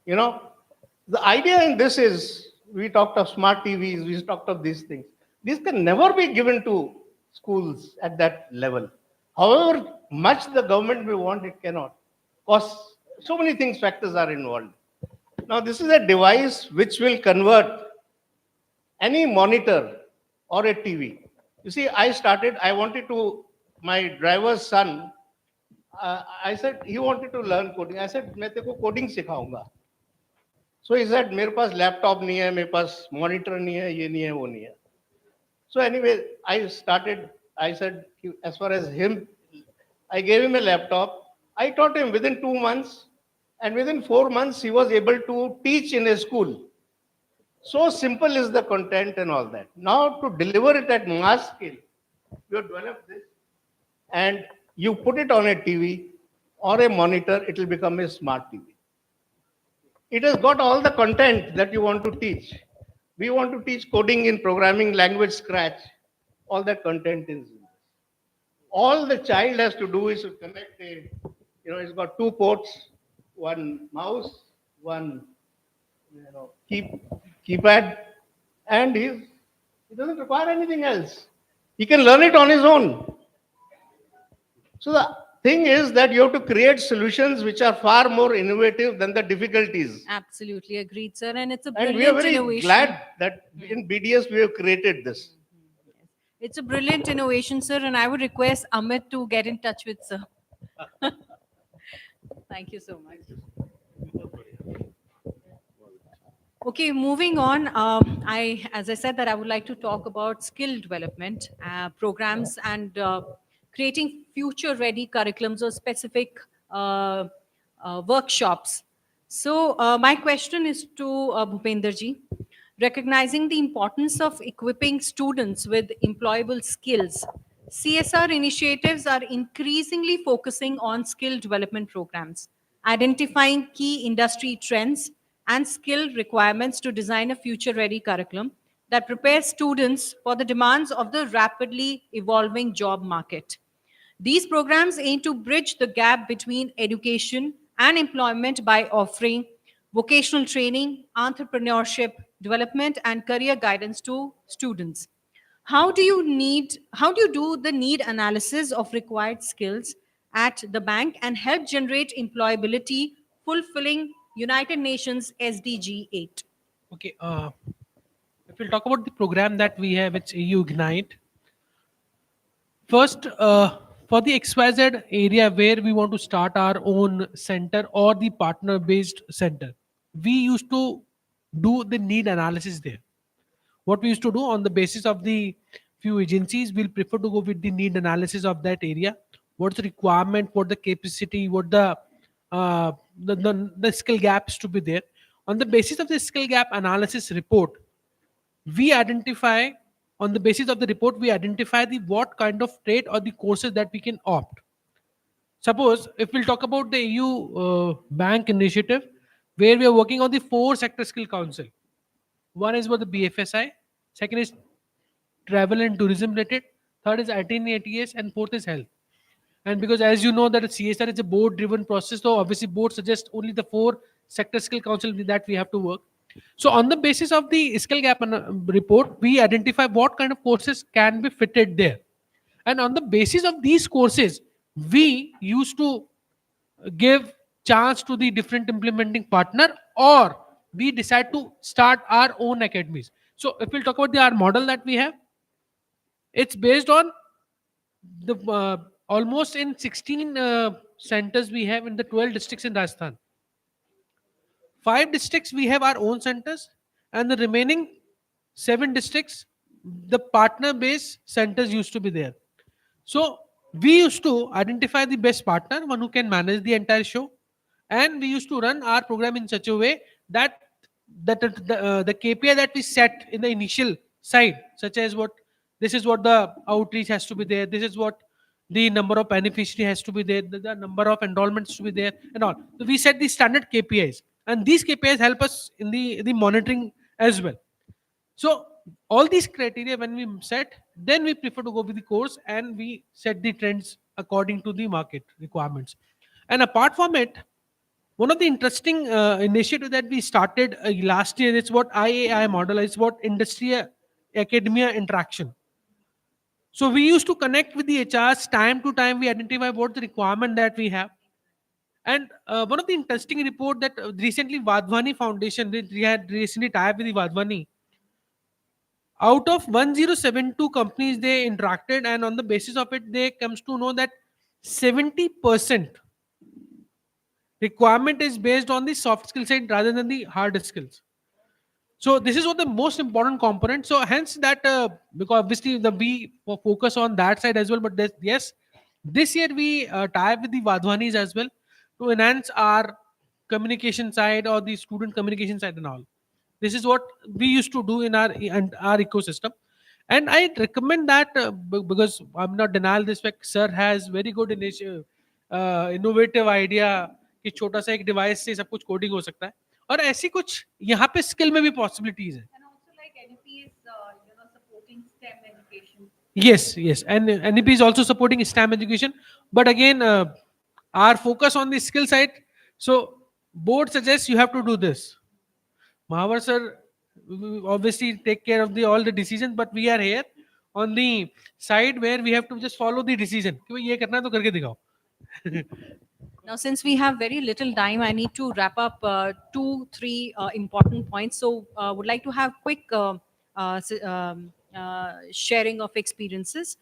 The idea in this is, we talked of smart TVs, we talked of these things. These can never be given to schools at that level. However much the government may want, it cannot. Because so many things, factors are involved. Now, this is a device which will convert any monitor or a TV. You see, my driver's son, I said, he wanted to learn coding. I said, मैं तेरे को coding सिखाऊंगा. So he said, मेरे पास laptop नहीं है, मेरे पास monitor नहीं है, ये नहीं है, वो नहीं है. So anyway, I said, as far as him, I gave him a laptop. I taught him within 2 months, and within 4 months, he was able to teach in a school. So simple is the content and all that. Now to deliver it at mass scale, you have developed this, and you put it on a TV or a monitor, it will become a smart TV. It has got all the content that you want to teach. We want to teach coding in programming language Scratch. All that content is in this. All the child has to do is to connect it's got 2 ports, one mouse, one, keypad, and he doesn't require anything else. He can learn it on his own. So the thing is that you have to create solutions which are far more innovative than the difficulties. Absolutely agreed, sir. And it's a And we are brilliant very innovation. glad that in BDS we have created this. It's a brilliant innovation, sir. And I would request Amit to get in touch with sir. Thank you so much. Okay, moving on. As I said, that I would like to talk about skill development programs and creating future-ready curriculums or specific workshops. So, my question is to Bhupender ji. Recognizing the importance of equipping students with employable skills, CSR initiatives are increasingly focusing on skill development programs, identifying key industry trends and skill requirements to design a future-ready curriculum that prepares students for the demands of the rapidly evolving job market. These programs aim to bridge the gap between education and employment by offering vocational training, entrepreneurship development, and career guidance to students. How do you do the need analysis of required skills at the bank and help generate employability fulfilling United Nations SDG 8? Okay, if we'll talk about the program that we have, it's EU Ignite. First, for the XYZ area where we want to start our own center or the partner based center, we used to do the need analysis there. What we used to do on the basis of the few agencies, we'll prefer to go with the need analysis of that area. What's the requirement, what the capacity, what the skill gaps to be there. On the basis of the skill gap analysis report, we identify on the basis of the report we identify the what kind of trade or the courses that we can opt. Suppose if we'll talk about the EU bank initiative, where we are working on the 4 sector skill council. One is about the BFSI, second is travel and tourism related, third is IT and ATS, and fourth is health. And because as you know that CSR is a board driven process, so obviously board suggests only the 4 sector skill council that we have to work. So on the basis of the skill gap report, we identify what kind of courses can be fitted there. And on the basis of these courses, we used to give chance to the different implementing partner, or we decide to start our own academies. So if we'll talk about our model that we have, it's based on the almost in 16 centers we have in the 12 districts in Rajasthan. 5 districts we have our own centers, and the remaining 7 districts, the partner based centers used to be there. So we used to identify the best partner, one who can manage the entire show, and we used to run our program in such a way that the KPI that we set in the initial side, such as what this is what the outreach has to be there, this is what the number of beneficiary has to be there, the number of enrollments to be there, and all. So we set the standard KPIs, and these KPIs help us in the monitoring as well. So all these criteria when we set, then we prefer to go with the course and we set the trends according to the market requirements. And apart from it, one of the interesting initiative that we started last year is what IAI model is, what industry academia interaction. So we used to connect with the HRs time to time. We identify what the requirement that we have. And one of the interesting report that recently Vadhwani Foundation, they had recently tied with the Vadhwani. Out of 1072 companies they interacted, and on the basis of it, they comes to know that 70% requirement is based on the soft skill side rather than the hard skills. So this is what the most important component. So hence that because obviously we focus on that side as well. But yes, this year we tie up with the Vadhwanis as well to enhance our communication side or the student communication side and all. This is what we used to do in our ecosystem, and I recommend that because I'm not denial this fact. Sir has very good initiative, innovative idea कि छोटा सा एक device से सब कुछ coding हो सकता है और ऐसी कुछ यहाँ पे स्किल में भी पॉसिबिलिटीज है. And also like NEP is, supporting STEM education. Yes, and NEP is also supporting STEM education, but again, our focus on the skill side. So board suggests you have to do this. Mahavar sir obviously take care of the all the decisions, but we are here on the side where we have to just follow the decision. कि भाई ये करना है तो करके दिखाओ. Now, since we have very little time, I need to wrap up two, three important points. So, would like to have quick sharing of experiences.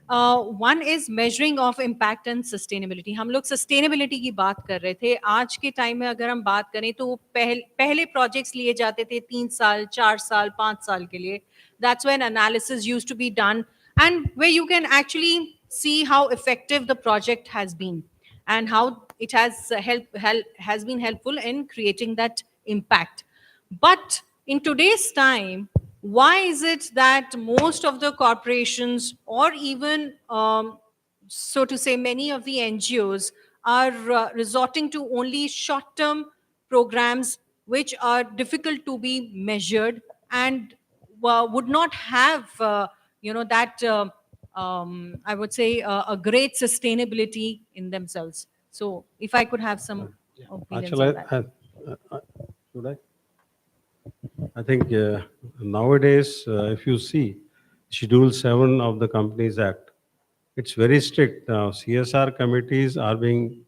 One is measuring of impact and sustainability. हम लोग sustainability की बात कर रहे थे. आज के time में अगर हम बात करें तो पहले projects लिए जाते थे 3 साल, 4 साल, 5 साल के लिए. That's when analysis used to be done, and where you can actually see how effective the project has been and how it has has been helpful in creating that impact. But in today's time, why is it that most of the corporations, or even so to say many of the NGOs, are resorting to only short term programs which are difficult to be measured and would not have that I would say a great sustainability in themselves. So if I could have some opinions Actually, on that. should I? I think nowadays, if you see Schedule 7 of the Companies Act, it's very strict. Now, CSR committees are being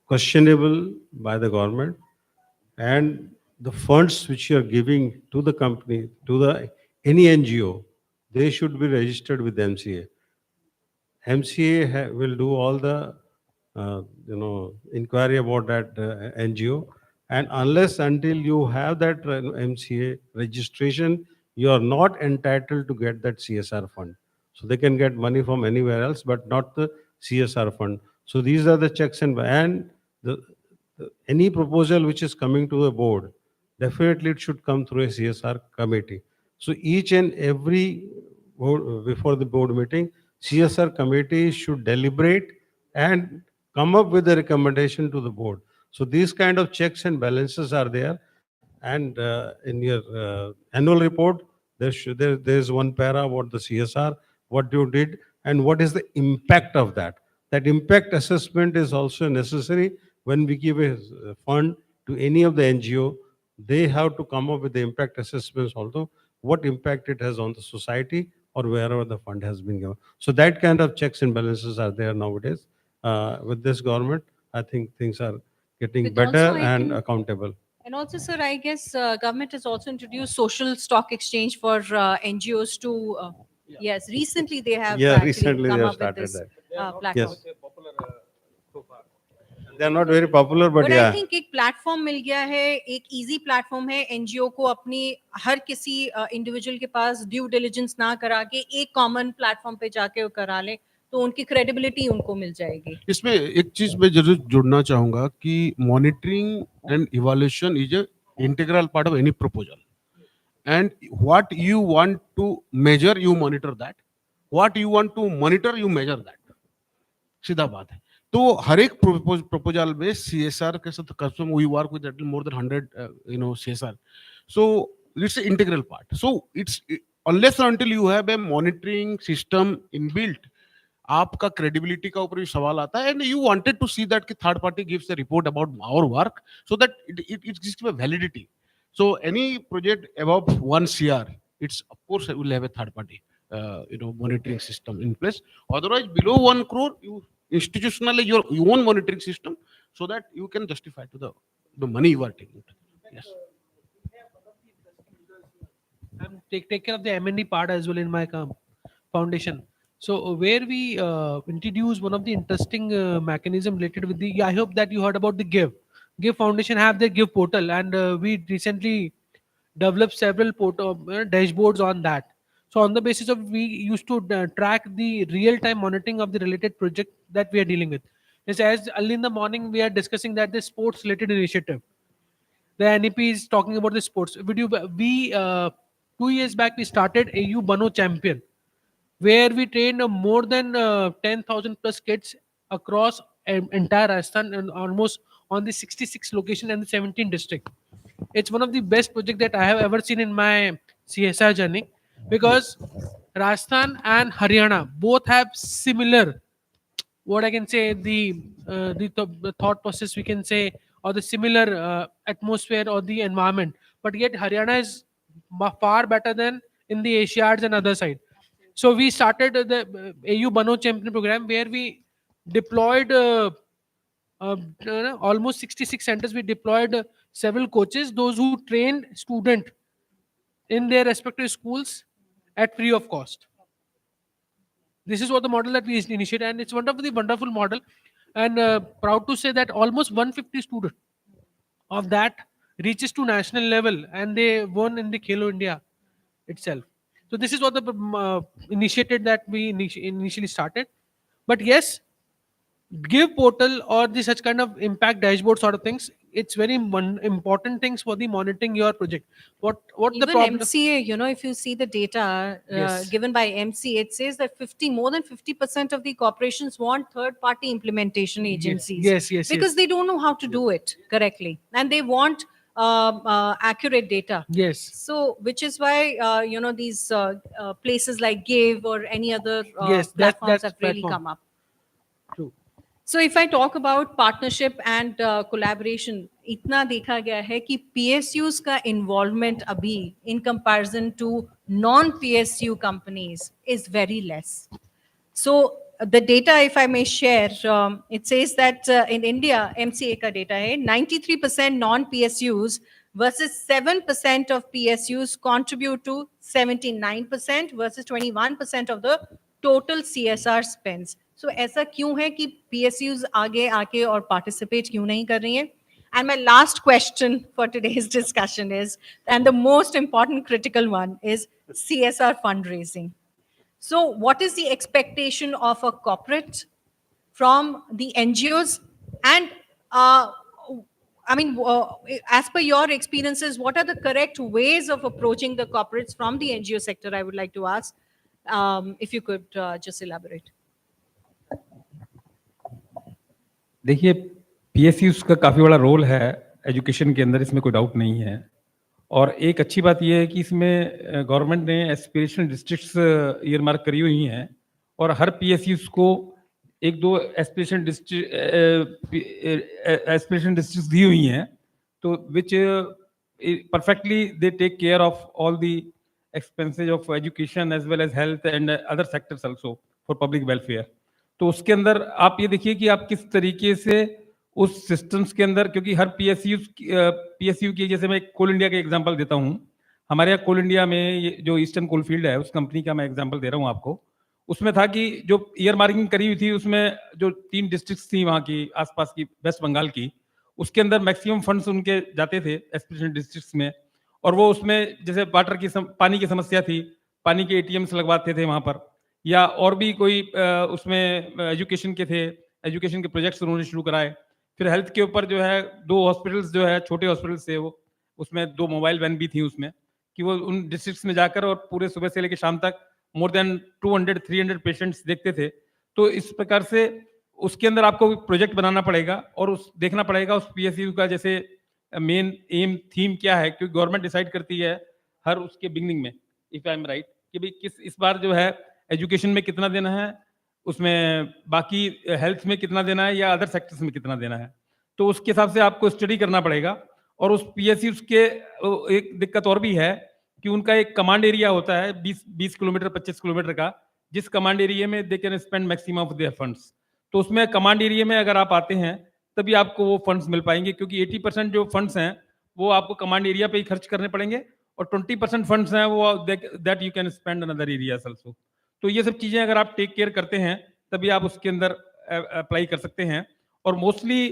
questionable by the government, and the funds which you are giving to the company, to the any NGO, they should be registered with MCA. MCA will do all the inquiry about that NGO, and unless until you have that MCA registration, you are not entitled to get that CSR fund. So they can get money from anywhere else, but not the CSR fund. So these are the checks and any proposal which is coming to the board, definitely it should come through a CSR committee. So each and every before the board meeting, CSR committee should deliberate and come up with a recommendation to the board. So these kind of checks and balances are there. And in your annual report, there is one para about the CSR, what you did, and what is the impact of that. That impact assessment is also necessary when we give a fund to any of the NGO. They have to come up with the impact assessments also, what impact it has on the society or wherever the fund has been given. So that kind of checks and balances are there nowadays. With this government, I think things are getting But also better I and can- accountable. And also, sir, I guess government has also introduced social stock exchange for NGOs to. Yes, recently they have Yeah, actually recently they come have up with started this that. platform. Yes. They are not very popular, but But I yeah. think एक platform मिल गया है, एक easy platform है NGO को अपनी हर किसी individual के पास due diligence ना करा के एक कॉमन प्लेटफॉर्म पे जाके वो करा ले, तो उनकी क्रेडिबिलिटी उनको मिल जाएगी. इसमें एक चीज मैं जरूर जुड़ना चाहूंगा कि monitoring and evaluation is a integral part of any proposal and what you want to measure you monitor that what you want to monitor you measure that सीधा बात है तो हर एक प्रपोजल में सीएसआर के साथ custom we work with more than 100 CSR so it's an integral part so it's unless or until you have a monitoring system inbuilt आपका credibility का ऊपर भी सवाल आता है and you wanted to see that कि third party gives a report about our work so that it gives a validity so any project above 1 cr it's of course will have a third party monitoring system in place otherwise below 1 crore you institutionally your own monitoring system so that you can justify to the money you are taking. Yes. I'm take care of the M&D part as well in my foundation. So where we introduce one of the interesting mechanism related with the. Yeah, I hope that you heard about the Give. Give Foundation have their Give portal, and we recently developed several dashboards on that. So on the basis of we used to track the real-time monitoring of the related project that we are dealing with. Yes, as early in the morning we are discussing that the sports-related initiative. The NEP is talking about the sports. We 2 years back we started AU Bano Champion, where we trained more than 10,000 plus kids across entire Rajasthan and almost on the 66 location and the 17 district. It's one of the best project that I have ever seen in my CSR journey because Rajasthan and Haryana both have similar what I can say the thought process we can say or the similar atmosphere or the environment, but yet Haryana is far better than in the Asiads and other side. So we started the AU Bano Champion program, where we deployed almost 66 centers. We deployed several coaches, those who trained student in their respective schools at free of cost. This is what the model that we initiated, and it's wonderfully wonderful model. And proud to say that almost 150 students of that reaches to national level, and they won in the Khelo India itself. So this is what the initiated that we initially started. But yes, give portal or the such kind of impact dashboard sort of things, it's very important things for the monitoring your project. What the Even problem? MCA, you know, if you see the data Yes. given by MCA, it says that more than 50% of the corporations want third-party implementation agencies. Yes, because yes. they don't know how to do it correctly, and they want accurate data. Yes. So, which is why you know, these places like Give or any other Yes, platforms that's have really platform. come up. True. So if I talk about partnership and collaboration, इतना देखा गया है कि PSUs का involvement अभी in comparison to non-PSU companies is very less. So the data, if I may share, it says that in India, MCA का data है 93% non-PSUs versus 7% of PSUs contribute to 79% versus 21% of the total CSR spends. So ऐसा क्यों है कि PSUs आगे आके और participate क्यों नहीं कर रही हैं? And my last question for today's discussion is, and the most important critical one, is CSR fundraising. So, what is the expectation of a corporate from the NGOs? And I mean, as per your experiences, what are the correct ways of approaching the corporates from the NGO sector? I would like to ask, if you could just elaborate. देखिए, PSUs का काफ़ी बड़ा role है education के अंदर, इसमें कोई doubt नहीं है। और एक अच्छी बात यह है कि इसमें गवर्नमेंट ने एस्पिरेशनल डिस्ट्रिक्ट्स ईयरमार्क करी हुई हैं, और हर पीएसयूज को एक दो एस्पिरेशन डिस्ट्रिक्ट्स दी हुई हैं, तो which perfectly they take care of all the expenses of education as well as health and other sectors also for public welfare. तो उसके अंदर आप ये देखिए कि आप किस तरीके से उस सिस्टम्स के अंदर, क्योंकि हर पीएसयू की, जैसे मैं कोल इंडिया का एग्जांपल देता हूं, हमारे यहाँ कोल इंडिया में ये जो ईस्टर्न कोलफील्ड है, उस कंपनी का मैं एग्जांपल दे रहा हूं आपको। उसमें था कि जो ईयर मार्किंग करी हुई थी, उसमें जो 3 डिस्ट्रिक्ट्स थी वहाँ की आसपास की, वेस्ट बंगाल की, उसके अंदर मैक्सिमम फंड्स उनके जाते थे एस्पिरेशनल डिस्ट्रिक्ट्स में। और वो उसमें जैसे वाटर की पानी की समस्या थी, पानी के एटीएम्स लगवाते थे वहाँ पर, या और भी कोई उसमें एजुकेशन के थे, एजुकेशन के प्रोजेक्ट्स उन्होंने शुरू कराए। फिर हेल्थ के ऊपर जो है 2 हॉस्पिटल्स जो है, छोटे हॉस्पिटल्स थे वो, उसमें 2 मोबाइल वैन भी थी उसमें, कि वो उन डिस्ट्रिक्ट्स में जाकर और पूरे सुबह से लेकर शाम तक मोर देन 200-300 पेशेंट्स देखते थे। तो इस प्रकार से उसके अंदर आपको प्रोजेक्ट बनाना पड़ेगा और उस देखना पड़ेगा उस पीएसयू का जैसे मेन एम थीम क्या है, क्योंकि गवर्नमेंट डिसाइड करती है हर उसके बिगनिंग में, इफ आई एम राइट, कि भाई किस इस बार जो है एजुकेशन में कितना देना है, उसमें बाकी हेल्थ में कितना देना है, या अदर सेक्टर्स में कितना देना है। तो उसके हिसाब से आपको स्टडी करना पड़ेगा। और उस पीएसयू के एक दिक्कत और भी है कि उनका एक कमांड एरिया होता है 20 किलोमीटर 25 किलोमीटर का, जिस कमांड एरिया में they can spend maximum of their funds. तो उसमें कमांड एरिया में अगर आप आते हैं तभी आपको वो फंड्स मिल पाएंगे, क्योंकि 80% जो फंड्स हैं वो आपको कमांड एरिया पे ही खर्च करने पड़ेंगे, और 20% फंड्स हैं वो that you can spend in other areas also. तो ये सब चीजें अगर आप टेक केयर करते हैं तभी आप उसके अंदर अप्लाई कर सकते हैं। और मोस्टली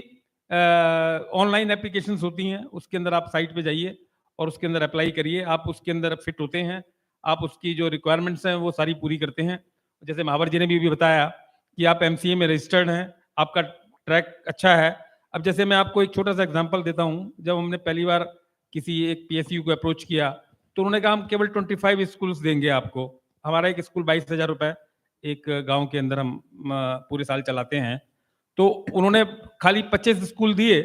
ऑनलाइन एप्लीकेशंस होती हैं, उसके अंदर आप साइट पे जाइए और उसके अंदर अप्लाई करिए, आप उसके अंदर फिट होते हैं, आप उसकी जो रिक्वायरमेंट्स हैं वो सारी पूरी करते हैं। जैसे महावर जी ने भी बताया कि आप एमसीए में रजिस्टर्ड हैं, आपका ट्रैक अच्छा है। अब जैसे मैं आपको एक छोटा सा एग्जांपल देता हूं, जब हमने पहली बार किसी एक पीएसयू को अप्रोच किया तो उन्होंने कहा हम केवल 25 स्कूल्स देंगे आपको। हमारा एक स्कूल 22,000 रुपए एक गांव के अंदर हम पूरे साल चलाते हैं। तो उन्होंने खाली 25 स्कूल दिए,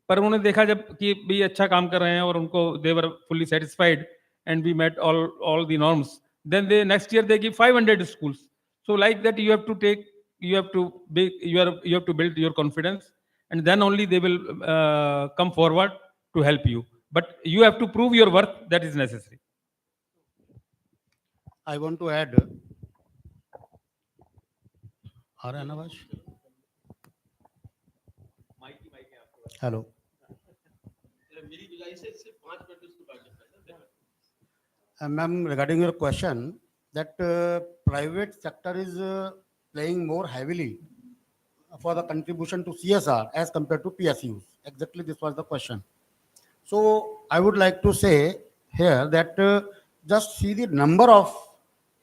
पर उन्होंने देखा जब कि भाई अच्छा काम कर रहे हैं और उनको they were fully satisfied and we met all the norms, then they next year they give 500 schools. So like that you have to take, you have to build your confidence, and then only they will come forward to help you. But you have to prove your worth. That is necessary. I want to add. आ रहा है ना आवाज? Hello. Ma'am, regarding your question, that private sector is playing more heavily for the contribution to CSR as compared to PSUs. Exactly, this was the question. So I would like to say here that just see the number of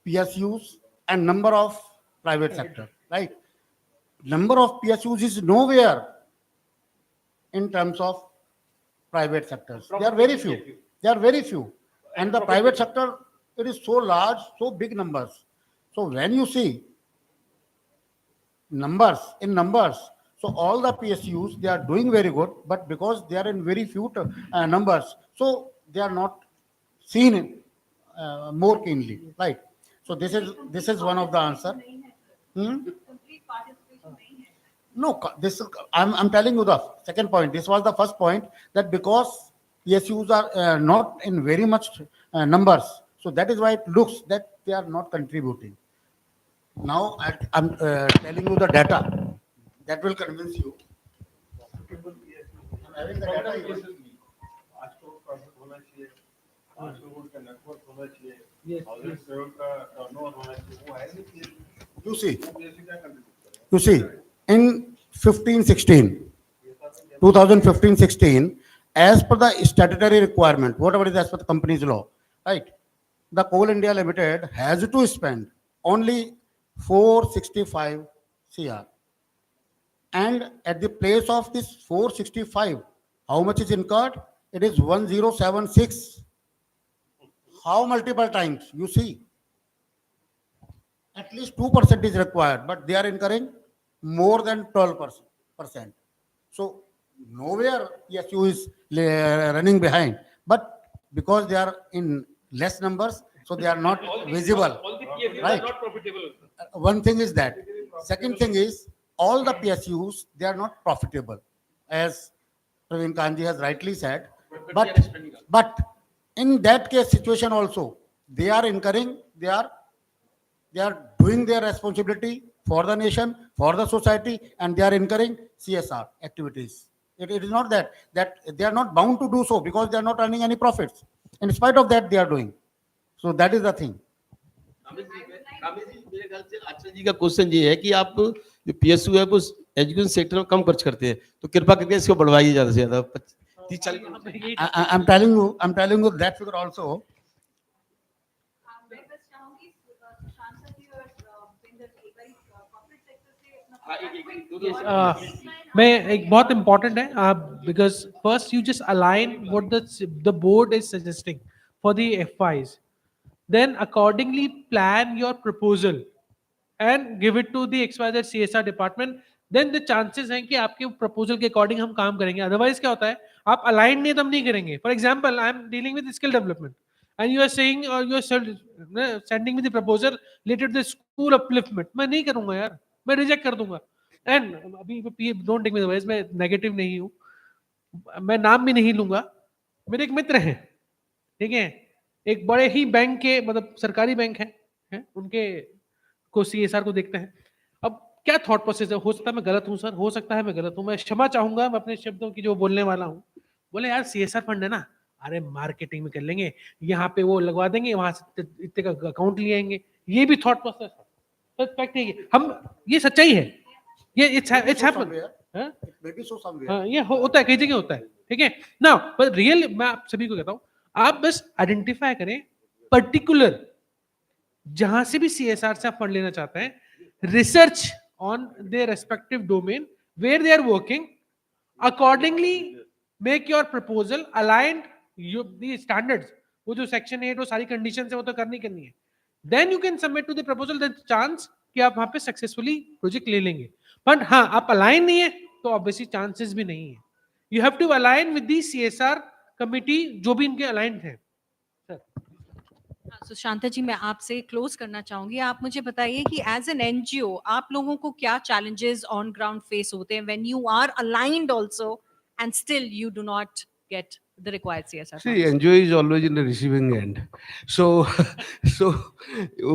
PSUs and number of private sector, right? Number of PSUs is nowhere in terms of private sectors. They are very few. They are very few. And the private sector, it is so large, so big numbers. So when you see numbers, so all the PSUs, they are doing very good, but because they are in very few numbers, so they are not seen more keenly, right? So this is one of the answer. No, I'm telling you the second point. This was the first point, that because PSUs are not in very much numbers, so that is why it looks that they are not contributing. Now I'm telling you the data that will convince you. I'm having the data here. You see, in 2015-16, as per the statutory requirement, whatever is as per the company's law, right? The Coal India Limited has to spend only 465 CR. And at the place of this 465, how much is incurred? It is 1076. How multiple times? You see, at least 2% is required, but they are incurring more than 12%. So nowhere PSU is running behind, but because they are in less numbers, so they are not visible. Right? Not profitable. One thing is that. Second thing is, all the PSUs, they are not profitable, as Praveen Kanji has rightly said. But in that case situation also, they are incurring, they are doing their responsibility for the nation, for the society, and they are incurring CSR activities. It is not that they are not bound to do so because they are not earning any profits. In spite of that, they are doing. So that is the thing. मेरे ख्याल से आचार्य जी का question ये है कि आप जो PSU है वो एजुकेशन सेक्टर में कम खर्च करते हैं, तो कृपा करके इसको बढ़वाइए ज्यादा से ज्यादा 30-40। I'm telling you that figure also. मैं एक बहुत important है because first you just align what the board is suggesting for the FIs, then accordingly plan your proposal and give it to the XYZ CSR department. Then the chances हैं कि आपके proposal के according हम काम करेंगे. Otherwise क्या होता है, आप align नहीं तो हम नहीं करेंगे. For example, I am dealing with skill development and you are saying or you are sending me the proposal related to the school upliftment. मैं नहीं करूँगा यार, मैं reject कर दूंगा. And अभी don't take me the ways, मैं negative नहीं हूँ, मैं नाम भी नहीं लूंगा. मेरे एक मित्र हैं, ठीक है, एक बड़े ही बैंक के, मतलब सरकारी बैंक है, उनके को CSR को देखते हैं. अब क्या थॉट प्रोसेस है, हो सकता है मैं गलत हूं सर, हो सकता है मैं गलत हूं, मैं क्षमा चाहूंगा, मैं अपने शब्दों की जो बोलने वाला हूं. बोले यार CSR फंड है ना, अरे मार्केटिंग में कर लेंगे, यहाँ पे वो लगवा देंगे, वहां से इतने का अकाउंट ले आएंगे. ये भी थॉट प्रोसेस है, फैक्ट है, हम ये सच्चाई है, ये इट्स हैपन. हाँ, ये होता है, कई जगह होता है, ठीक है ना. पर रियल मैं आप सभी को कहता हूं, आप बस आइडेंटिफाई करें पर्टिकुलर जहां से भी CSR से आप फंड लेना चाहते हैं, research on their respective domain where they are working, accordingly make your proposal aligned the standards. वो जो सेक्शन 8 वो सारी कंडीशन है वो तो करनी है. Then you can submit to the proposal, there chance कि आप वहां पे सक्सेसफुली प्रोजेक्ट ले लेंगे. बट हाँ, आप अलाइन नहीं है तो ऑब्वियसली चांसेस भी नहीं है. You have to align with the CSR committee जो भी इनके अलाइंड है. सो शांता जी, मैं आपसे क्लोज करना चाहूंगी. आप मुझे बताइए कि एज एन एनजीओ आप लोगों को क्या चैलेंजेस ऑन ग्राउंड फेस होते हैं when you are aligned also and still you do not get the required CSR See, funds? NGO is always in the receiving end. So, so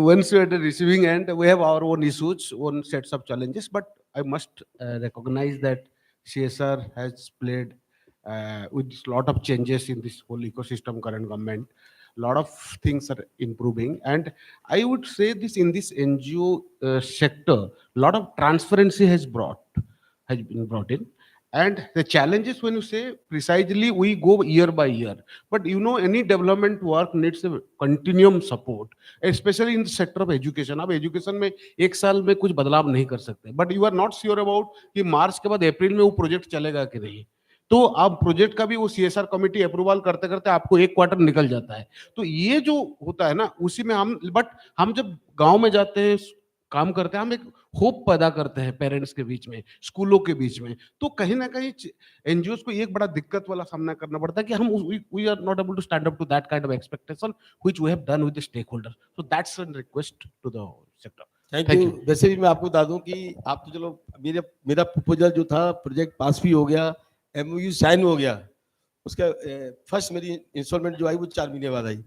once you're at the receiving end, we have our own issues, own sets of challenges. But I must recognize that CSR has played with a lot of changes in this whole ecosystem. Current government, a lot of things are improving, and I would say this in this NGO sector, a lot of transparency has been brought in. And the challenges, when you say precisely, we go year by year. But you know, any development work needs a continuum support, especially in the sector of education. अब education में एक साल में कुछ बदलाव नहीं कर सकते, but you are not sure about कि मार्च के बाद अप्रैल में वो प्रोजेक्ट चलेगा कि नहीं. तो आप प्रोजेक्ट का भी वो सीएसआर कमेटी अप्रूवल करते करते आपको एक क्वार्टर निकल जाता है. तो ये जो होता है ना, उसी में हम जब गांव में जाते हैं, काम करते हैं, हम एक होप पैदा करते हैं पेरेंट्स के बीच में, स्कूलों के बीच में. तो कहीं ना कहीं एनजीओ को एक बड़ा दिक्कत वाला सामना करना पड़ता है कि हम we are not able to stand up to that kind of expectation which we have done with the stakeholder. So that's an request to the sector. Thank you. वैसे भी मैं आपको बता दूं कि आप तो चलो, मेरा प्रपोजल जो था, प्रोजेक्ट पास भी हो गया, एमओयू साइन हो गया. उसका फर्स्ट मेरी इंस्टॉलमेंट जो आई वो 4 महीने बाद आई.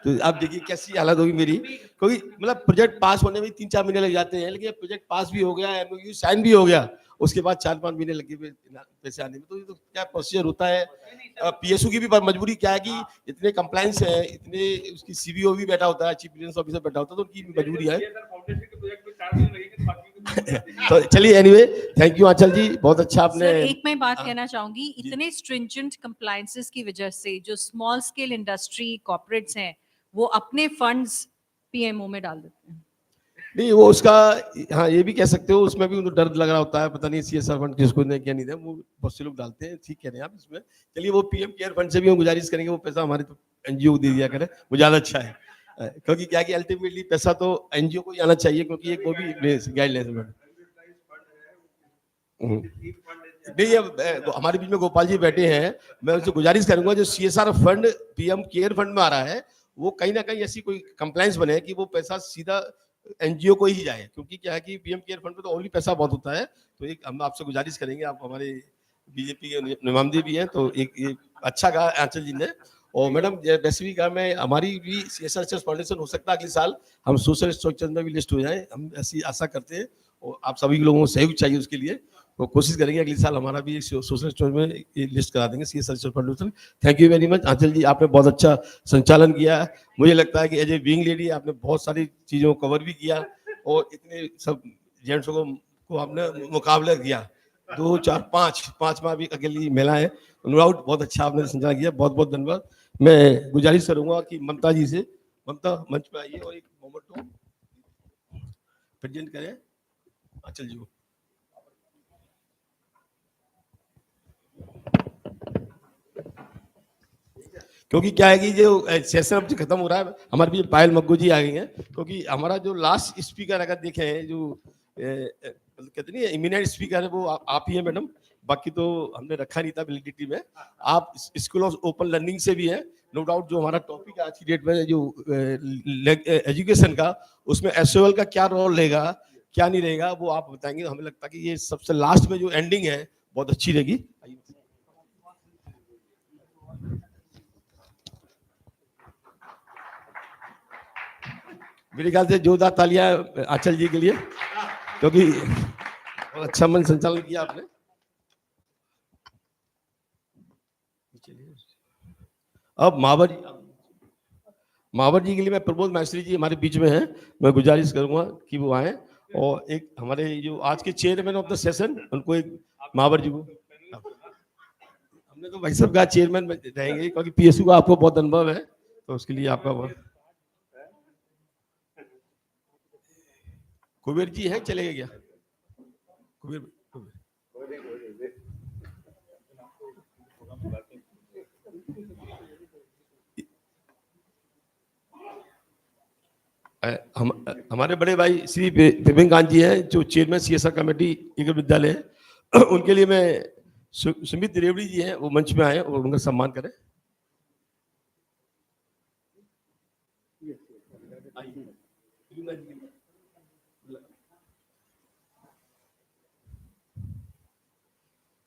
तो आप देखिए कैसी हालत होगी मेरी, क्योंकि मतलब प्रोजेक्ट पास होने में 3-4 महीने लग जाते हैं, लेकिन प्रोजेक्ट पास भी हो गया, एमओयू साइन भी हो गया, उसके बाद 4-5 महीने लगे पैसे आने में. तो ये तो क्या प्रोसीजर होता है. पीएसयू की भी मजबूरी क्या है कि इतने कंप्लायंस है, इतने उसकी सीबीओ भी बैठा होता है, चीफ बिजनेस ऑफिसर बैठा होता है, तो उनकी मजबूरी है. तो चलिए, एनीवे, थैंक यू आंचल जी, बहुत अच्छा आपने. सर, एक मैं बात कहना चाहूंगी, इतने स्ट्रिंजेंट कंप्लायंसेस की वजह से जो स्मॉल स्केल इंडस्ट्री कॉर्पोरेट्स हैं वो अपने फंड्स पीएमओ में डाल देते हैं. नहीं, वो उसका, हाँ ये भी कह सकते हो, उसमें भी उनको डर लग रहा होता है, पता नहीं सीएसआर फंड किसको दें क्या नहीं दें, वो बहुत से लोग डालते हैं. ठीक कह रहे हैं आप इसमें. चलिए, वो पीएम केयर फंड से भी हम गुजारिश करेंगे वो पैसा हमारे तो एनजीओ को दे दिया करें, वो ज्यादा अच्छा है. क्योंकि क्या कि अल्टीमेटली पैसा तो एनजीओ को ही आना चाहिए, क्योंकि एक वो भी गाइडलाइंस में. नहीं, अब हमारे बीच में गोपाल जी बैठे हैं, मैं उनसे गुजारिश करूंगा जो CSR fund PM care fund में आ रहा है, वो कहीं ना कहीं ऐसी कोई कंप्लायंस बने कि वो पैसा सीधा एनजीओ को ही जाए. क्योंकि क्या है कि पीएम केयर फंड में तो और भी पैसा बहुत होता है. तो एक हम आपसे गुजारिश करेंगे, आप हमारे बीजेपी के नुमाइंदे भी हैं, तो एक अच्छा कहा आंचल जी ने. और मैडम, वैसे भी कहा, मैं हमारी भी सीएसआर रिसर्च फाउंडेशन हो सकता है अगले साल हम सोशल स्ट्रक्चर में भी लिस्ट हो जाए, हम ऐसी आशा करते हैं. और आप सभी लोगों को सहयोग चाहिए उसके लिए, तो कोशिश करेंगे अगले साल हमारा भी सोशल स्टोर में लिस्ट करा देंगे CSR research foundation. Thank you very much Aanchal ji, आपने बहुत अच्छा संचालन किया. मुझे लगता है कि एज ए विंग लेडी आपने बहुत सारी चीज़ों को कवर भी किया, और इतने सब जेंट्सों को आपने मुकाबला किया. 2, 4, 5 माह भी अकेली महिला है. नो डाउट बहुत अच्छा आपने संचालन किया, बहुत बहुत धन्यवाद. मैं गुजारिश करूंगा कि ममता जी से, ममता मंच पे आइए और एक मोमेंटो प्रेजेंट करें आंचल जी को. क्योंकि क्या है कि जो सेशन अब खत्म हो रहा है, हमारे भी पायल मग्गू जी आ गई हैं, क्योंकि हमारा जो लास्ट स्पीकर अगर देखें, जो कहते नहीं इमिनेंट स्पीकर है, वो आप ही हैं मैडम. बाकी तो हमने रखा नहीं था वैलिडिटी में. आप स्कूल ऑफ ओपन लर्निंग से भी हैं, नो डाउट. जो हमारा टॉपिक है आज की डेट में जो एजुकेशन का, उसमें एसओएल का क्या रोल रहेगा, क्या नहीं रहेगा, वो आप बताएंगे. हमें लगता है कि ये सबसे लास्ट में जो एंडिंग है बहुत अच्छी रहेगी. मेरे ख्याल से जोरदार तालियां आंचल जी के लिए, क्योंकि अच्छा मन संचालन किया आपने. अब महावर जी के लिए मैं प्रमोद मास्टरी जी हमारे बीच में हैं, मैं गुजारिश करूंगा कि वो आए. और एक हमारे जो आज के चेयरमैन ऑफ द सेशन, उनको एक महावर जी को, हमने तो भाई साहब का चेयरमैन रहेंगे, क्योंकि पीएसयू का आपको बहुत अनुभव है, तो उसके लिए आपका बहुत. कुबेर जी है, चलेगा क्या कुबेर? हमारे बड़े भाई श्री विपिन कांत जी हैं, जो चेयरमैन सीएसआर कमेटी एकल विद्यालय है. उनके लिए मैं सुमित रेवड़ी जी हैं, वो मंच में आए और उनका सम्मान करें.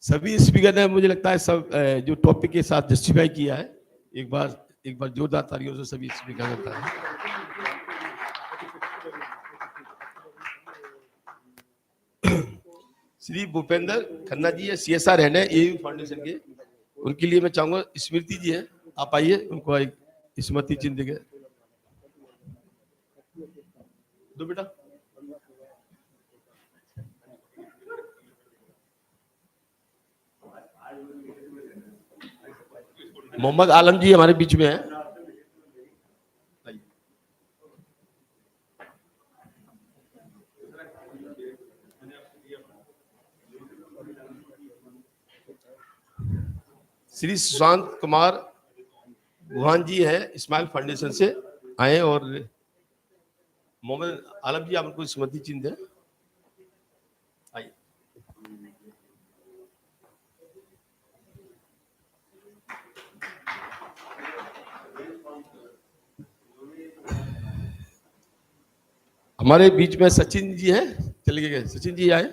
सभी स्पीकर ने मुझे लगता है सब जो टॉपिक के साथ जस्टिफाई किया है। एक बार जोरदार तालियों से सभी स्पीकर करता है। श्री भूपेंद्र खन्ना जी है, CSR हेड है AU फाउंडेशन के। उनके लिए मैं चाहूंगा, स्मृति जी है, आप आइए, उनको एक स्मृति चिन्ह देंगे। दो बेटा। मोहम्मद आलम जी हमारे बीच में है। श्री सुशांत कुमार गुहान जी है, स्माइल फाउंडेशन से आए। और मोहम्मद आलम जी, आप उनको स्मृति चिन्ह दें। आइए। हमारे बीच में सचिन जी हैं, चले गए, सचिन जी आए।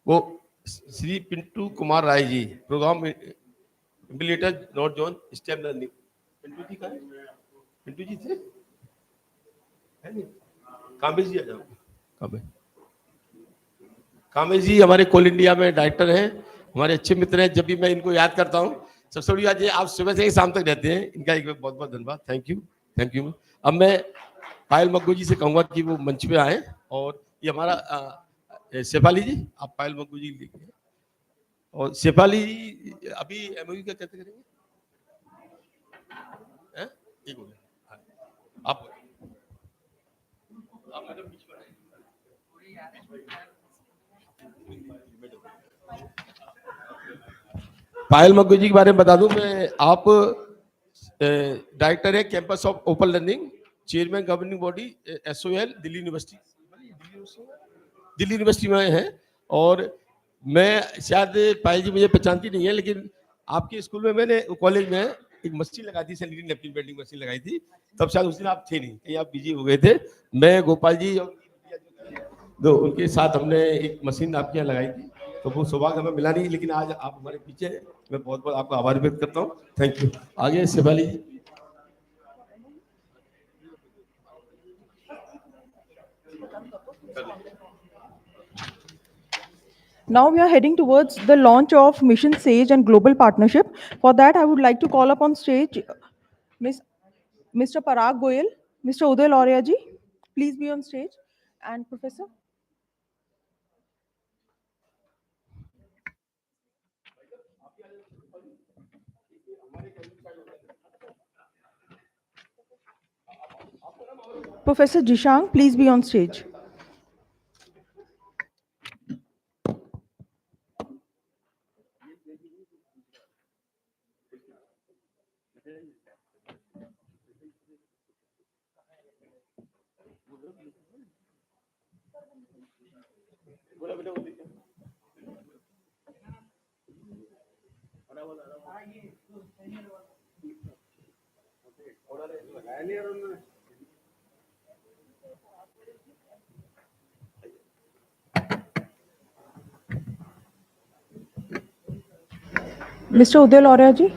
वो Shri Pintu Kumar Rai ji, programme implementer north zone STEM learning. Pintu ji कहाँ है? पिंटू जी थे? है नहीं? कामेश जी आ जाओ। कामेश जी हमारे कोल इंडिया में डायरेक्टर हैं, हमारे अच्छे मित्र हैं। जब भी मैं इनको याद करता हूँ, सबसे बड़ी बात ये, आप सुबह से ही शाम तक रहते हैं। इनका एक बहुत बहुत धन्यवाद। Thank you. अब मैं पायल मग्गू जी से कहूंगा कि वो मंच पे आए। और ये हमारा शेफाली जी, आप पायल मग्गू जी लिखिए। और शेफाली जी अभी MOU क्या कहते करेंगे? ठीक हो गया। आप मैडम बीच में पायल मग्गू जी के बारे में बता दूं मैं, आप डायरेक्टर है campus of open learning, chairman governing body SOL Delhi university में है। और मैं शायद पायल जी मुझे पहचानती नहीं है, लेकिन आपके स्कूल में मैंने कॉलेज में एक मशीन लगाई थी, सैनिटरी नैपकिन वेल्डिंग मशीन लगाई थी। तब शायद उस दिन आप थे नहीं, कहीं आप बिजी हो गए थे। मैं गोपाल जी और दो उनके साथ हमने एक मशीन आपके यहाँ लगाई थी, तो वो सौभाग्य हमें मिला नहीं, लेकिन आज आप हमारे पीछे हैं। मैं बहुत बहुत आपका आभार व्यक्त करता हूँ। Thank you. आगे शेफाली जी। Now we are heading towards the launch of Mission Sage and Global Partnership. For that, I would like to call up on stage Mr. Parag Goyal, Mr. Uday Lauria ji. Please be on stage. And Professor. Professor Jishang, please be on stage. Mr. Uday Lauria ji.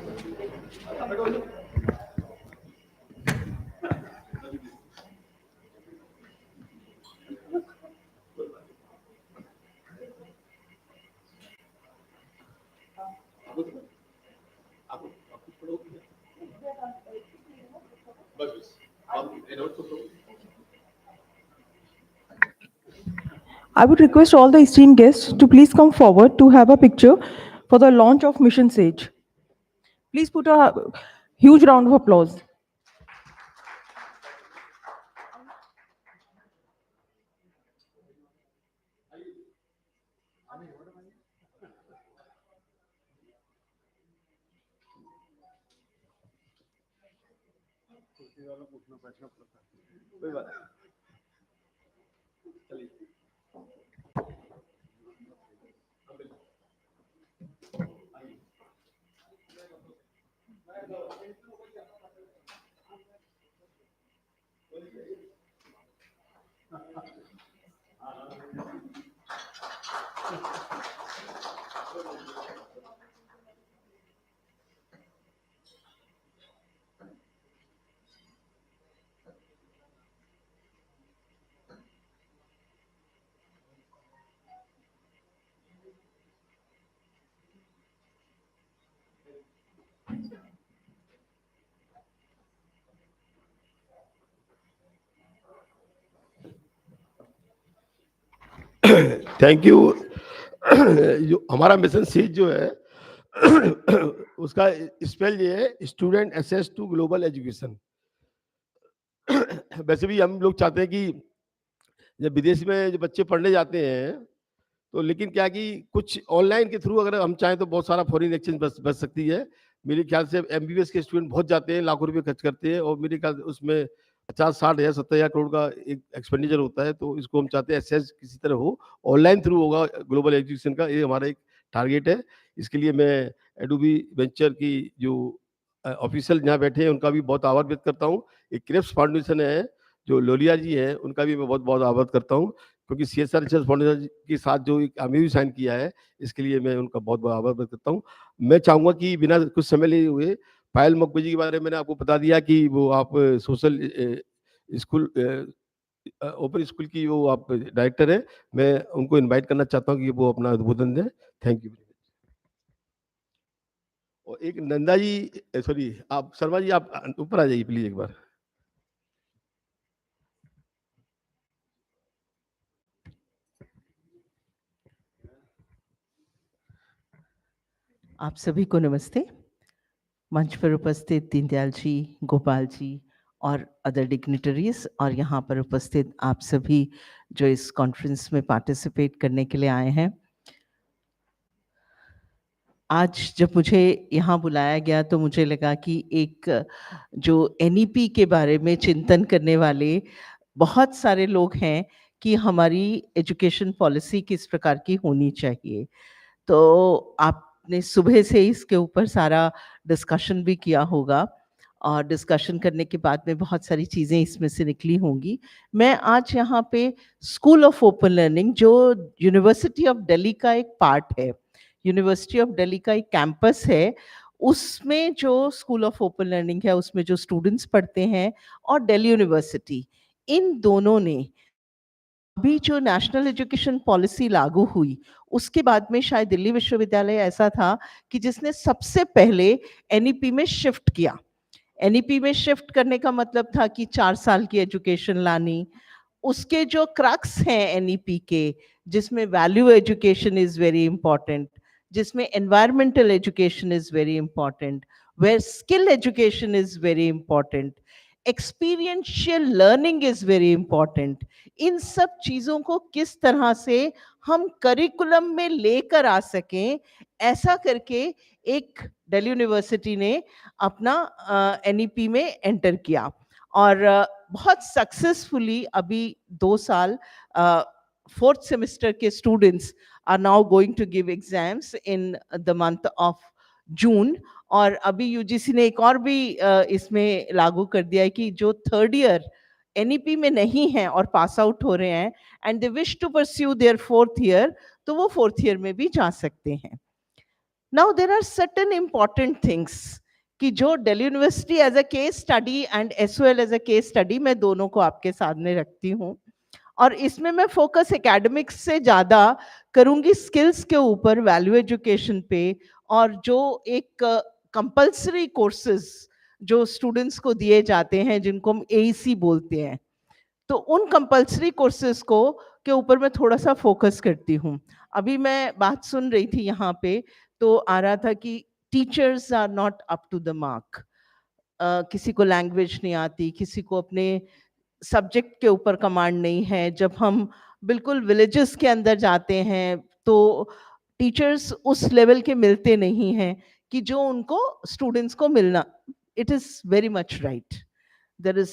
I would request all the esteemed guests to please come forward to have a picture for the launch of Mission Sage. Please put a huge round of applause. Thank you. जो हमारा mission seize जो है उसका spell ये है, student access to global education. वैसे भी हम लोग चाहते हैं कि जब विदेश में जो बच्चे पढ़ने जाते हैं, तो लेकिन क्या कि कुछ ऑनलाइन के थ्रू अगर हम चाहें तो बहुत सारा फॉरेन एक्सचेंज बच सकती है। मेरे ख्याल से एमबीबीएस के स्टूडेंट बहुत जाते हैं, लाखों रुपए खर्च करते हैं, और मेरे ख्याल से उसमें 50-60 हज़ार 70,000 करोड़ का एक एक्सपेंडिचर होता है। तो इसको हम चाहते हैं एक्सेस किसी तरह हो, ऑनलाइन थ्रू होगा ग्लोबल एजुकेशन का, ये हमारा एक टारगेट है। इसके लिए मैं एडोबी वेंचर की जो ऑफिशियल यहाँ बैठे हैं उनका भी बहुत आभार व्यक्त करता हूँ। एक क्रिप्स फाउंडेशन है जो लोलिया जी हैं, उनका भी मैं बहुत बहुत आभार करता हूँ, क्योंकि CSR रिसर्च फाउंडेशन के साथ जो एक MOU साइन किया है, इसके लिए मैं उनका बहुत बहुत आभार व्यक्त करता हूँ। मैं चाहूँगा कि बिना कुछ समय लिए हुए, पायल मकबूजी के बारे में मैंने आपको बता दिया कि वो आप सोशल स्कूल ओपन स्कूल की वो आप डायरेक्टर है। मैं उनको इनवाइट करना चाहता हूँ कि वो अपना उद्बोधन दें। Thank you. और एक नंदा जी, सॉरी आप शर्मा जी, आप ऊपर आ जाइए प्लीज एक बार। आप सभी को नमस्ते। मंच पर उपस्थित दीनदयाल जी, गोपाल जी और अदर डिग्निटरीज, और यहाँ पर उपस्थित आप सभी जो इस कॉन्फ्रेंस में पार्टिसिपेट करने के लिए आए हैं। आज जब मुझे यहाँ बुलाया गया तो मुझे लगा कि एक जो NEP के बारे में चिंतन करने वाले बहुत सारे लोग हैं कि हमारी एजुकेशन पॉलिसी किस प्रकार की होनी चाहिए। तो आपने सुबह से इसके ऊपर सारा डिस्कशन भी किया होगा, और डिस्कशन करने के बाद में बहुत सारी चीज़ें इसमें से निकली होंगी। मैं आज यहाँ पे स्कूल ऑफ ओपन लर्निंग, जो यूनिवर्सिटी ऑफ दिल्ली का एक पार्ट है, यूनिवर्सिटी ऑफ दिल्ली का एक कैंपस है, उसमें जो स्कूल ऑफ ओपन लर्निंग है, उसमें जो स्टूडेंट्स पढ़ते हैं, और दिल्ली यूनिवर्सिटी, इन दोनों ने अभी जो नेशनल एजुकेशन पॉलिसी लागू हुई, उसके बाद में शायद दिल्ली विश्वविद्यालय ऐसा था कि जिसने सबसे पहले NEP में शिफ्ट किया। NEP में शिफ्ट करने का मतलब था कि 4 साल की एजुकेशन लानी। उसके जो क्रक्स हैं NEP के, जिसमें value education is very important, जिसमें environmental education is very important, where skill education is very important, experiential learning is very important. इन सब चीज़ों को किस तरह से हम करिकुलम में लेकर आ सकें, ऐसा करके एक दिल्ली यूनिवर्सिटी ने अपना NEP में एंटर किया, और बहुत सक्सेसफुली अभी 2 साल 4th सेमेस्टर के students are now going to give exams in the month of June. और अभी UGC ने एक और भी इसमें लागू कर दिया है कि जो 3rd ईयर NEP में नहीं है और पास आउट हो रहे हैं, and they wish to pursue their 4th year, तो वो 4th ईयर में भी जा सकते हैं। Now there are certain important things कि जो Delhi university as a case study and SOL as a case study, मैं दोनों को आपके सामने रखती हूँ, और इसमें मैं फोकस एकेडमिक्स से ज़्यादा करूँगी स्किल्स के ऊपर, वैल्यू एजुकेशन पे, और जो एक कंपल्सरी कोर्सेज जो स्टूडेंट्स को दिए जाते हैं, जिनको हम AEC बोलते हैं, तो उन कंपल्सरी कोर्सेज को के ऊपर मैं थोड़ा सा फोकस करती हूँ। अभी मैं बात सुन रही थी यहाँ पे, तो आ रहा था कि teachers are not up to the mark. किसी को लैंग्वेज नहीं आती, किसी को अपने सब्जेक्ट के ऊपर कमांड नहीं है। जब हम बिल्कुल विलेजेस के अंदर जाते हैं तो टीचर्स उस लेवल के मिलते नहीं हैं कि जो उनको स्टूडेंट्स को मिलना। It is very much right. There is,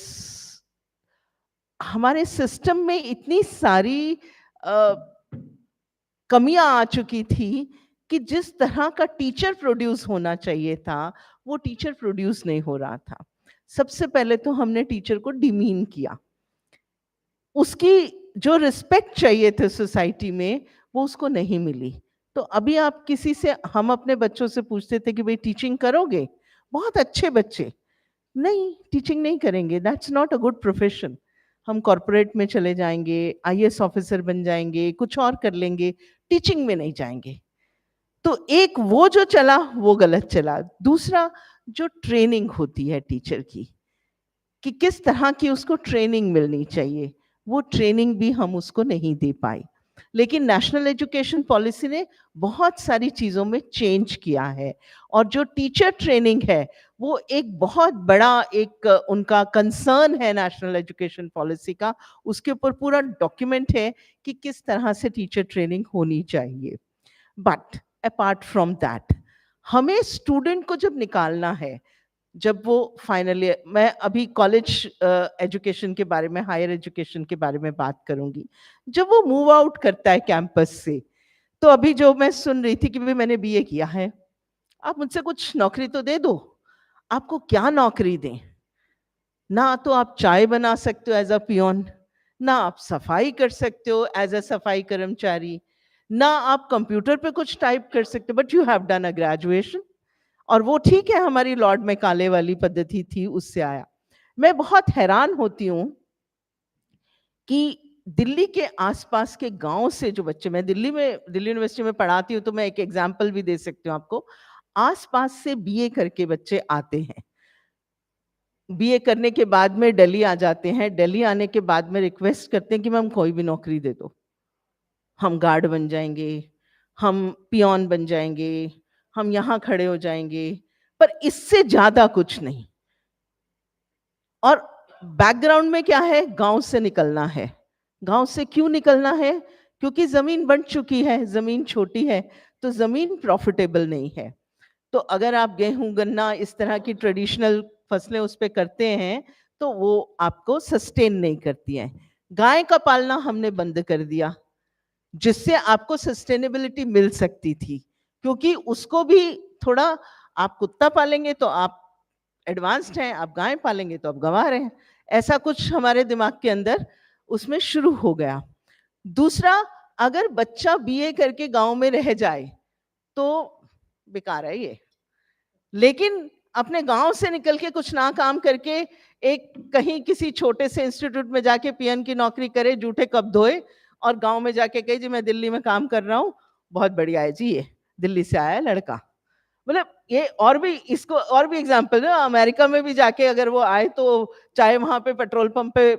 हमारे सिस्टम में इतनी सारी कमियां आ चुकी थी कि जिस तरह का टीचर प्रोड्यूस होना चाहिए था, वो टीचर प्रोड्यूस नहीं हो रहा था। सबसे पहले तो हमने टीचर को डिमीन किया, उसकी जो रिस्पेक्ट चाहिए थे सोसाइटी में वो उसको नहीं मिली। तो अभी आप किसी से, हम अपने बच्चों से पूछते थे कि भाई टीचिंग करोगे, बहुत अच्छे बच्चे, नहीं टीचिंग नहीं करेंगे, that's not a good profession, हम कॉरपोरेट में चले जाएंगे, आईएएस ऑफिसर बन जाएंगे, कुछ और कर लेंगे, टीचिंग में नहीं जाएंगे। तो एक वो जो चला वो गलत चला। दूसरा, जो ट्रेनिंग होती है टीचर की, कि किस तरह की उसको ट्रेनिंग मिलनी चाहिए, वो ट्रेनिंग भी हम उसको नहीं दे पाए। लेकिन नेशनल एजुकेशन पॉलिसी ने बहुत सारी चीज़ों में चेंज किया है, और जो टीचर ट्रेनिंग है वो एक बहुत बड़ा एक उनका कंसर्न है नेशनल एजुकेशन पॉलिसी का। उसके ऊपर पूरा डॉक्यूमेंट है कि किस तरह से टीचर ट्रेनिंग होनी चाहिए। बट अपार्ट फ्रॉम दैट, हमें स्टूडेंट को जब निकालना है, जब वो फाइनल ईयर, मैं अभी कॉलेज एजुकेशन के बारे में, हायर एजुकेशन के बारे में बात करूंगी, जब वो मूव आउट करता है कैंपस से, तो अभी जो मैं सुन रही थी कि भाई मैंने बीए किया है, आप मुझसे कुछ नौकरी तो दे दो। आपको क्या नौकरी दें? ना तो आप चाय बना सकते हो एज अ पियोन, ना आप सफाई कर सकते हो एज अ सफाई कर्मचारी, ना आप कंप्यूटर पे कुछ टाइप कर सकते हो, but you have done a graduation. और वो ठीक है, हमारी लॉर्ड में काले वाली पद्धति थी, उससे आया। मैं बहुत हैरान होती हूँ कि दिल्ली के आसपास के गांव से जो बच्चे, मैं दिल्ली यूनिवर्सिटी में पढ़ाती हूँ, तो मैं एक एग्जांपल भी दे सकती हूँ आपको। आसपास से बीए करके बच्चे आते हैं, बीए करने के बाद में दिल्ली आ जाते हैं, दिल्ली आने के बाद में रिक्वेस्ट करते हैं कि मैम कोई भी नौकरी दे दो, हम गार्ड बन जाएंगे, हम पियोन बन जाएंगे, हम यहाँ खड़े हो जाएंगे, पर इससे ज्यादा कुछ नहीं। और बैकग्राउंड में क्या है? गांव से निकलना है। गांव से क्यों निकलना है? क्योंकि जमीन बंट चुकी है, जमीन छोटी है, तो जमीन प्रॉफिटेबल नहीं है। तो अगर आप गेहूं, गन्ना, इस तरह की ट्रेडिशनल फसलें उस पर करते हैं, तो वो आपको सस्टेन नहीं करती हैं। गाय का पालना हमने बंद कर दिया, जिससे आपको सस्टेनेबिलिटी मिल सकती थी, क्योंकि उसको भी थोड़ा, आप कुत्ता पालेंगे तो आप एडवांस्ड हैं, आप गाय पालेंगे तो आप गंवा रहे हैं, ऐसा कुछ हमारे दिमाग के अंदर उसमें शुरू हो गया। दूसरा, अगर बच्चा बीए करके गांव में रह जाए तो बेकार है ये, लेकिन अपने गांव से निकल के कुछ ना काम करके एक कहीं किसी छोटे से इंस्टीट्यूट में जाके पीएन की नौकरी करे, जूठे कप धोए, और गांव में जाके कहे जी मैं दिल्ली में काम कर रहा हूँ, बहुत बढ़िया है जी, ये दिल्ली से आया है लड़का। मतलब ये, और भी इसको और भी एग्जाम्पल है, अमेरिका में भी जाके अगर वो आए तो चाहे वहां पे पेट्रोल पंप पे।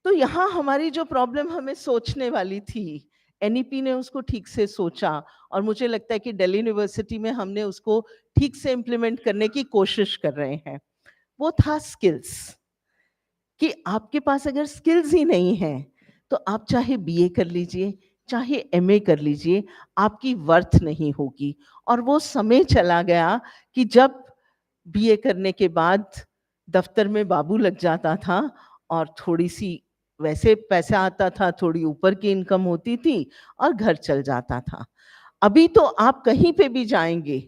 तो यहाँ हमारी जो प्रॉब्लम हमें सोचने वाली थी, एनईपी ने उसको ठीक से सोचा, और मुझे लगता है कि दिल्ली यूनिवर्सिटी में हमने उसको ठीक से इम्प्लीमेंट करने की कोशिश कर रहे हैं। वो था स्किल्स, कि आपके पास अगर स्किल्स ही नहीं है तो आप चाहे बीए कर लीजिए, चाहे एमए कर लीजिए, आपकी वर्थ नहीं होगी। और वो समय चला गया कि जब बीए करने के बाद दफ्तर में बाबू लग जाता था, और थोड़ी सी वैसे पैसा आता था, थोड़ी ऊपर की इनकम होती थी, और घर चल जाता था। अभी तो आप कहीं पे भी जाएंगे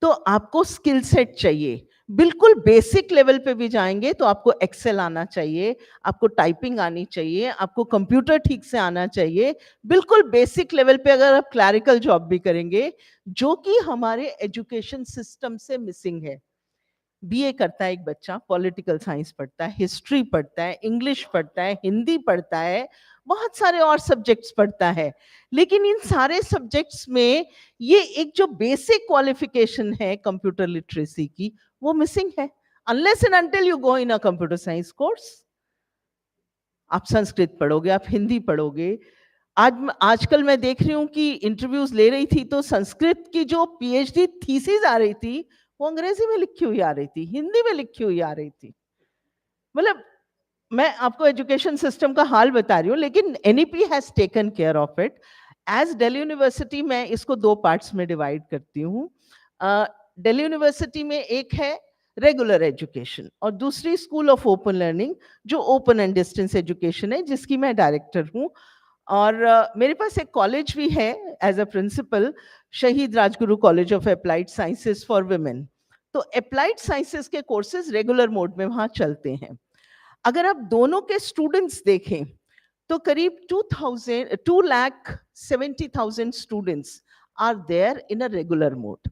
तो आपको स्किल सेट चाहिए। बिल्कुल बेसिक लेवल पे भी जाएंगे तो आपको एक्सेल आना चाहिए, आपको टाइपिंग आनी चाहिए, आपको कंप्यूटर ठीक से आना चाहिए। बिल्कुल बेसिक लेवल पे अगर आप क्लैरिकल जॉब भी करेंगे, जो कि हमारे एजुकेशन सिस्टम से मिसिंग है। बीए करता है एक बच्चा, पॉलिटिकल साइंस पढ़ता है, हिस्ट्री पढ़ता है, इंग्लिश पढ़ता है, हिंदी पढ़ता है, बहुत सारे और सब्जेक्ट्स पढ़ता है, लेकिन इन सारे सब्जेक्ट्स में ये एक जो बेसिक क्वालिफिकेशन है कंप्यूटर लिटरेसी की, वो मिसिंग है। Unless and until you go in a computer science course, आप संस्कृत पढ़ोगे, आप हिंदी पढ़ोगे। आजकल मैं देख रही हूँ कि इंटरव्यूज ले रही थी तो संस्कृत की जो पीएचडी थीसिस आ रही थी, वो अंग्रेजी में लिखी हुई आ रही थी, हिंदी में लिखी हुई आ रही थी। मतलब मैं आपको एजुकेशन सिस्टम का हाल बता रही हूँ, लेकिन NEP has taken care of it. As Delhi university मैं इसको दो पार्ट्स में डिवाइड करती हूँ। दिल्ली यूनिवर्सिटी में एक है रेगुलर एजुकेशन, और दूसरी स्कूल ऑफ ओपन लर्निंग, जो ओपन एंड डिस्टेंस एजुकेशन है, जिसकी मैं डायरेक्टर हूँ। और मेरे पास एक कॉलेज भी है एज अ प्रिंसिपल, शहीद Rajguru college of applied sciences for women. तो अप्लाइड साइंसेस के कोर्सेज रेगुलर मोड में वहाँ चलते हैं। अगर आप दोनों के स्टूडेंट्स देखें तो करीब 2,70,000 students are there in a regular mode.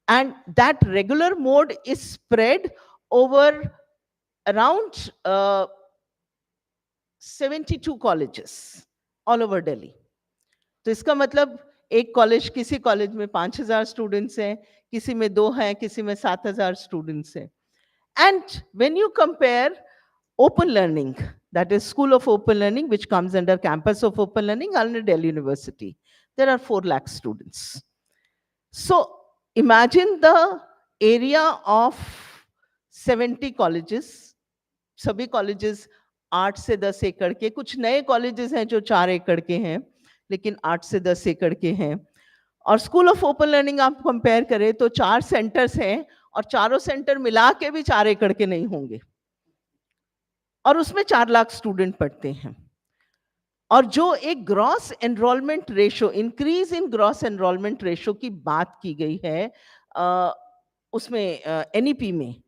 And that regular mode is spread over around 72 colleges all over Delhi. तो इसका मतलब एक कॉलेज, किसी कॉलेज में 5,000 स्टूडेंट्स हैं, किसी में 2 हैं, किसी में 7,000 स्टूडेंट्स हैं. And when you compare open learning, that is School of Open Learning, which comes under campus of Open Learning under Delhi University, there are 4 lakh students. So imagine the area of 70 colleges. सभी colleges 8 से 10 एकड़ के, कुछ नए colleges हैं जो 4 एकड़ के हैं, लेकिन 8 से 10 एकड़ के हैं. और स्कूल ऑफ ओपन लर्निंग आप कंपेयर करें तो 4 सेंटर्स हैं और चारों सेंटर मिला के भी 4 एकड़ के नहीं होंगे, और उसमें 4 लाख स्टूडेंट पढ़ते हैं. और जो एक gross enrolment ratio, increase in gross enrolment ratio की बात की गई है उसमें एनईपी में,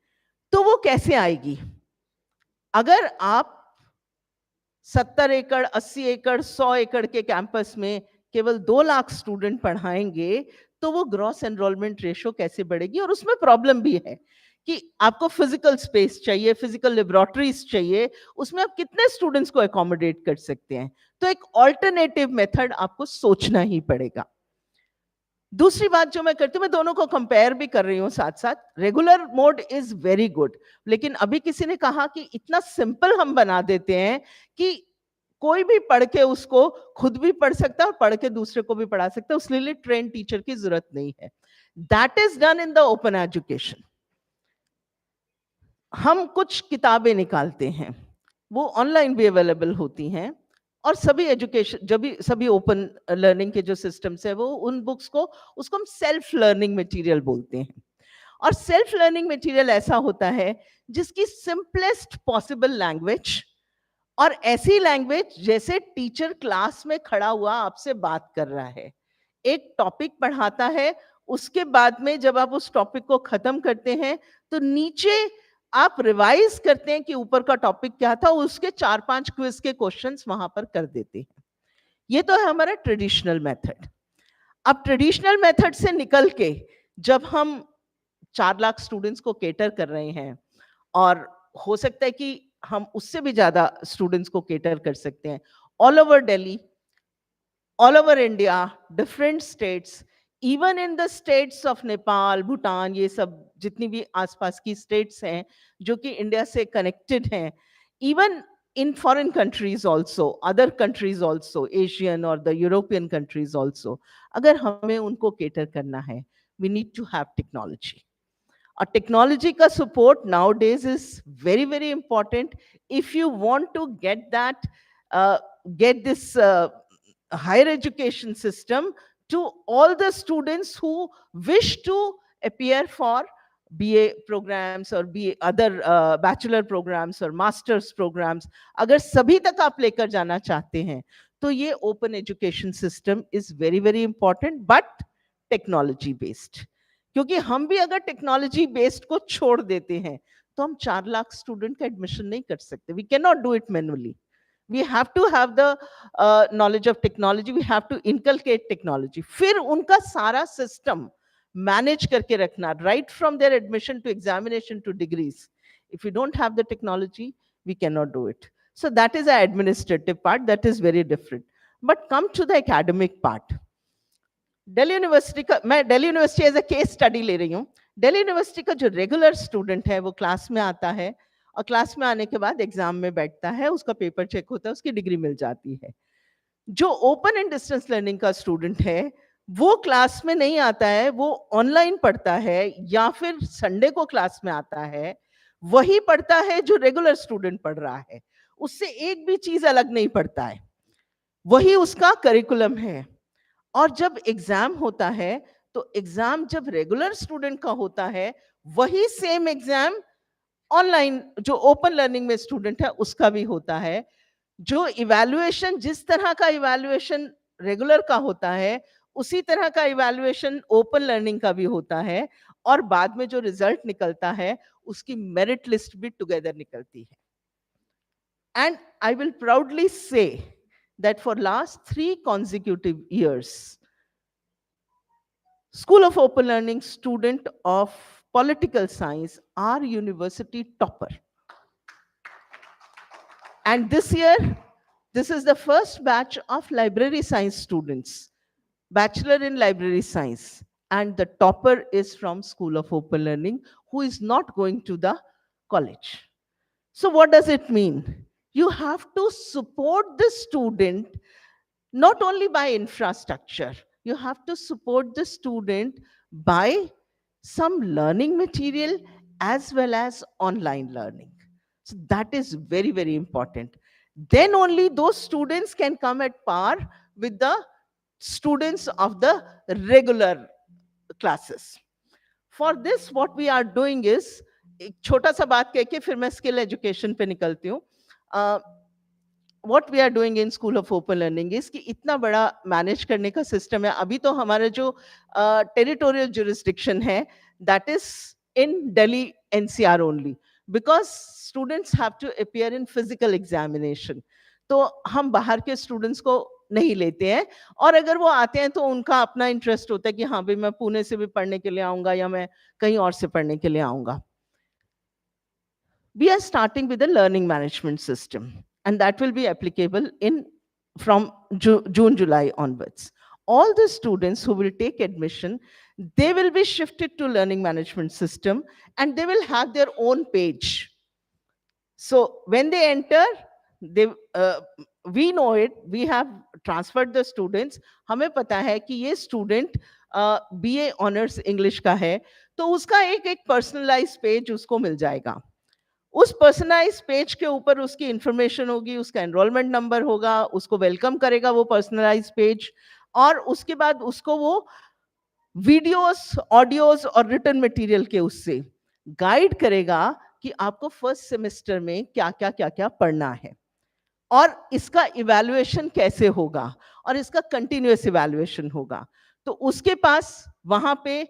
तो वो कैसे आएगी? अगर आप 70 एकड़, 80 एकड़, 100 एकड़ के कैंपस में केवल 2 लाख स्टूडेंट पढ़ाएंगे तो वो ग्रॉस एनरोलमेंट रेशो कैसे बढ़ेगी? और उसमें प्रॉब्लम भी है कि आपको फिजिकल स्पेस चाहिए, फिजिकल लेबोरेटरीज चाहिए, उसमें आप कितने स्टूडेंट्स को अकोमोडेट कर सकते हैं? तो एक ऑल्टरनेटिव मेथड आपको सोचना ही पड़ेगा. दूसरी बात जो मैं करती हूँ, मैं दोनों को कंपेयर भी कर रही हूँ साथ साथ. Regular mode is very good, लेकिन अभी किसी ने कहा कि इतना सिंपल हम बना देते हैं कि कोई भी पढ़ के उसको खुद भी पढ़ सकता है और पढ़ के दूसरे को भी पढ़ा सकता है, उसके लिए ट्रेन टीचर की जरूरत नहीं है. That is done in the open education. हम कुछ किताबें निकालते हैं, वो ऑनलाइन भी अवेलेबल होती हैं, और सभी एजुकेशन, जब भी सभी ओपन लर्निंग के जो सिस्टम्स है, वो उन बुक्स को, उसको हम सेल्फ लर्निंग मटेरियल बोलते हैं. और सेल्फ लर्निंग मटेरियल ऐसा होता है जिसकी सिंपलेस्ट पॉसिबल लैंग्वेज, और ऐसी लैंग्वेज जैसे टीचर क्लास में खड़ा हुआ आपसे बात कर रहा है, एक टॉपिक पढ़ाता है, उसके बाद में जब आप उस टॉपिक को खत्म करते हैं तो नीचे आप रिवाइज करते हैं कि ऊपर का टॉपिक क्या था, उसके 4-5 क्विज के क्वेश्चंस वहां पर कर देते हैं. ये तो है हमारा ट्रेडिशनल मेथड. अब ट्रेडिशनल मेथड से निकल के जब हम 4 लाख स्टूडेंट्स को केटर कर रहे हैं, और हो सकता है कि हम उससे भी ज्यादा स्टूडेंट्स को केटर कर सकते हैं, all over Delhi, all over India, different states, even in the states of Nepal, Bhutan, ये सब जितनी भी आसपास की स्टेट्स हैं जो कि इंडिया से कनेक्टेड हैं, even in foreign countries also, other countries also, Asian or the European countries also, अगर हमें उनको cater करना है, we need to have technology. और technology का support nowadays is very, very important if you want to get that, get this higher education system to all the students who wish to appear for BA programs or BA other bachelor programs or masters programs. अगर सभी तक आप लेकर जाना चाहते हैं तो ये open education system is very, very important, but technology based. क्योंकि हम भी अगर टेक्नोलॉजी बेस्ड को छोड़ देते हैं तो हम 4 लाख स्टूडेंट का एडमिशन नहीं कर सकते. We can not do it manually. We have to have the knowledge of technology. We have to inculcate technology. फिर उनका सारा सिस्टम मैनेज करके रखना, right from their admission to examination to degrees. If we don't have the technology, we cannot do it. So that is the administrative part. That is very different. But come to the academic part. Delhi university का, मैं Delhi university as a case study ले रही हूँ. Delhi university का जो regular student है वो class में आता है, और क्लास में आने के बाद एग्जाम में बैठता है, उसका पेपर चेक होता है, उसकी डिग्री मिल जाती है. जो ओपन एंड डिस्टेंस लर्निंग का स्टूडेंट है वो क्लास में नहीं आता है, वो ऑनलाइन पढ़ता है या फिर संडे को क्लास में आता है, वही पढ़ता है जो रेगुलर स्टूडेंट पढ़ रहा है, उससे एक भी चीज अलग नहीं पढ़ता है, वही उसका करिकुलम है. और जब एग्जाम होता है तो एग्जाम जब रेगुलर स्टूडेंट का होता है, वही सेम एग्जाम ऑनलाइन जो ओपन लर्निंग में स्टूडेंट है उसका भी होता है. जो इवैल्यूएशन, जिस तरह का इवैल्यूएशन रेगुलर का होता है उसी तरह का इवैल्यूएशन ओपन लर्निंग का भी होता है, और बाद में जो रिजल्ट निकलता है उसकी मेरिट लिस्ट भी टुगेदर निकलती है. And I will proudly say that for last 3 consecutive years, School of Open Learning student of political science are university topper. And this year, this is the first batch of library science students, bachelor in library science. And the topper is from School of Open Learning, who is not going to the college. So what does it mean? You have to support the student not only by infrastructure, you have to support the student by some learning material as well as online learning. So that is very, very important. Then only those students can come at par with the students of the regular classes. For this, what we are doing is, एक छोटा सा बात कह के फिर मैं skill education पे निकलती हूँ. What we are doing in School of Open Learning is कि इतना बड़ा मैनेज करने का सिस्टम है. अभी तो हमारा जो टेरिटोरियल जुरिस्डिक्शन है, that is in Delhi NCR only, because students have to appear in physical examination. तो हम बाहर के स्टूडेंट्स को नहीं लेते हैं, और अगर वो आते हैं तो उनका अपना इंटरेस्ट होता है कि हाँ भाई मैं पुणे से भी पढ़ने के लिए आऊंगा या मैं कहीं और से पढ़ने के लिए आऊंगा. We are starting with a learning management system, and that will be applicable in from June, July onwards. All the students who will take admission, they will be shifted to learning management system, and they will have their own page. So when they enter, we know it, we have transferred the students. हमें पता है कि ये student BA Honors English का है, तो उसका एक personalized page उसको मिल जाएगा. उस पर्सनलाइज पेज के ऊपर उसकी इंफॉर्मेशन होगी, उसका एनरोलमेंट नंबर होगा, उसको वेलकम करेगा वो पर्सनलाइज पेज, और उसके बाद उसको वो वीडियोस, ऑडियोज और रिटन मटेरियल के उससे गाइड करेगा कि आपको फर्स्ट सेमेस्टर में क्या क्या क्या क्या पढ़ना है, और इसका इवैल्यूएशन कैसे होगा, और इसका कंटिन्यूअस इवैल्यूएशन होगा. तो उसके पास वहां पे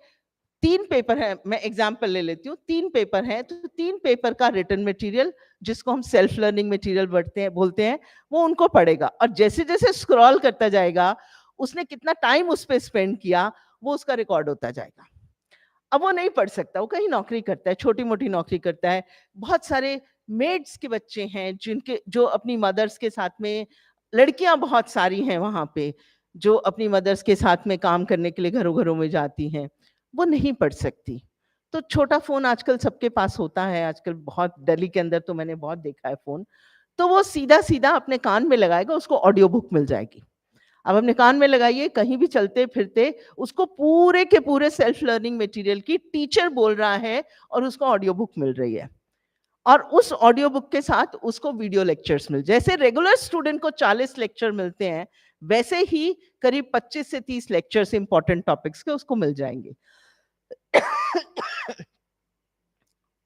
3 पेपर है, मैं एग्जाम्पल ले लेती हूँ. 3 पेपर हैं, तो 3 पेपर का रिटन मटेरियल, जिसको हम सेल्फ लर्निंग मटेरियल बोलते हैं, वो उनको पढ़ेगा. और जैसे जैसे स्क्रॉल करता जाएगा, उसने कितना टाइम उस पर स्पेंड किया, वो उसका रिकॉर्ड होता जाएगा. अब वो नहीं पढ़ सकता, वो कहीं नौकरी करता है, छोटी मोटी नौकरी करता है. बहुत सारे मेड्स के बच्चे हैं जो अपनी मदर्स के साथ में, लड़कियां बहुत सारी हैं वहां पे जो अपनी मदर्स के साथ में काम करने के लिए घरों घरों में जाती हैं, वो नहीं पढ़ सकती. तो छोटा फोन आजकल सबके पास होता है, आजकल बहुत दिल्ली के अंदर तो मैंने बहुत देखा है फोन, तो वो सीधा सीधा अपने कान में लगाएगा, उसको ऑडियो बुक मिल जाएगी. अब अपने कान में लगाइए, कहीं भी चलते फिरते उसको पूरे के पूरे सेल्फ लर्निंग मटेरियल की टीचर बोल रहा है और उसको ऑडियो बुक मिल रही है, और उस ऑडियो बुक के साथ उसको वीडियो लेक्चर्स मिल, जैसे रेगुलर स्टूडेंट को 40 लेक्चर मिलते हैं, वैसे ही करीब 25 से 30 लेक्चर्स इंपॉर्टेंट टॉपिक्स के उसको मिल जाएंगे.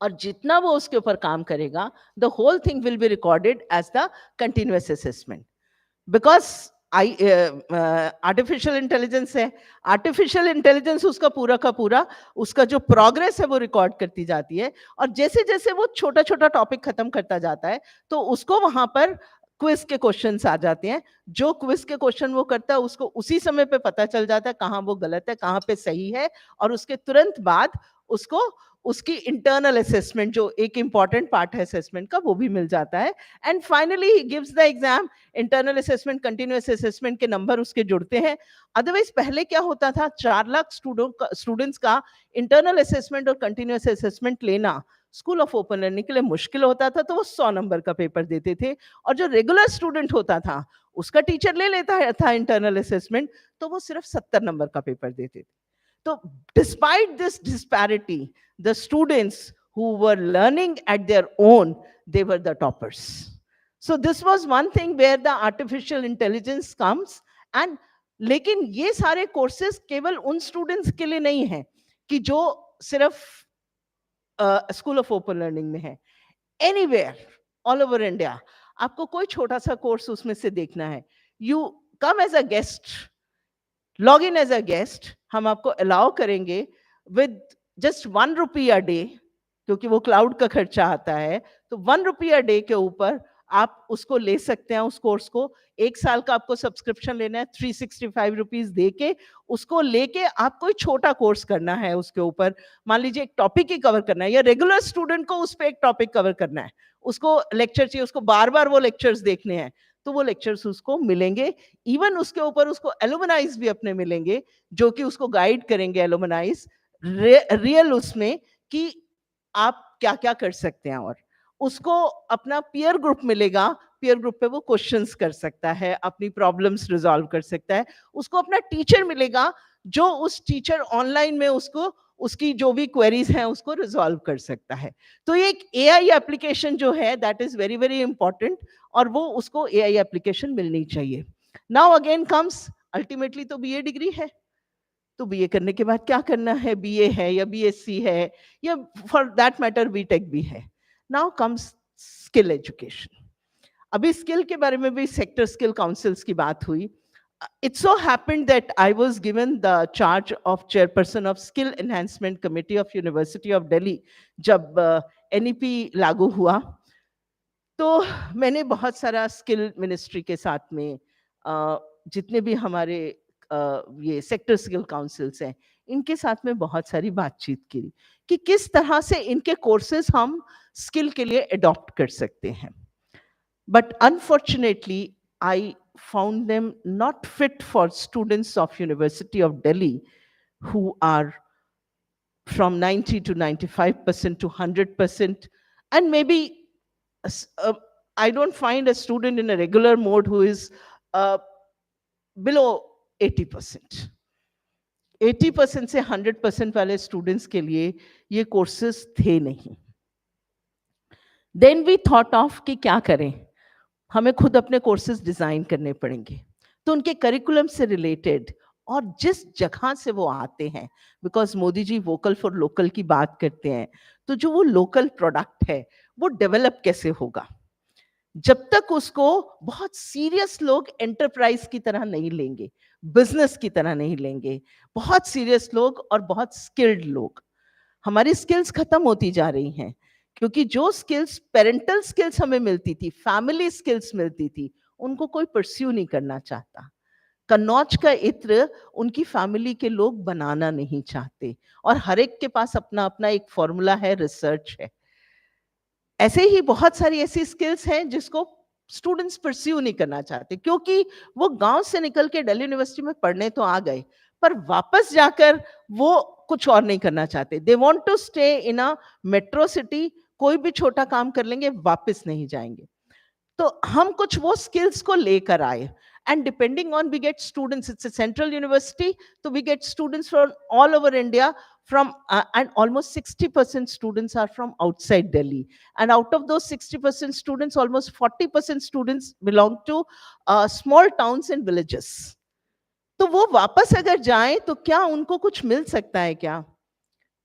और जितना वो उसके ऊपर काम करेगा, the whole thing will be recorded as the continuous assessment. Because artificial intelligence है, आर्टिफिशियल इंटेलिजेंस उसका पूरा का पूरा उसका जो प्रोग्रेस है वो रिकॉर्ड करती जाती है, और जैसे जैसे वो छोटा छोटा टॉपिक खत्म करता जाता है, तो उसको वहां पर क्विज के क्वेश्चंस आ जाते हैं. जो क्विज के क्वेश्चन वो करता है, उसको उसी समय पे पता चल जाता है कहाँ वो गलत है, कहाँ पे सही है, और उसके तुरंत बाद उसको उसकी इंटरनल असेसमेंट, जो एक इंपॉर्टेंट पार्ट है असेसमेंट का, वो भी मिल जाता है. And finally he gives the exam. Internal assessment, continuous assessment के नंबर उसके जुड़ते हैं. अदरवाइज पहले क्या होता था, 4 लाख स्टूडेंट्स का इंटरनल असेसमेंट और कंटिन्यूअस असेसमेंट लेना स्कूल ऑफ ओपन लर्निंग के लिए मुश्किल होता था, तो वो 100 नंबर का पेपर देते थे. और जो रेगुलर स्टूडेंट होता था, उसका टीचर ले लेता था इंटरनल असेसमेंट, तो वो सिर्फ 70 नंबर का पेपर देते थे. So despite this disparity, the students who were learning at their own, they were the toppers. So this was one thing where the artificial intelligence comes. And लेकिन ये सारे courses केवल उन students के लिए नहीं है कि जो सिर्फ स्कूल ऑफ ओपन लर्निंग में है. Anywhere, all over India, आपको कोई छोटा सा कोर्स उसमें से देखना है, you come as a guest, log in as a guest, हम आपको अलाउ करेंगे with just 1 rupee a day, क्योंकि वो क्लाउड का खर्चा आता है, तो 1 रुपी अ डे के ऊपर आप उसको ले सकते हैं उस कोर्स को। 1 साल का आपको सब्सक्रिप्शन लेना है, 365 रुपीज दे के उसको लेके आप कोई छोटा कोर्स करना है उसके ऊपर। मान लीजिए एक टॉपिक ही कवर करना है, या रेगुलर स्टूडेंट को उस पर एक टॉपिक कवर करना है, उसको लेक्चर चाहिए, उसको बार बार वो लेक्चर्स देखने हैं, तो वो लेक्चर्स उसको मिलेंगे। इवन उसके ऊपर उसको एलुमनाइज भी अपने मिलेंगे जो कि उसको गाइड करेंगे, एलुमनाइज रियल उसमें कि आप क्या क्या कर सकते हैं। और उसको अपना पीयर ग्रुप मिलेगा, पीयर ग्रुप पे वो क्वेश्चंस कर सकता है, अपनी प्रॉब्लम्स रिजॉल्व कर सकता है। उसको अपना टीचर मिलेगा जो उस टीचर ऑनलाइन में उसको उसकी जो भी क्वेरीज हैं उसको रिजॉल्व कर सकता है। तो ये एक एआई एप्लीकेशन जो है that is very very important, और वो उसको एआई एप्लीकेशन मिलनी चाहिए। नाउ अगेन कम्स, अल्टीमेटली तो बीए डिग्री है, तो बीए करने के बाद क्या करना है, बीए है या बीएससी है या फॉर दैट मैटर बीटेक भी है। Now comes skill education. अभी स्किल के बारे में भी सेक्टर स्किल काउंसिल्स की बात हुई। It so happened that I was given the charge of chairperson of Skill Enhancement Committee of University of Delhi जब NEP लागू हुआ, तो मैंने बहुत सारा स्किल मिनिस्ट्री के साथ में जितने भी हमारे ये सेक्टर स्किल काउंसिल्स हैं इनके साथ में बहुत सारी बातचीत की कि किस तरह से इनके कोर्सेज हम स्किल के लिए अडॉप्ट कर सकते हैं। But unfortunately I found them not fit for students of University of Delhi who are from 90 to 95% to 100%, and maybe I don't find a student in a regular mode who is below 80%. 80% से 100% वाले students के लिए ये courses थे नहीं। Then we thought of कि क्या करें, हमें खुद अपने कोर्सेज डिजाइन करने पड़ेंगे। तो उनके करिकुलम से रिलेटेड और जिस जगह से वो आते हैं, because Modi ji vocal for local की बात करते हैं, तो जो वो लोकल प्रोडक्ट है वो डेवलप कैसे होगा जब तक उसको बहुत सीरियस लोग एंटरप्राइज की तरह नहीं लेंगे, बिजनेस की तरह नहीं लेंगे, बहुत सीरियस लोग और बहुत स्किल्ड लोग। हमारी स्किल्स खत्म होती जा रही हैं क्योंकि जो स्किल्स पेरेंटल स्किल्स हमें मिलती थी, फैमिली स्किल्स मिलती थी, उनको कोई परस्यू नहीं करना चाहता। कन्नौज का इत्र उनकी फैमिली के लोग बनाना नहीं चाहते, और हर एक के पास अपना अपना एक फॉर्मूला है, रिसर्च है। ऐसे ही बहुत सारी ऐसी स्किल्स हैं जिसको स्टूडेंट्स परस्यू नहीं करना चाहते क्योंकि वो गांव से निकल के दिल्ली यूनिवर्सिटी में पढ़ने तो आ गए, पर वापस जाकर वो कुछ और नहीं करना चाहते। They want to stay in a metro city, कोई भी छोटा काम कर लेंगे, वापस नहीं जाएंगे। तो हम कुछ वो स्किल्स को लेकर आए, and depending on we get students, it's a central university, so we get students from all over India, from and almost 60% students are from outside Delhi, and out of those 60% students almost 40% students belong to small towns and villages. तो वो वापस अगर जाएं तो क्या उनको कुछ मिल सकता है क्या?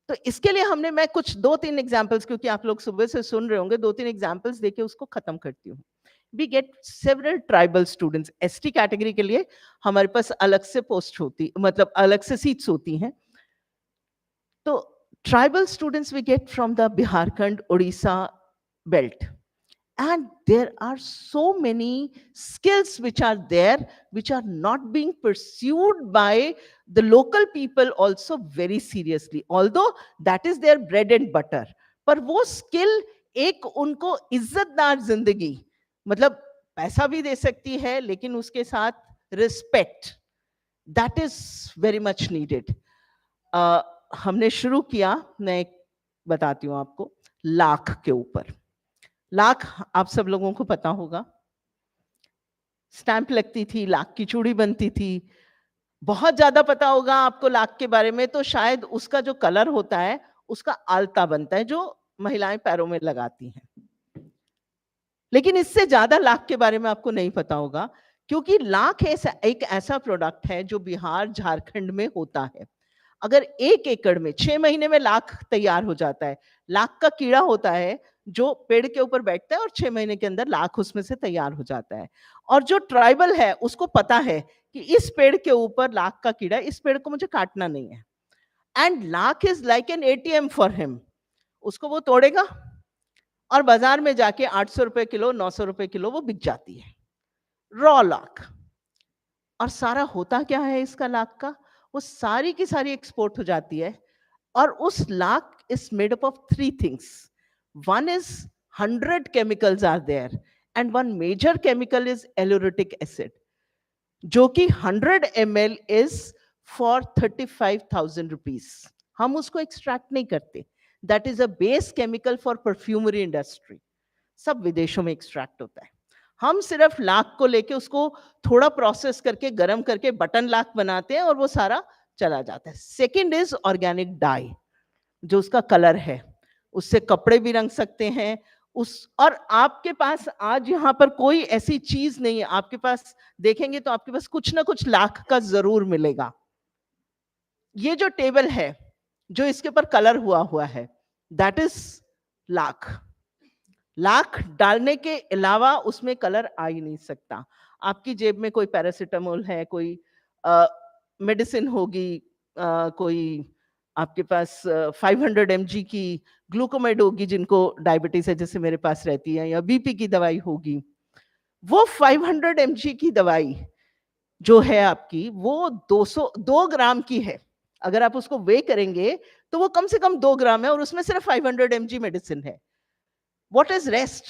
तो इसके लिए हमने, मैं कुछ 2-3 एग्जांपल्स, क्योंकि आप लोग सुबह से सुन रहे होंगे, 2-3 एग्जांपल्स देके उसको खत्म करती हूँ। We get several tribal students. ST category के लिए हमारे पास अलग से पोस्ट होती, मतलब अलग से सीट्स होती हैं। तो tribal students we get from the Bihar-Khand, Odisha belt. And there are so many skills which are there, which are not being pursued by the local people also very seriously, although that is their bread and butter. पर वो skill एक उनको इज्जतदार जिंदगी, मतलब पैसा भी दे सकती है लेकिन उसके साथ respect, that is very much needed. हमने शुरू किया, मैं बताती हूँ आपको, लाख के ऊपर। लाख आप सब लोगों को पता होगा, स्टैंप लगती थी, लाख की चूड़ी बनती थी। बहुत ज्यादा पता होगा आपको लाख के बारे में तो शायद उसका जो कलर होता है उसका आलता बनता है जो महिलाएं पैरों में लगाती हैं। लेकिन इससे ज्यादा लाख के बारे में आपको नहीं पता होगा, क्योंकि लाख एक ऐसा प्रोडक्ट है जो बिहार झारखंड में होता है। अगर 1 एकड़ में 6 महीने में लाख तैयार हो जाता है। लाख का कीड़ा होता है जो पेड़ के ऊपर बैठता है और 6 महीने के अंदर लाख उसमें से तैयार हो जाता है। और जो ट्राइबल है उसको पता है कि इस पेड़ के ऊपर लाख का कीड़ा, इस पेड़ को मुझे काटना नहीं है। And lakh is like an ATM for him. उसको वो तोड़ेगा और बाजार में जाके 800 रुपए किलो, 900 रुपए किलो वो बिक जाती है, रॉ लाख। और सारा होता क्या है इसका लाख का, वो सारी की सारी एक्सपोर्ट हो जाती है। और उस lakh is made up of 3 things. One is 100 chemicals are there and one major chemical is aluritic acid, जो कि 100 ml is for 35,000 rupees। हम उसको एक्सट्रैक्ट नहीं करते, that is a base chemical for perfumery industry, सब विदेशों में एक्सट्रैक्ट होता है। हम सिर्फ लाख को लेके उसको थोड़ा प्रोसेस करके गर्म करके बटन लाख बनाते हैं और वो सारा चला जाता है। सेकेंड इज ऑर्गेनिक डाई, जो उसका कलर है, उससे कपड़े भी रंग सकते हैं और आपके पास आज यहाँ पर कोई ऐसी चीज नहीं है, आपके पास देखेंगे तो आपके पास कुछ ना कुछ लाख का जरूर मिलेगा। ये जो टेबल है जो इसके ऊपर कलर हुआ है, दैट इज लाख। लाख डालने के अलावा उसमें कलर आ ही नहीं सकता। आपकी जेब में कोई पैरासिटामोल है, कोई मेडिसिन होगी, कोई आपके पास 500 mg की ग्लूकोमेड होगी जिनको डायबिटीज है जैसे मेरे पास रहती है, या बीपी की दवाई होगी। वो 500 mg की दवाई जो है आपकी, वो 2 ग्राम की है। अगर आप उसको वे करेंगे तो वो कम से कम 2 ग्राम है और उसमें सिर्फ 500 mg मेडिसिन है। What is rest?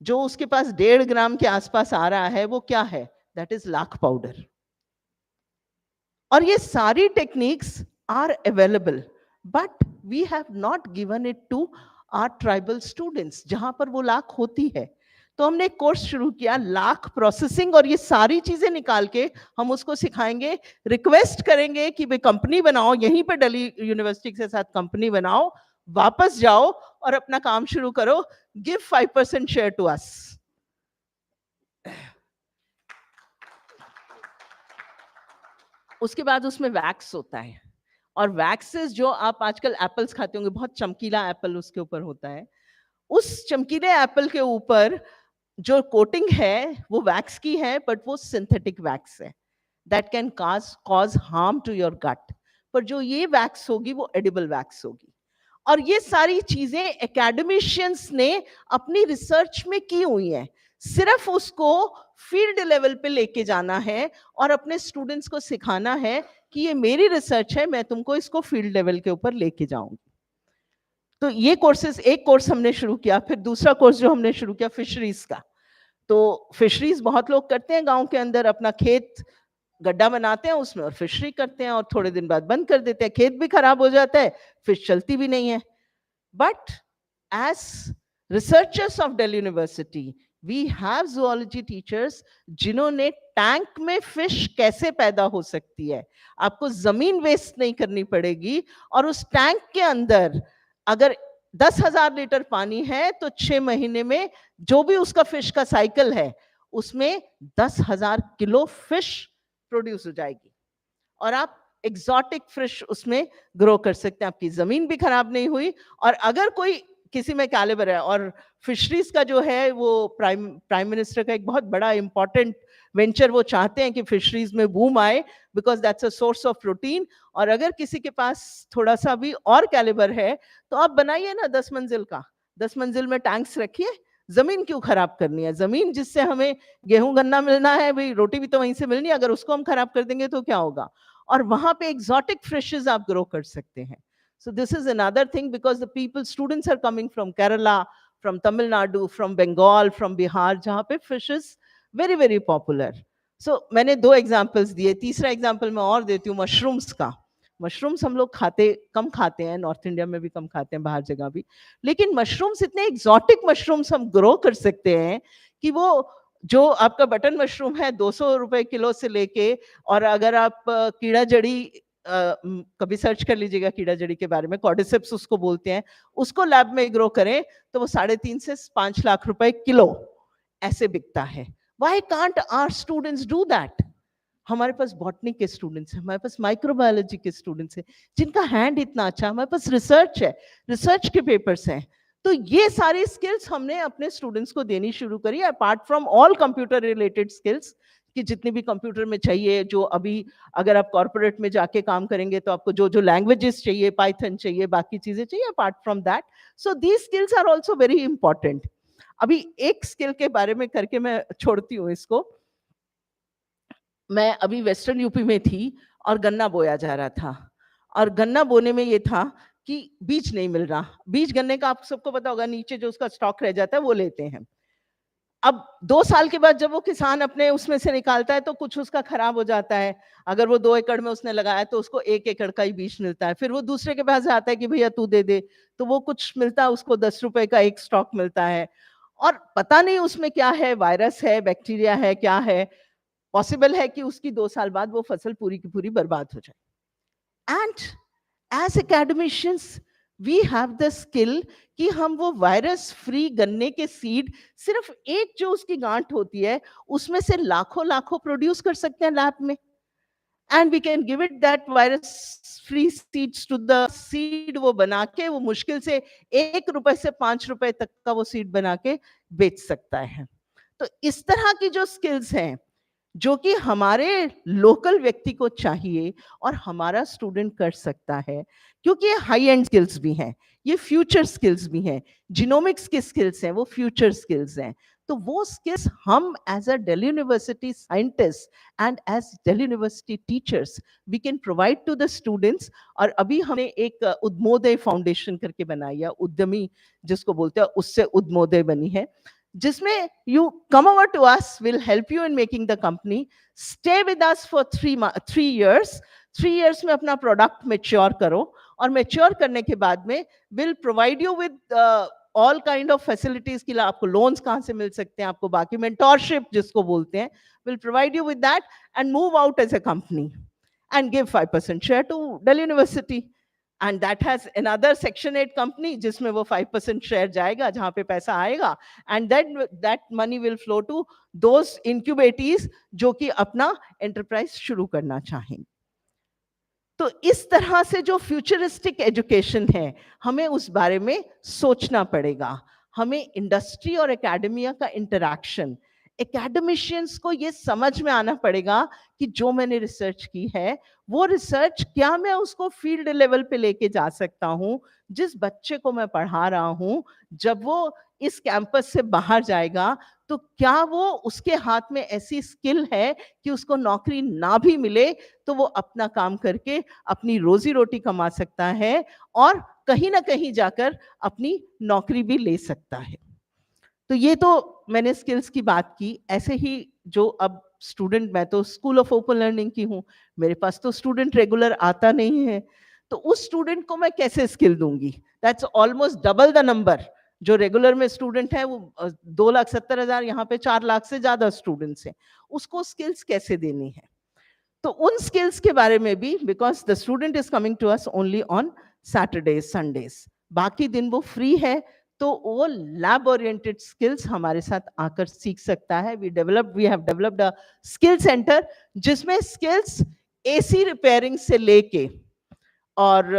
जो उसके पास 1.5 ग्राम के आसपास आ रहा है वो क्या है? That is lac powder. और ये सारी techniques are available, but we have not given it to our tribal students जहां पर वो लाख होती है। तो हमने एक कोर्स शुरू किया लाख प्रोसेसिंग, और ये सारी चीजें निकाल के हम उसको सिखाएंगे। रिक्वेस्ट करेंगे कि भाई कंपनी बनाओ, यहीं पे दिल्ली यूनिवर्सिटी के साथ कंपनी बनाओ, वापस जाओ और अपना काम शुरू करो। Give 5% share to us. उसके बाद उसमें वैक्स होता है, और वैक्सेस जो आप आजकल एप्पल्स खाते होंगे, बहुत चमकीला एप्पल उसके ऊपर होता है। उस चमकीले एप्पल के ऊपर जो कोटिंग है वो वैक्स की है, बट वो सिंथेटिक वैक्स है, that can cause harm to your gut. पर जो ये वैक्स होगी वो एडिबल वैक्स होगी। और ये सारी चीजें एकेडमिशियंस ने अपनी रिसर्च में की हुई हैं, सिर्फ उसको फील्ड लेवल पे लेके जाना है और अपने स्टूडेंट्स को सिखाना है कि ये मेरी रिसर्च है, मैं तुमको इसको फील्ड लेवल के ऊपर लेके जाऊंगी। तो ये कोर्सेज, एक कोर्स हमने शुरू किया। फिर दूसरा कोर्स जो हमने शुरू किया फिशरीज का। तो फिशरीज बहुत लोग करते हैं गांव के अंदर, अपना खेत गड्ढा बनाते हैं उसमें और फिशरी करते हैं, और थोड़े दिन बाद बंद कर देते हैं, खेत भी खराब हो जाता है, फिश चलती भी नहीं है। But as researchers of Delhi university we have zoology teachers जिन्होंने टैंक में फिश कैसे पैदा हो सकती है, आपको जमीन वेस्ट नहीं करनी पड़ेगी, और उस टैंक के अंदर अगर 10,000 लीटर पानी है तो 6 महीने में जो भी उसका फिश का साइकिल है उसमें 10,000 किलो फिश प्रोड्यूस हो जाएगी, और आप एग्जॉटिक फिश उसमें ग्रो कर सकते हैं। आपकी जमीन भी खराब नहीं हुई, और अगर कोई किसी में कैलिबर है, और फिशरीज का जो है वो प्राइम मिनिस्टर का एक बहुत बड़ा इंपॉर्टेंट वेंचर, वो चाहते हैं कि फिशरीज में बूम आए because that's a source of protein. और अगर किसी के पास थोड़ा सा भी और कैलिबर है तो आप बनाइए ना 10 मंजिल का, 10 मंजिल में टैंक्स रखिए। जमीन क्यों खराब करनी है? जमीन जिससे हमें गेहूं गन्ना मिलना है, भाई रोटी भी तो वहीं से मिलनी है, अगर उसको हम खराब कर देंगे तो क्या होगा? और वहां पे एग्जॉटिक फिशेस आप ग्रो कर सकते हैं। So this is another thing, because the people, students are coming from Kerala, from Tamil Nadu, from Bengal, from Bihar, जहाँ पे fish is very very popular. So मैंने 2 examples दिए, तीसरा example मैं और देती हूँ मशरूम्स का। मशरूम्स हम लोग कम खाते हैं, नॉर्थ इंडिया में भी कम खाते हैं, बाहर जगह भी, लेकिन मशरूम्स इतने एग्जॉटिक मशरूम्स हम ग्रो कर सकते हैं कि वो जो आपका बटन मशरूम है 200 रुपए किलो से लेके, और अगर आप कीड़ा जड़ी कभी सर्च कर लीजिएगा कीड़ा जड़ी के बारे में, कॉर्डिसेप्स उसको बोलते हैं, उसको लैब में ग्रो करें तो वो 3.5 से 5 लाख रुपए किलो ऐसे बिकता है। Why can't our students do that? हमारे पास बॉटनी के स्टूडेंट्स हैं, हमारे पास माइक्रोबायोलॉजी के स्टूडेंट्स हैं जिनका हैंड इतना अच्छा, हमारे पास रिसर्च है, रिसर्च के पेपर्स हैं। तो ये सारी स्किल्स हमने अपने स्टूडेंट्स को देनी शुरू करी, apart from all computer related skills, कि जितनी भी कंप्यूटर में चाहिए, जो अभी अगर आप कॉर्पोरेट में जाके काम करेंगे तो आपको जो जो लैंग्वेजेस चाहिए, पाइथन चाहिए, बाकी चीजें चाहिए, apart from that, so these skills are also very important. अभी एक स्किल के बारे में करके मैं छोड़ती हूँ इसको। मैं अभी वेस्टर्न यूपी में थी और गन्ना बोया जा रहा था, और गन्ना बोने में ये था कि बीज नहीं मिल रहा। बीज गन्ने का आप सबको पता होगा, नीचे जो उसका स्टॉक रह जाता है वो लेते हैं। अब 2 साल के बाद जब वो किसान अपने उसमें से निकालता है तो कुछ उसका खराब हो जाता है। अगर वो 2 एकड़ में उसने लगाया तो उसको 1 एकड़ का ही बीज मिलता है। फिर वो दूसरे के पास आता है कि भैया तू दे दे, तो वो कुछ मिलता है उसको 10 रुपए का एक स्टॉक मिलता है, और पता नहीं उसमें क्या है, वायरस है, बैक्टीरिया है, क्या है। पॉसिबल है कि उसकी 2 साल बाद वो फसल पूरी की पूरी बर्बाद हो जाए। And as academicians we have the skill कि हम वो वायरस फ्री गन्ने के सीड, सिर्फ एक जो उसकी गांठ होती है उसमें से लाखों लाखों प्रोड्यूस कर सकते हैं लैब में, and we can give it that virus free seeds to the seed. वो बना के वो मुश्किल से 1 रुपए से 5 रुपए तक का वो सीड बना के बेच सकता है। तो इस तरह की जो स्किल्स हैं जो कि हमारे लोकल व्यक्ति को चाहिए और हमारा स्टूडेंट कर सकता है, क्योंकि ये हाई एंड स्किल्स भी हैं, ये फ्यूचर स्किल्स भी हैं। जिनोमिक्स के स्किल्स हैं, वो फ्यूचर स्किल्स हैं। तो वो स्किल्स हम as a Delhi university scientist and as Delhi university teachers we can provide to the students. और अभी हमने एक उद्मोदय फाउंडेशन करके बनाई है, उद्यमी जिसको बोलते हैं, उससे उद्मोदय बनी है, जिसमें you come over to us, we'll help you in making the company, stay with us for 3 years, 3 years में अपना प्रोडक्ट मेच्योर करो, और मेच्योर करने के बाद में we'll provide you with all kind of facilities के लिए आपको लोन्स कहाँ से मिल सकते हैं, आपको बाकी mentorship जिसको बोलते हैं, we'll provide you with that and move out as a company and give 5% share to Delhi University. And that has another Section 8 company जिसमें वो 5% शेयर जाएगा, जहाँ पे पैसा आएगा, and then that money will flow to those incubatees जो कि अपना एंटरप्राइज शुरू करना चाहेंगे। तो इस तरह से जो फ्यूचरिस्टिक एजुकेशन है, हमें उस बारे में सोचना पड़ेगा। हमें इंडस्ट्री और एकेडमिया का इंटरैक्शन, एकेडमिशियंस को ये समझ में आना पड़ेगा कि जो मैंने रिसर्च की है वो रिसर्च क्या मैं उसको फील्ड लेवल पे लेके जा सकता हूँ। जिस बच्चे को मैं पढ़ा रहा हूँ, जब वो इस कैंपस से बाहर जाएगा तो क्या वो उसके हाथ में ऐसी स्किल है कि उसको नौकरी ना भी मिले तो वो अपना काम करके अपनी रोजी रोटी कमा सकता है और कहीं ना कहीं जाकर अपनी नौकरी भी ले सकता है। तो ये तो मैंने स्किल्स की बात की। ऐसे ही जो अब स्टूडेंट, मैं तो स्कूल ऑफ ओपन लर्निंग की हूँ, मेरे पास तो स्टूडेंट रेगुलर आता नहीं है, तो उस स्टूडेंट को मैं कैसे स्किल दूंगी? That's almost double the number. जो रेगुलर में स्टूडेंट है वो 2,70,000, यहाँ पे 4 लाख से ज्यादा स्टूडेंट्स हैं, उसको स्किल्स कैसे देनी है? तो उन स्किल्स के बारे में भी, because the student is coming to us only on Saturdays Sundays, बाकी दिन वो फ्री है, तो वो लैब ओरिएंटेड स्किल्स हमारे साथ आकर सीख सकता है। We have developed a skill centre जिसमें स्किल्स एसी रिपेयरिंग से लेके और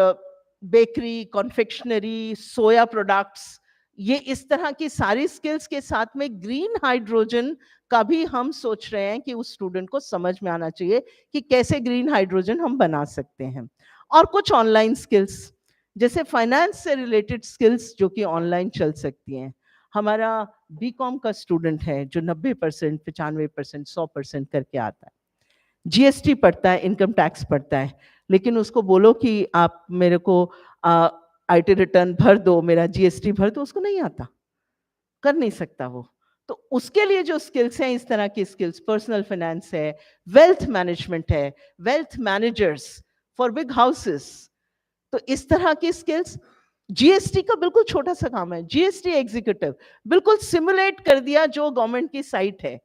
बेकरी, कॉन्फेक्शनरी, सोया प्रोडक्ट्स, ये इस तरह की सारी स्किल्स के साथ में ग्रीन हाइड्रोजन का भी हम सोच रहे हैं कि उस स्टूडेंट को समझ में आना चाहिए कि कैसे ग्रीन हाइड्रोजन हम बना सकते हैं। और कुछ ऑनलाइन स्किल्स जैसे फाइनेंस से रिलेटेड स्किल्स जो कि ऑनलाइन चल सकती हैं। हमारा बीकॉम का स्टूडेंट है जो 90%, 95%, 100% करके आता है, जीएसटी पढ़ता है, इनकम टैक्स पढ़ता है, लेकिन उसको बोलो कि आप मेरे को आईटी रिटर्न भर दो, मेरा जीएसटी भर दो, उसको नहीं आता, कर नहीं सकता वो। तो उसके लिए जो स्किल्स हैं, इस तरह की स्किल्स, पर्सनल फाइनेंस है, वेल्थ मैनेजमेंट है, wealth managers for big houses, तो इस तरह की स्किल्स। जीएसटी का बिल्कुल छोटा सा काम है, जीएसटी एग्जीक्यूटिव बिल्कुल सिमुलेट कर दिया जो गवर्नमेंट की साइट है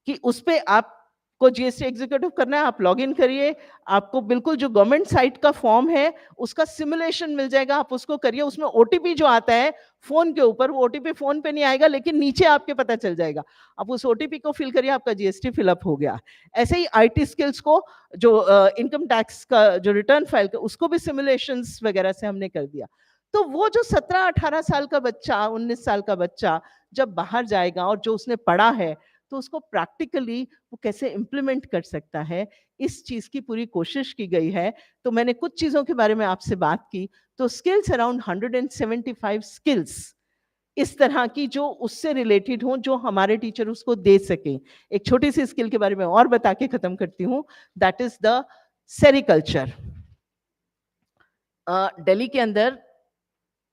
कि उस पे आपको जीएसटी एग्जीक्यूटिव करना है, आप लॉगिन करिए, आपको बिल्कुल जो गवर्नमेंट साइट का फॉर्म है उसका सिमुलेशन मिल जाएगा, आप उसको करिए, उसमें ओटीपी जो आता है फोन के ऊपर, वो ओटीपी फोन पे नहीं आएगा लेकिन नीचे आपके पता चल जाएगा, आप उस ओटीपी को फिल करिए, आपका जीएसटी फिलअप हो गया। ऐसे ही आईटी स्किल्स को, जो इनकम टैक्स का जो रिटर्न फाइल का, उसको भी सिमुलेशंस वगैरह से हमने कर दिया। तो वो जो 17-18 साल का बच्चा, 19 साल का बच्चा जब बाहर जाएगा और जो उसने पढ़ा है तो उसको प्रैक्टिकली वो कैसे इम्प्लीमेंट कर सकता है, इस चीज़ की पूरी कोशिश की गई है। तो मैंने कुछ चीज़ों के बारे में आपसे बात की, तो स्किल्स अराउंड 175 स्किल्स इस तरह की जो उससे रिलेटेड हो, जो हमारे टीचर उसको दे सकें। एक छोटी सी स्किल के बारे में और बता के खत्म करती हूँ, that is the sericulture. Delhi के अंदर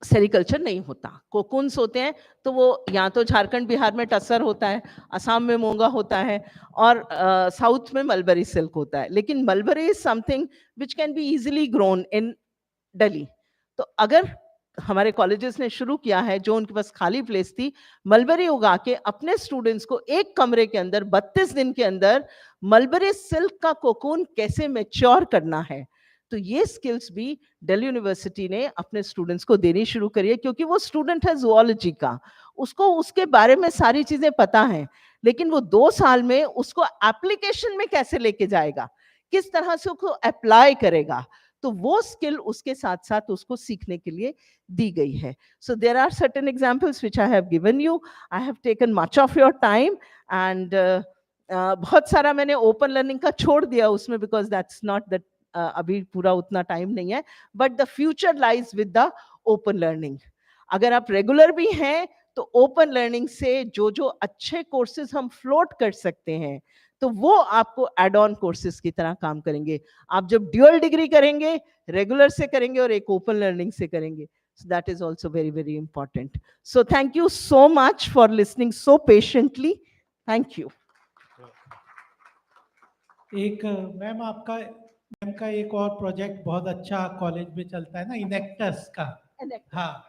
सेरिकल्चर नहीं होता, कोकुन्स होते हैं, तो वो या तो झारखंड बिहार में टसर होता है, असम में मोंगा होता है, और साउथ में मलबरी सिल्क होता है। लेकिन mulberry is something which can be easily grown in Delhi. तो अगर हमारे कॉलेजेस ने शुरू किया है, जो उनके पास खाली प्लेस थी, मलबरी उगा के अपने स्टूडेंट्स को एक कमरे के अंदर 32 दिन के अंदर मलबरी सिल्क का कोकून कैसे मैच्योर करना है, तो ये स्किल्स भी दिल्ली यूनिवर्सिटी ने अपने स्टूडेंट्स को देनी शुरू करी है। क्योंकि वो स्टूडेंट है जूलॉजी का, उसको उसके बारे में सारी चीजें पता हैं, लेकिन वो 2 साल में उसको एप्लीकेशन में कैसे लेके जाएगा, किस तरह से उसको अप्लाई करेगा, तो वो स्किल उसके साथ साथ उसको सीखने के लिए दी गई है। So there are certain examples which I have given you. I have taken much of your time, and बहुत सारा मैंने ओपन लर्निंग का छोड़ दिया उसमें, बिकॉज दैट्स नॉट दैट, अभी पूरा उतना टाइम नहीं है, but the future lies with the open learning. अगर आप रेगुलर भी हैं तो ओपन लर्निंग से जो जो अच्छे कोर्सेज हम फ्लोट कर सकते हैं, तो वो आपको एड ऑन कोर्सेज की तरह काम करेंगे। आप जब ड्यूअल डिग्री करेंगे, रेगुलर से करेंगे और एक ओपन लर्निंग से करेंगे, so that is also very very important. So thank you so much for listening so patiently. Thank you. एक मैम आपका मैम का एक और प्रोजेक्ट बहुत अच्छा कॉलेज में चलता है ना, इनेक्टस का। हाँ,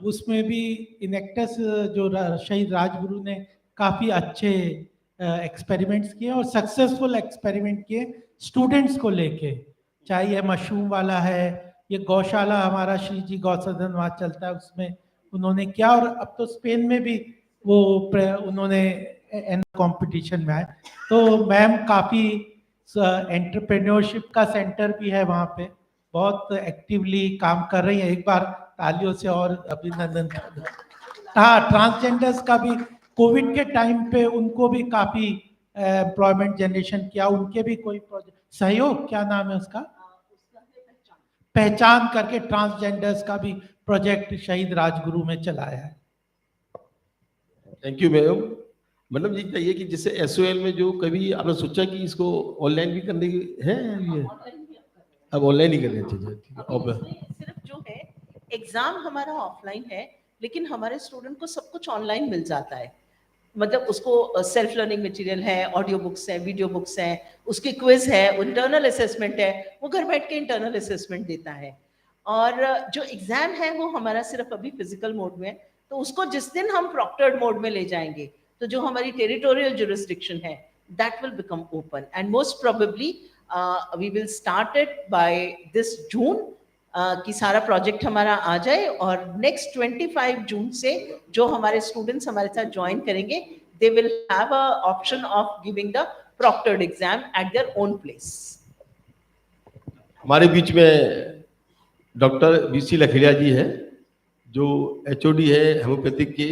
उसमें भी इनेक्टस जो शहीद राजगुरु ने काफ़ी अच्छे एक्सपेरिमेंट्स किए और सक्सेसफुल एक्सपेरिमेंट किए स्टूडेंट्स को लेके, चाहे ये मशरूम वाला है, ये गौशाला हमारा श्री जी गौसदन वहाँ चलता है, उसमें उन्होंने किया। और अब तो स्पेन में भी वो उन्होंने कंपटीशन में आए। तो मैम काफ़ी एंटरप्रेन्योरशिप का सेंटर भी है वहाँ पे, बहुत एक्टिवली काम कर रही है। एक बार तालियों से और अभिनंदन। हाँ, ट्रांसजेंडर्स का भी कोविड के टाइम पे उनको भी काफी एम्प्लॉयमेंट जनरेशन किया, उनके भी कोई प्रोजेक्ट सहयोग, क्या नाम है उसका, पहचान करके ट्रांसजेंडर्स का भी प्रोजेक्ट शहीद राजगुरु में चलाया है। Thank you ma'am. मतलब ये चाहिए कि जैसे एसओएल में जो कभी आपने सोचा कि इसको ऑनलाइन भी करने की है, ये अब ऑनलाइन ही करना चाहिए, ठीक है। सिर्फ जो है एग्जाम हमारा ऑफलाइन है, लेकिन हमारे स्टूडेंट को सब कुछ ऑनलाइन मिल जाता है। मतलब उसको सेल्फ लर्निंग मटेरियल है, ऑडियो बुक्स हैं, वीडियो बुक्स हैं, उसकी क्विज है, इंटरनल असेसमेंट है, वो घर बैठ के इंटरनल असेसमेंट देता है। और जो एग्जाम है वो हमारा सिर्फ अभी फिजिकल मोड में है, तो उसको जिस दिन हम प्रॉक्टर्ड मोड में ले जाएंगे, तो जो हमारी टेरिटोरियल जुरिस्डिक्शन है, that will become open, and most probably we will start it by this June, कि सारा प्रोजेक्ट हमारा आ जाए, और नेक्स्ट 25 जून से जो हमारे स्टूडेंट्स हमारे साथ ज्वाइन करेंगे, they will have a option of giving the proctored exam eight their own place. हमारे बीच में डॉक्टर बीसी लखेड़िया जी है, जो एचओडी है होम्योपैथिक के।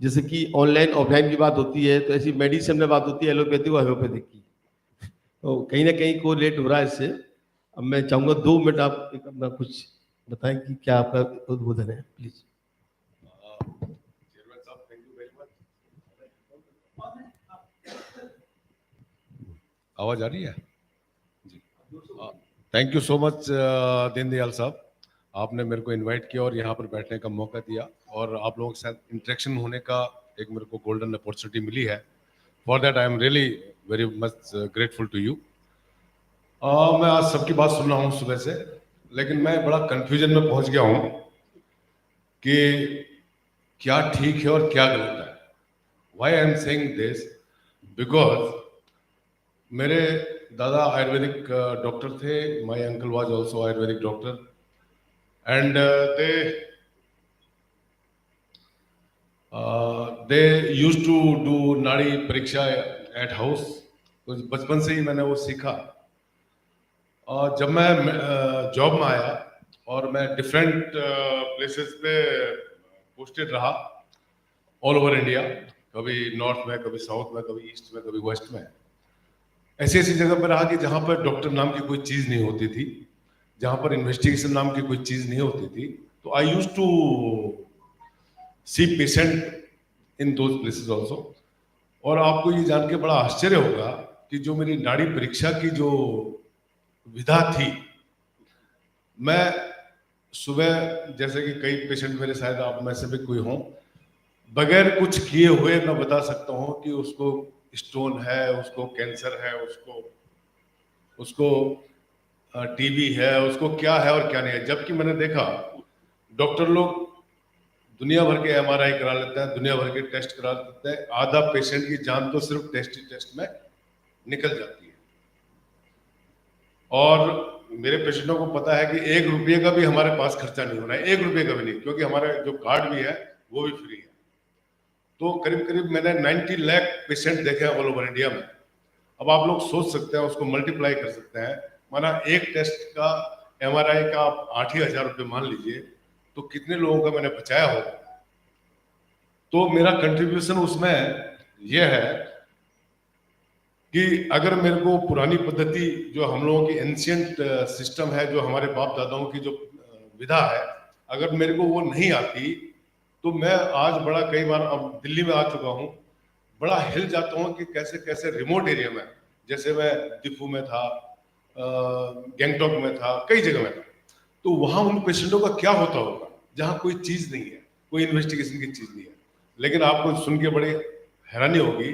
जैसे कि ऑनलाइन ऑफलाइन की बात होती है, तो ऐसी मेडिसिन में बात होती है एलोपैथिक और होम्योपैथिक की, तो कहीं ना कहीं कोरिलेट हो रहा है इससे। अब मैं चाहूंगा 2 मिनट आप एक अपना कुछ बताएं कि क्या आपका उद्बोधन है, प्लीज। आवाज आ रही है जी? Thank you so much Deendayal साहब, आपने मेरे को इनवाइट किया और यहाँ पर बैठने का मौका दिया, और आप लोगों के साथ इंटरेक्शन होने का एक मेरे को गोल्डन अपॉर्चुनिटी मिली है। For that I am really very much grateful to you. मैं आज सबकी बात सुन रहा हूँ सुबह से, लेकिन मैं बड़ा कंफ्यूजन में पहुंच गया हूँ कि क्या ठीक है और क्या गलत है। Why I am saying this, because मेरे दादा आयुर्वेदिक डॉक्टर थे, my uncle was also ayurvedic doctor, and they used to do नाड़ी परीक्षा एट हाउस। तो बचपन से ही मैंने वो सीखा। और जब मैं जॉब में आया और मैं डिफरेंट प्लेसेस पे पोस्टेड रहा ऑल ओवर इंडिया, कभी नॉर्थ में, कभी साउथ में, कभी ईस्ट में, कभी वेस्ट में। ऐसी ऐसी जगह पर रहा कि जहाँ पर डॉक्टर नाम की कोई चीज़ नहीं होती थी, जहाँ पर इन्वेस्टिगेशन नाम की कोई चीज़ नहीं होती थी। तो I use to see patient in those places also. और आपको ये जान के बड़ा आश्चर्य होगा कि जो मेरी नाड़ी परीक्षा की जो विधा थी, मैं सुबह, जैसे कि कई पेशेंट मेरे, शायद आप में से भी कोई हों, बगैर कुछ किए हुए मैं बता सकता हूं कि उसको स्टोन है, उसको कैंसर है, उसको टीबी है, उसको क्या है और क्या नहीं है। जबकि मैंने देखा डॉक्टर लोग दुनिया भर के एमआरआई करा लेते हैं, दुनिया भर के टेस्ट करा लेते हैं, आधा पेशेंट की जान तो सिर्फ टेस्ट में निकल जाती है। और मेरे पेशेंटों को पता है कि 1 रुपये का भी हमारे पास खर्चा नहीं होना है, 1 रुपये का भी नहीं, क्योंकि हमारे जो कार्ड भी है वो भी फ्री है। तो करीब करीब मैंने 90 लाख पेशेंट देखे हैं ऑल ओवर इंडिया में। अब आप लोग सोच सकते हैं, उसको मल्टीप्लाई कर सकते हैं, माना एक टेस्ट का एमआरआई का आप 8,000 रुपये मान लीजिए, तो कितने लोगों का मैंने बचाया होगा। तो मेरा कंट्रीब्यूशन उसमें यह है कि अगर मेरे को पुरानी पद्धति, जो हम लोगों की एंशियंट सिस्टम है, जो हमारे बाप दादाओं की जो विधा है, अगर मेरे को वो नहीं आती, तो मैं आज बड़ा, कई बार अब दिल्ली में आ चुका हूँ, बड़ा हिल जाता हूँ कि कैसे कैसे रिमोट एरिया में, जैसे मैं दिफू में था, गैंगटॉक में था, कई जगह में था, तो वहाँ उन पेशेंटों का क्या होता होगा जहाँ कोई चीज़ नहीं है, कोई इन्वेस्टिगेशन की चीज़ नहीं है। लेकिन आपको सुन के बड़ी हैरानी होगी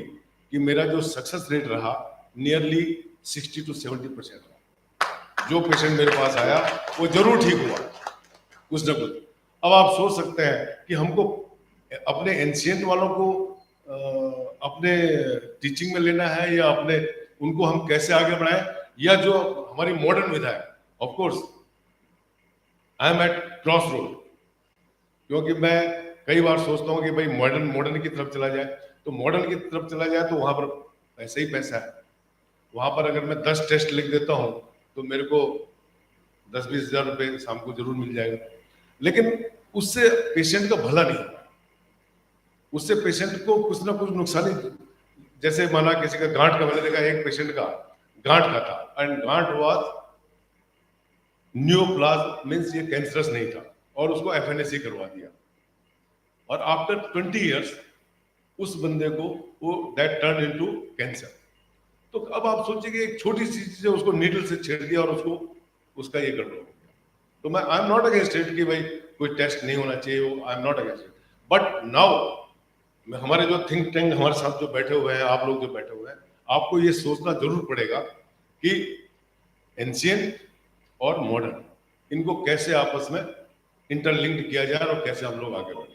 कि मेरा जो सक्सेस रेट रहा नियरली 60 to 70% रहा। जो पेशेंट मेरे पास आया वो जरूर ठीक हुआ कुछ ना कुछ। अब आप सोच सकते हैं कि हमको अपने एंशियंट वालों को अपने टीचिंग में लेना है, या अपने उनको हम कैसे आगे बढ़ाएं, या जो हमारी मॉडर्न विधा है। Of course I am at cross road, क्योंकि मैं कई बार सोचता हूँ कि भाई मॉडर्न की तरफ चला जाए, तो मॉडर्न की तरफ चला जाए तो वहां पर पैसे ही पैसा है। वहां पर अगर मैं 10 टेस्ट लिख देता हूँ तो मेरे को 10-20 हजार रुपये शाम को जरूर मिल जाएगा, लेकिन उससे पेशेंट का भला नहीं होगा, उससे पेशेंट को कुछ ना कुछ नुकसान ही। जैसे माना किसी का गांठ का, मैंने देखा एक पेशेंट का गांठ का था, एंड गांठ वाज न्यूप्लाज्म, मींस ये कैंसरस नहीं था, और उसको एफएनएसी करवा दिया, और आफ्टर 20 इयर्स उस बंदे को वो दैट टर्न इनटू कैंसर। तो अब आप सोचिए कि एक छोटी सी चीज है, उसको नीडल से छेड़ दिया और उसको उसका ये कर दो। तो मैं I am not against it कि भाई कोई टेस्ट नहीं होना चाहिए, वो I am not against it, but now हमारे जो थिंक टैंक हमारे साथ जो बैठे हुए हैं, आप लोग जो बैठे हुए हैं, आपको ये सोचना जरूर पड़ेगा कि एंशियंट और मॉडर्न, इनको कैसे आपस में इंटरलिंक्ड किया जाए और कैसे हम लोग आगे बढ़े।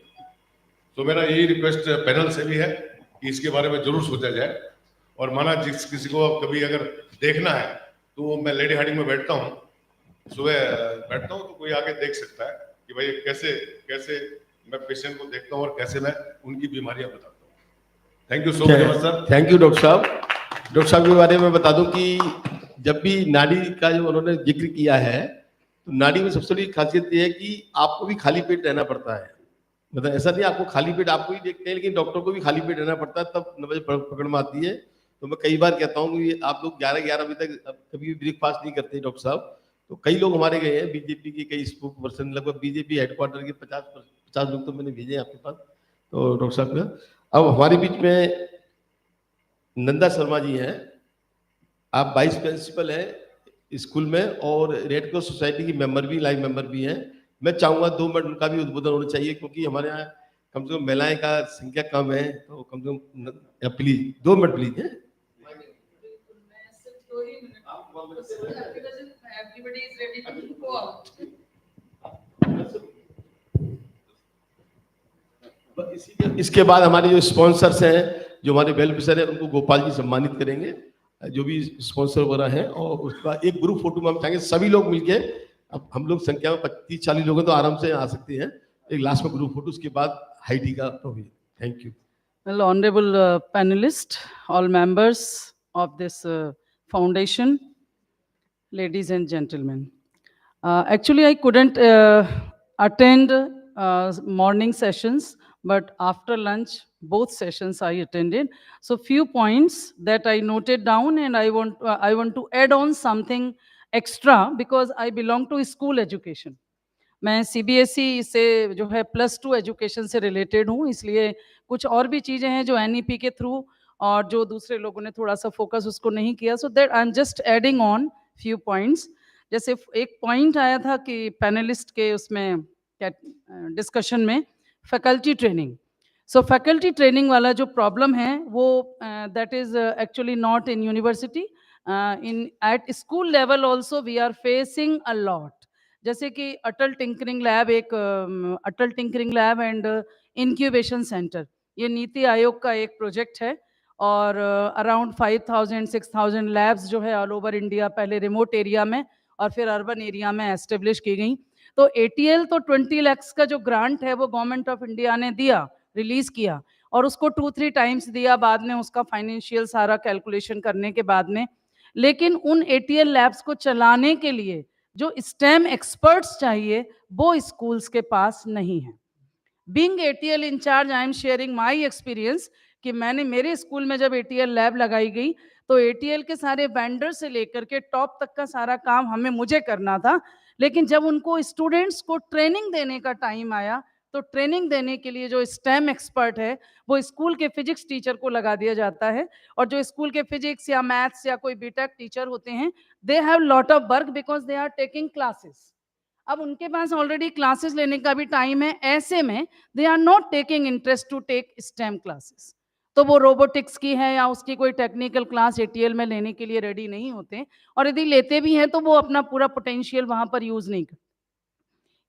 तो मेरा यही रिक्वेस्ट पैनल से भी है कि इसके बारे में जरूर सोचा जाए। और माना जिस किसी को कभी अगर देखना है तो मैं लेडी हार्डिंग में बैठता हूँ, सुबह बैठता हूँ, तो कोई आके देख सकता है कि भाई कैसे कैसे मैं पेशेंट को देखता हूँ और कैसे मैं उनकी बीमारियां बताता हूँ। Thank you so much sir. Thank you doctor साहब। डॉक्टर साहब के बारे में बता दूं कि जब भी नाड़ी का जो उन्होंने जिक्र किया है, तो नाड़ी में सबसे बड़ी खासियत ये है कि आपको भी खाली पेट रहना पड़ता है। मतलब ऐसा नहीं आपको खाली पेट, आपको ही देखते हैं, लेकिन डॉक्टर को भी खाली पेट रहना पड़ता है, तब नब्ज पकड़ में आती है। तो मैं कई बार कहता हूँ कि आप लोग 11-11 बजे तक कभी भी ब्रेकफास्ट नहीं करते डॉक्टर साहब। तो कई लोग हमारे गए हैं, बीजेपी के कई स्पोक पर्सन, लगभग बीजेपी हेडक्वार्टर के 50 लोग तो मैंने भेजे हैं आपके पास। तो डॉक्टर साहब का अब हमारे बीच में नंदा शर्मा जी हैं, आप वाइस प्रिंसिपल हैं स्कूल में और रेड क्रॉस सोसाइटी की मेंबर भी, लाइव मेंबर भी हैं। मैं चाहूंगा 2 मिनट उनका भी उद्बोधन होना चाहिए, क्योंकि हमारे यहाँ कम से कम महिलाएं का संख्या कम है, तो कम से कम प्लीज 2 मिनट प्लीज है। इसके बाद हमारे जो स्पॉन्सर्स हैं, जो हमारे वेल विशर हैं, उनको गोपाल जी सम्मानित करेंगे, जो भी स्पॉन्सर वगैरह हैं। और उसके बाद एक ग्रुप फोटो में हम चाहेंगे सभी लोग मिलके, अब हम लोग संख्या में 35-40 लोग हैं तो आराम से आ सकते हैं, एक लास्ट में ग्रुप फोटो, उसके बाद हाई टी का provision. Thank you. Well, honorable panelists, all members of this foundation, ladies and gentlemen. Actually, I couldn't attend morning sessions, but after lunch, both sessions I attended. So few points that I noted down, and I want to add on something extra because I belong to school education. मैं CBSE से जो है +2 education से related हूँ, इसलिए कुछ और भी चीज़ें हैं जो एनईपी के थ्रू और जो दूसरे लोगों ने थोड़ा सा फोकस उसको नहीं किया, so that I am just adding on few points. जैसे एक पॉइंट आया था कि पैनलिस्ट के उसमें डिस्कशन में faculty training. So faculty training वाला जो प्रॉब्लम है वो that is actually not in university, in at school level also we are facing a lot. जैसे कि अटल टिंकरिंग लैब, एक Atal tinkering lab and incubation centre, ये नीति आयोग का एक प्रोजेक्ट है और अराउंड 5,000-6,000 लैब्स जो है ऑल ओवर इंडिया, पहले रिमोट एरिया में और फिर अर्बन एरिया में एस्टेब्लिश की गई. तो एटीएल तो 20 लाख का जो ग्रांट है वो गवर्नमेंट ऑफ इंडिया ने दिया, रिलीज किया, और उसको 2-3 टाइम्स दिया बाद में, उसका फाइनेंशियल सारा कैलकुलेशन करने के बाद में. लेकिन उन एटीएल लैब्स को चलाने के लिए जो स्टेम एक्सपर्ट्स चाहिए वो स्कूल्स के पास नहीं है. Being ATL incharge, I am sharing my experience कि मैंने मेरे स्कूल में जब एटीएल लैब लगाई गई तो एटीएल के सारे वेंडर से लेकर के टॉप तक का सारा काम मुझे करना था. लेकिन जब उनको स्टूडेंट्स को ट्रेनिंग देने का टाइम आया तो ट्रेनिंग देने के लिए जो स्टेम एक्सपर्ट है वो स्कूल के फिजिक्स टीचर को लगा दिया जाता है, और जो स्कूल के फिजिक्स या मैथ्स या कोई बीटेक टीचर होते हैं they have lot of work because they are taking classes. अब उनके पास ऑलरेडी क्लासेस लेने का भी टाइम है, ऐसे में they are not taking interest to take STEM classes. तो वो रोबोटिक्स की है या उसकी कोई टेक्निकल क्लास एटीएल में लेने के लिए रेडी नहीं होते, और यदि लेते भी हैं तो वो अपना पूरा पोटेंशियल वहां पर यूज नहीं करते.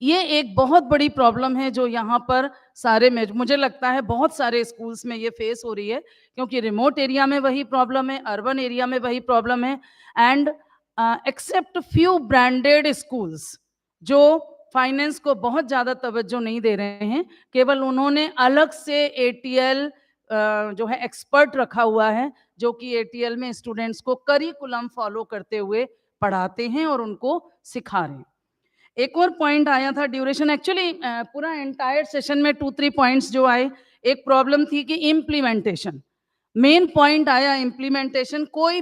ये एक बहुत बड़ी प्रॉब्लम है जो यहाँ पर सारे में मुझे लगता है बहुत सारे स्कूल्स में ये फेस हो रही है, क्योंकि रिमोट एरिया में वही प्रॉब्लम है, अर्बन एरिया में वही प्रॉब्लम है. And except few branded schools जो फाइनेंस को बहुत ज़्यादा तवज्जो नहीं दे रहे हैं, केवल उन्होंने अलग से एटीएल जो है एक्सपर्ट रखा हुआ है जो कि एटीएल में स्टूडेंट्स को करिकुलम फॉलो करते हुए पढ़ाते हैं और उनको सिखा रहे हैं. एक और पॉइंट आया था ड्यूरेशन. एक्चुअली पूरा एंटायर सेशन में 2-3 पॉइंट्स जो आए, एक प्रॉब्लम थी कि इम्प्लीमेंटेशन. मेन पॉइंट आया इम्प्लीमेंटेशन. कोई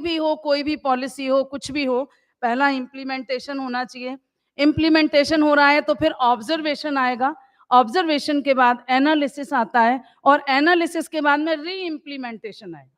भी पॉलिसी हो, कुछ भी हो, पहला इम्प्लीमेंटेशन होना चाहिए. इम्प्लीमेंटेशन हो रहा है तो फिर ऑब्जर्वेशन आएगा, ऑब्जर्वेशन के बाद एनालिसिस आता है, और एनालिसिस के बाद में री इम्प्लीमेंटेशन आएगा.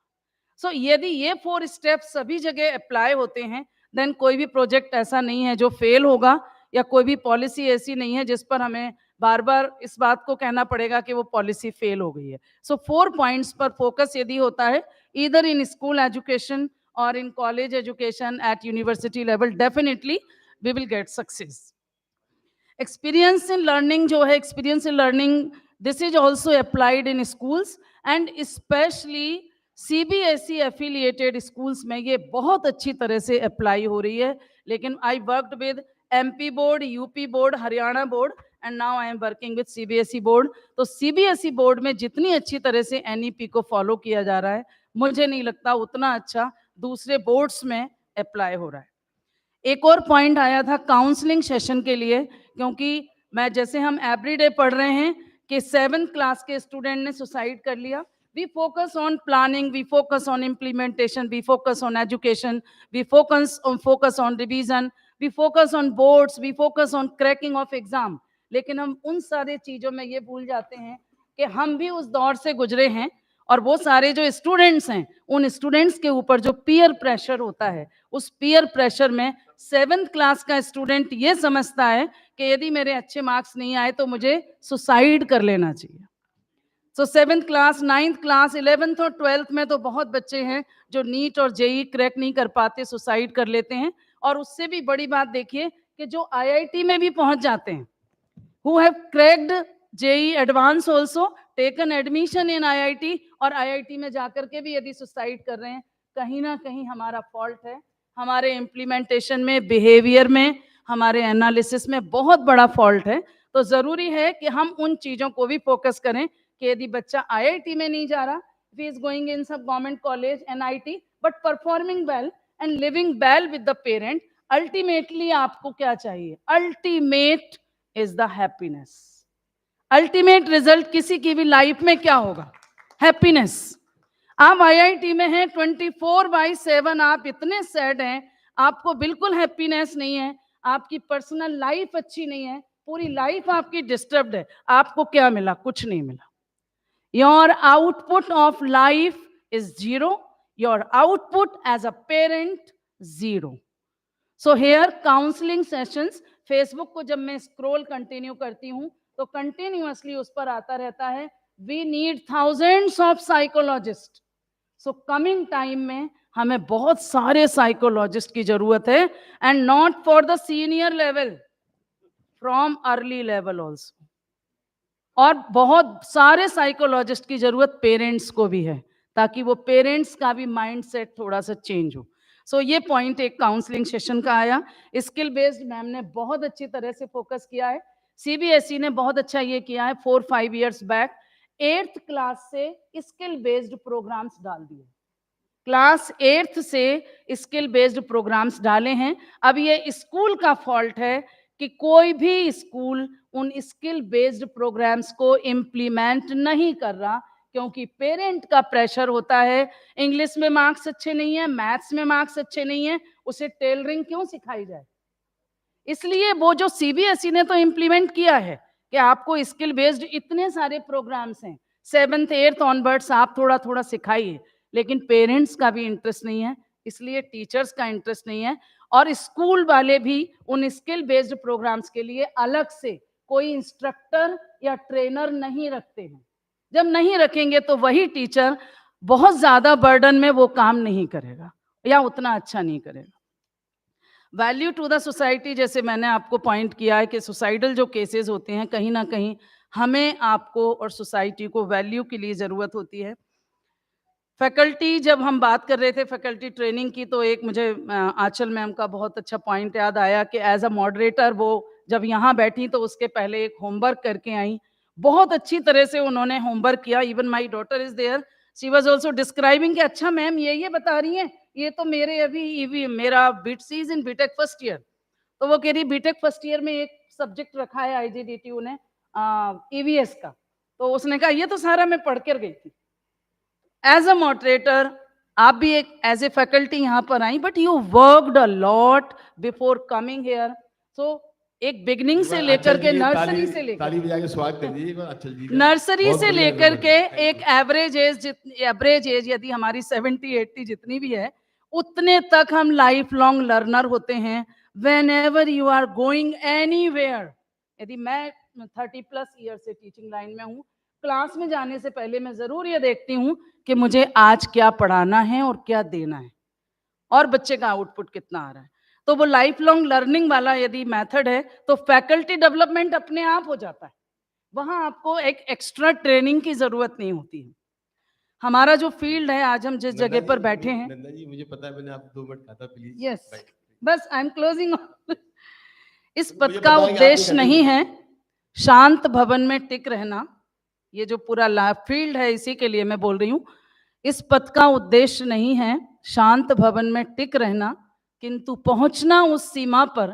सो यदि ये 4 स्टेप्स सभी जगह अप्लाई होते हैं देन कोई भी प्रोजेक्ट ऐसा नहीं है जो फेल होगा, या कोई भी पॉलिसी ऐसी नहीं है जिस पर हमें बार बार इस बात को कहना पड़ेगा कि वो पॉलिसी फेल हो गई है. सो 4 पॉइंट्स पर फोकस यदि होता है ईदर इन स्कूल एजुकेशन और in college education at university level, definitely we will get success. Experience in learning जो है, experience in learning this is also applied in schools and specially CBSE affiliated schools में ये बहुत अच्छी तरह से apply हो रही है. लेकिन I worked with MP board, UP board, Haryana board, and now I am working with CBSE board. तो सीबीएसई बोर्ड में जितनी अच्छी तरह से एनईपी को फॉलो किया जा रहा है, मुझे नहीं लगता उतना अच्छा दूसरे बोर्ड्स में अप्लाई हो रहा है. एक और पॉइंट आया था काउंसलिंग सेशन के लिए, क्योंकि मैं जैसे हम एवरीडे पढ़ रहे हैं कि 7th क्लास के स्टूडेंट ने सुसाइड कर लिया. We focus on planning, we focus on implementation, we focus on education, we focus on revision, we focus on boards, we focus on cracking of exam. लेकिन हम उन सारे चीजों में ये भूल जाते हैं कि हम भी उस दौर से गुजरे हैं, और वो सारे जो स्टूडेंट्स हैं उन स्टूडेंट्स के ऊपर जो पीयर प्रेशर होता है, उस पीयर प्रेशर में 7th क्लास का स्टूडेंट ये समझता है कि यदि मेरे अच्छे मार्क्स नहीं आए तो मुझे सुसाइड कर लेना चाहिए. सो 7th class, 9th class, 11th और 12th में तो बहुत बच्चे हैं जो नीट और जेई क्रैक नहीं कर पाते, सुसाइड कर लेते हैं. और उससे भी बड़ी बात देखिए कि जो आईआईटी में भी पहुंच जाते हैं, who have cracked JEE advance also, taken admission in IIT, और IIT में जाकर के भी यदि सुसाइड कर रहे हैं, कहीं ना कहीं हमारा फॉल्ट है. हमारे इम्प्लीमेंटेशन में, बिहेवियर में, हमारे एनालिसिस में बहुत बड़ा फॉल्ट है. तो जरूरी है कि हम उन चीजों को भी फोकस करें कि यदि बच्चा आईआईटी में नहीं जा रहा, he is going in some government college, NIT, but performing well and living well with the parent, ultimately आपको क्या चाहिए? Ultimate is the happiness. Ultimate result किसी की भी लाइफ में क्या होगा? हैप्पीनेस। आप आईआईटी में हैं, 24/7 आप इतने सैड हैं, आपको बिल्कुल हैप्पीनेस नहीं है, आपकी पर्सनल लाइफ अच्छी नहीं है, पूरी लाइफ आपकी डिस्टर्ब्ड है, आपको क्या मिला? कुछ नहीं मिला। Your output of life is zero, your output as a parent zero. So here counselling sessions, Facebook को जब मैं स्क्रॉल कंटिन्यू करती हूं तो कंटिन्यूअसली उस पर आता रहता है, we need thousands of psychologist. So coming time में हमें बहुत सारे साइकोलॉजिस्ट की जरूरत है, and not for the senior level, from early level also. और बहुत सारे साइकोलॉजिस्ट की जरूरत पेरेंट्स को भी है, ताकि वो पेरेंट्स का भी माइंडसेट थोड़ा सा चेंज हो। सो ये पॉइंट एक काउंसलिंग सेशन का आया। स्किल बेस्ड मैम ने बहुत अच्छी तरह से फोकस किया है, सीबीएसई ने बहुत अच्छा ये किया है। 4-5 इयर्स बैक 8th क्लास से स्किल बेस्ड प्रोग्राम्स डाल दिए, क्लास 8th से स्किल बेस्ड प्रोग्राम्स डाले हैं। अब ये स्कूल का फॉल्ट है कि कोई भी स्कूल उन स्किल बेस्ड प्रोग्राम्स को इम्प्लीमेंट नहीं कर रहा, क्योंकि पेरेंट का प्रेशर होता है, इंग्लिश में मार्क्स अच्छे नहीं है, मैथ्स में मार्क्स अच्छे नहीं है, उसे टेलरिंग क्यों सिखाई जाए। इसलिए वो जो सीबीएसई ने तो इम्प्लीमेंट किया है कि आपको स्किल बेस्ड इतने सारे प्रोग्राम्स हैं, 7th 8th ऑनवर्ड्स आप थोड़ा थोड़ा सिखाइए, लेकिन पेरेंट्स का भी इंटरेस्ट नहीं है, इसलिए टीचर्स का इंटरेस्ट नहीं है, और स्कूल वाले भी उन स्किल बेस्ड प्रोग्राम्स के लिए अलग से कोई इंस्ट्रक्टर या ट्रेनर नहीं रखते हैं। जब नहीं रखेंगे तो वही टीचर बहुत ज्यादा बर्डन में वो काम नहीं करेगा या उतना अच्छा नहीं करेगा। वैल्यू टू द सोसाइटी, जैसे मैंने आपको पॉइंट किया है कि सुसाइडल जो केसेस होते हैं, कहीं ना कहीं हमें आपको और सोसाइटी को वैल्यू के लिए ज़रूरत होती है। फैकल्टी, जब हम बात कर रहे थे फैकल्टी ट्रेनिंग की, तो एक मुझे आंचल मैम का बहुत अच्छा पॉइंट याद आया कि एज अ मॉडरेटर वो जब यहाँ बैठी तो उसके पहले एक होमवर्क करके आई, बहुत अच्छी तरह से उन्होंने होमवर्क किया। Even my daughter is there, she was also describing कि अच्छा मैम ये बता रही हैं, ये तो मेरे अभी मेरा बीट इन बीटेक फर्स्ट ईयर, तो वो कह रही बीटेक फर्स्ट ईयर में एक सब्जेक्ट रखा है आईजीडीटीयू ने ईवीएस का, तो उसने कहा ये तो सारा मैं पढ़ कर गई थी। एज अ मॉडरेटर आप भी एक एज ए फैकल्टी यहाँ पर आई, but you worked a lot before coming here. So एक बिगनिंग से लेकर के नर्सरी से लेकर ताली बजा के स्वागत कर दीजिए अचल जी का। नर्सरी बहुत से बढ़िया लेकर के everybody। एक एवरेज एज यदि हमारी 70-80 जितनी भी है, उतने तक हम लाइफ लॉन्ग लर्नर होते हैं। Whenever you are going anywhere, यदि मैं 30+ ईयर से टीचिंग लाइन में हूँ, क्लास में जाने से पहले मैं जरूर ये देखती हूँ कि मुझे आज क्या पढ़ाना है और क्या देना है और बच्चे का आउटपुट कितना आ रहा है। तो वो लाइफ लॉन्ग लर्निंग वाला यदि मेथड है तो फैकल्टी डेवलपमेंट अपने आप हो जाता है, वहां आपको एक एक्स्ट्रा ट्रेनिंग की जरूरत नहीं होती है। हमारा जो फील्ड है, आज हम जिस जगह पर बैठे हैं, नंदा जी मुझे पता है, मैंने आप 2 मिनट कहा था, प्लीज। यस, बस आई एम क्लोजिंग। इस पद मुझे का पता है कि उद्देश्य आपकी नहीं है शांत भवन में टिक रहना, ये जो पूरा फील्ड है इसी के लिए मैं बोल रही हूँ। इस पद का उद्देश्य नहीं है शांत भवन में टिक रहना, किंतु पहुंचना उस सीमा पर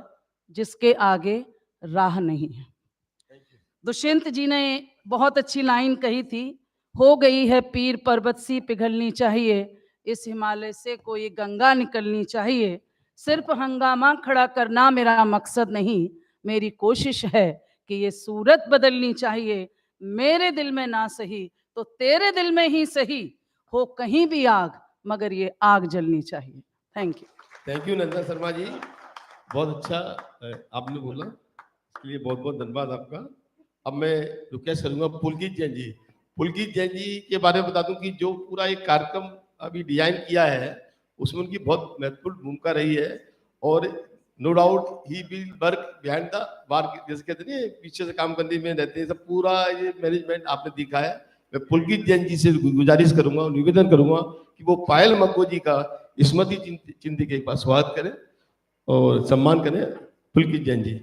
जिसके आगे राह नहीं है। दुष्यंत जी ने बहुत अच्छी लाइन कही थी, हो गई है पीर पर्वत सी पिघलनी चाहिए, इस हिमालय से कोई गंगा निकलनी चाहिए, सिर्फ हंगामा खड़ा करना मेरा मकसद नहीं, मेरी कोशिश है कि ये सूरत बदलनी चाहिए, मेरे दिल में ना सही तो तेरे दिल में ही सही, हो कहीं भी आग मगर ये आग जलनी चाहिए। थैंक यू नंदा शर्मा जी, बहुत अच्छा आपने बोला, इसके लिए बहुत बहुत धन्यवाद आपका। अब मैं रिक्वेस्ट करूंगा पुलकित जैन जी, पुलकित जैन जी के बारे में बता दूं कि जो पूरा एक कार्यक्रम अभी डिजाइन किया है उसमें उनकी बहुत महत्वपूर्ण भूमिका रही है, और no doubt he will work behind the bar, जैसे कहते हैं पीछे से काम करने में रहते हैं, सब पूरा ये मैनेजमेंट आपने दिखा है। मैं पुलकित जैन जी से गुजारिश करूंगा, निवेदन करूंगा कि वो पायल मक्को जी का स्मृति चिन्ह के पास स्वागत करें और सम्मान करें। पुलकित जैन जी,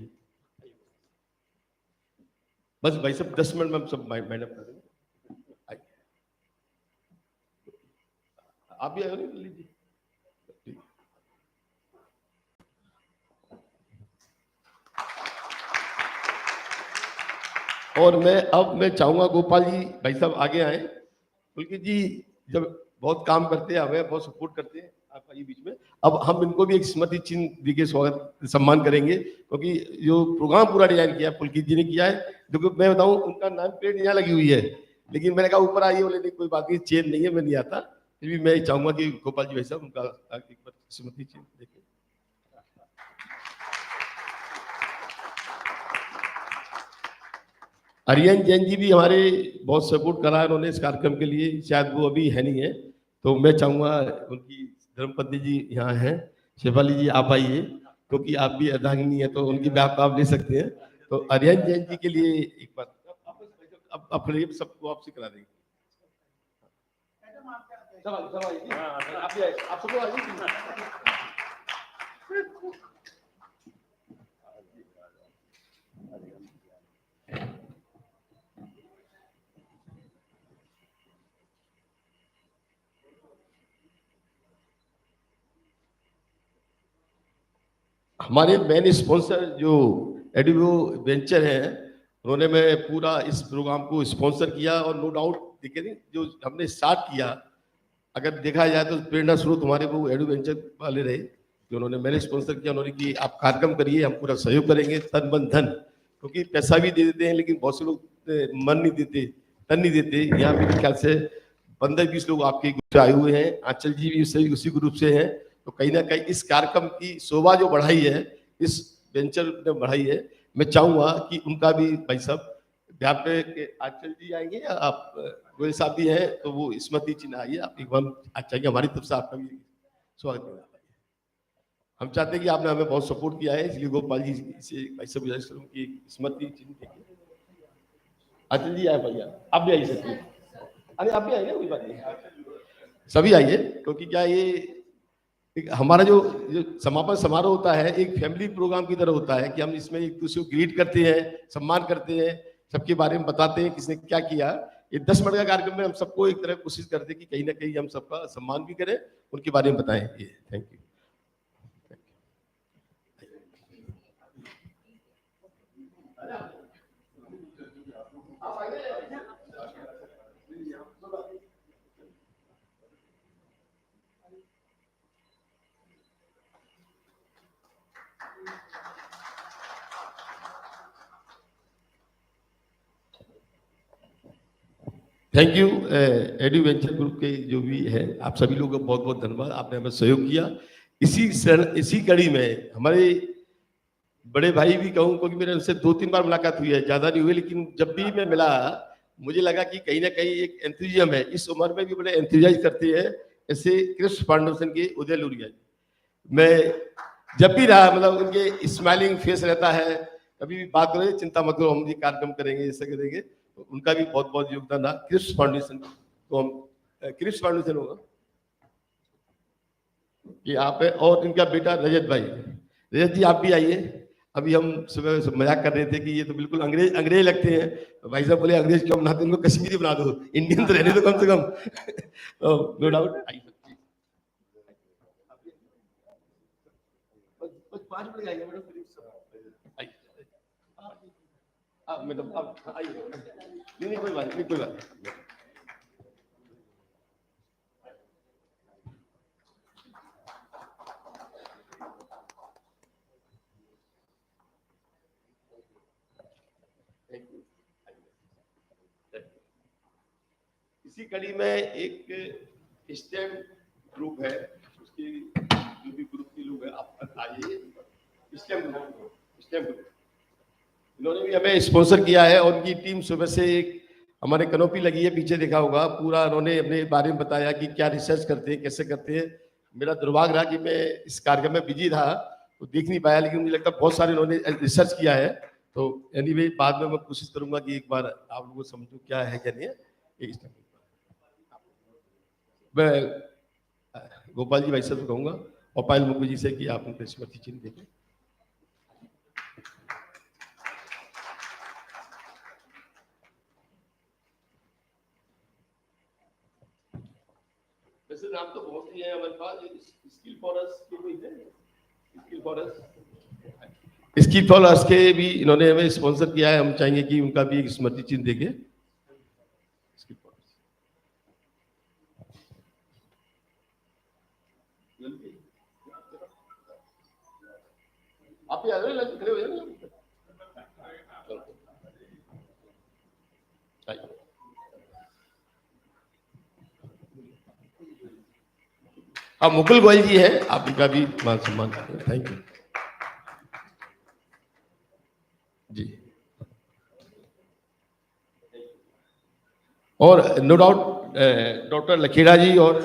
बस भाई सब 10 मिनट में सब मैडम कर देंगे, आप भी आए लीजिए। और मैं चाहूंगा गोपाल जी भाई साहब आगे आए, पुलकित जी जब बहुत काम करते हैं, हमें बहुत सपोर्ट करते हैं, आप आइए बीच में। अब हम इनको भी एक स्मृति चिन्ह दी के स्वागत सम्मान करेंगे, क्योंकि जो प्रोग्राम पूरा डिजाइन किया है पुलकित जी ने किया है। देखो मैं बताऊं, उनका नाम प्लेट यहाँ लगी हुई है, लेकिन मैंने कहा ऊपर आइए, बोले नहीं कोई बात नहीं, चेन नहीं है, मैं नहीं आता। फिर भी मैं चाहूंगा कि गोपाल जी भाई साहब उनका एक बार स्मृति चिन्ह देखें। आर्यन जैन जी भी हमारे बहुत सपोर्ट करा है उन्होंने इस कार्यक्रम के लिए, शायद वो अभी है नहीं है, तो मैं चाहूंगा उनकी धर्मपत्नी जी यहाँ हैं, शेफाली जी आप आइए, क्योंकि आप भी अर्धांगिनी है तो उनकी भी आप ले सकते हैं। तो आर्यन जैन जी के लिए एक बार अब अपने सबको आपसे करा देंगे। आप सबको आइए। हमारे मेन स्पॉन्सर जो एडुवो वेंचर हैं, उन्होंने मैं पूरा इस प्रोग्राम को स्पॉन्सर किया, और नो डाउट देखिए जो हमने स्टार्ट किया, अगर देखा जाए तो प्रेरणा स्रोत हमारे वो एडु वेंचर वाले रहे, कि उन्होंने मैंने स्पॉन्सर किया, उन्होंने कि आप कार्यक्रम करिए, हम पूरा सहयोग करेंगे, तन मन धन, क्योंकि पैसा भी दे देते हैं लेकिन बहुत से लोग मन नहीं देते, तन नहीं देते। यहाँ मेरे ख्याल से 15-20 लोग आपके ग्रुप से आए हुए हैं, आंचल जी भी उसी ग्रुप से हैं, तो कहीं ना कहीं इस कार्यक्रम की शोभा जो बढ़ाई है, इस वेंचर ने बढ़ाई है। मैं चाहूंगा कि उनका भी भाई साहब यहाँ पे आंचल जी आएंगे या आप गोयल साहब भी हैं, तो वो स्मृति चिन्ह आइए, आप एक बार चाहिए हमारी तरफ से आपका भी स्वागत करना। हम चाहते हैं कि आपने हमें बहुत सपोर्ट किया है, इसलिए गोपाल जी से भाई साहब गुजारिश करूँ कि स्मृति चिन्ह देखिए। आंचल जी आए भैया, आप भी आइए सर, अरे आप भी आइए, कोई बात नहीं, सभी आइए, क्योंकि क्या ये हमारा जो समापन समारोह होता है एक फैमिली प्रोग्राम की तरह होता है, कि हम इसमें एक दूसरे को ग्रीट करते हैं, सम्मान करते हैं, सबके बारे में बताते हैं किसने क्या किया। ये 10 मिनट का कार्यक्रम में हम सबको एक तरह कोशिश करते हैं कि कहीं ना कहीं हम सबका सम्मान भी करें, उनके बारे में बताएं। ये thank you. Thank you एडु venture group के जो भी है, आप सभी लोगों का बहुत बहुत धन्यवाद, आपने हमें सहयोग किया। इसी कड़ी में हमारे बड़े भाई भी कहूँ, क्योंकि मेरे उनसे 2-3 बार मुलाकात हुई है, ज्यादा नहीं हुई, लेकिन जब भी मैं मिला मुझे लगा कि कहीं ना कहीं एक एंथुजियम है, इस उम्र में भी बड़े एंथुजाइज करते हैं, ऐसे कृष्ण फाउंडेशन के उदय लुरिया जी। मैं जब भी रहा, मतलब उनके स्माइलिंग फेस रहता है, कभी भी बात करो चिंता मत करो, हम ये कार्यक्रम करेंगे, ऐसा करेंगे, तो उनका भी बहुत बहुत योगदान रहा कृष्ण फाउंडेशन। तो हम कृष्ण फाउंडेशन होगा कि आप है, और इनका बेटा रजत भाई, रजत जी आप भी आइए। अभी हम सुबह मजाक कर रहे थे कि ये तो बिल्कुल अंग्रेज अंग्रेज लगते हैं, तो भाई साहब बोले अंग्रेज क्यों बनाते, उनको कश्मीरी बना दो, इंडियन तो रहने दो कम से कम। तो नो डाउट 5 मिनट आइए मैडम, मैडम आप आइए, नहीं कोई बात नहीं, कोई बात नहीं। इसी कड़ी में एक स्टेम ग्रुप है, उसकी जो भी ग्रुप के लोग हैं आप आइए, स्टेम ग्रुप इन्होंने भी हमें स्पॉन्सर किया है, और उनकी टीम सुबह से एक हमारे कनोपी लगी है, पीछे देखा होगा, पूरा उन्होंने अपने बारे में बताया कि क्या रिसर्च करते हैं, कैसे करते हैं। मेरा दुर्भाग्य रहा कि मैं इस कार्यक्रम में बिजी रहा तो देख नहीं पाया, लेकिन मुझे लगता है बहुत सारे उन्होंने रिसर्च किया है। तो एनीवे बाद में मैं कोशिश करूंगा कि एक बार आप लोगों को समझो क्या है क्या नहीं है। मैं गोपाल जी भाई साहब को कहूंगा और पायल मुखर्जी जी से कि आप उनके स्मृति चिन्ह देखें। वैसे नाम तो बहुत ही है हमारे पास, स्किल फॉर अस के कोई है, स्किल फॉर अस के भी इन्होंने हमें स्पॉन्सर किया है, हम चाहेंगे कि उनका भी एक स्मृति चिन्ह देंगे। आप ही आ जाओ, खड़े हो जाओ। चलो। आइए। हाँ, मुकुल गोयल जी है, आप इनका भी मान सम्मान करें। थैंक यू जी। और नो डाउट डॉक्टर लखेड़ा जी और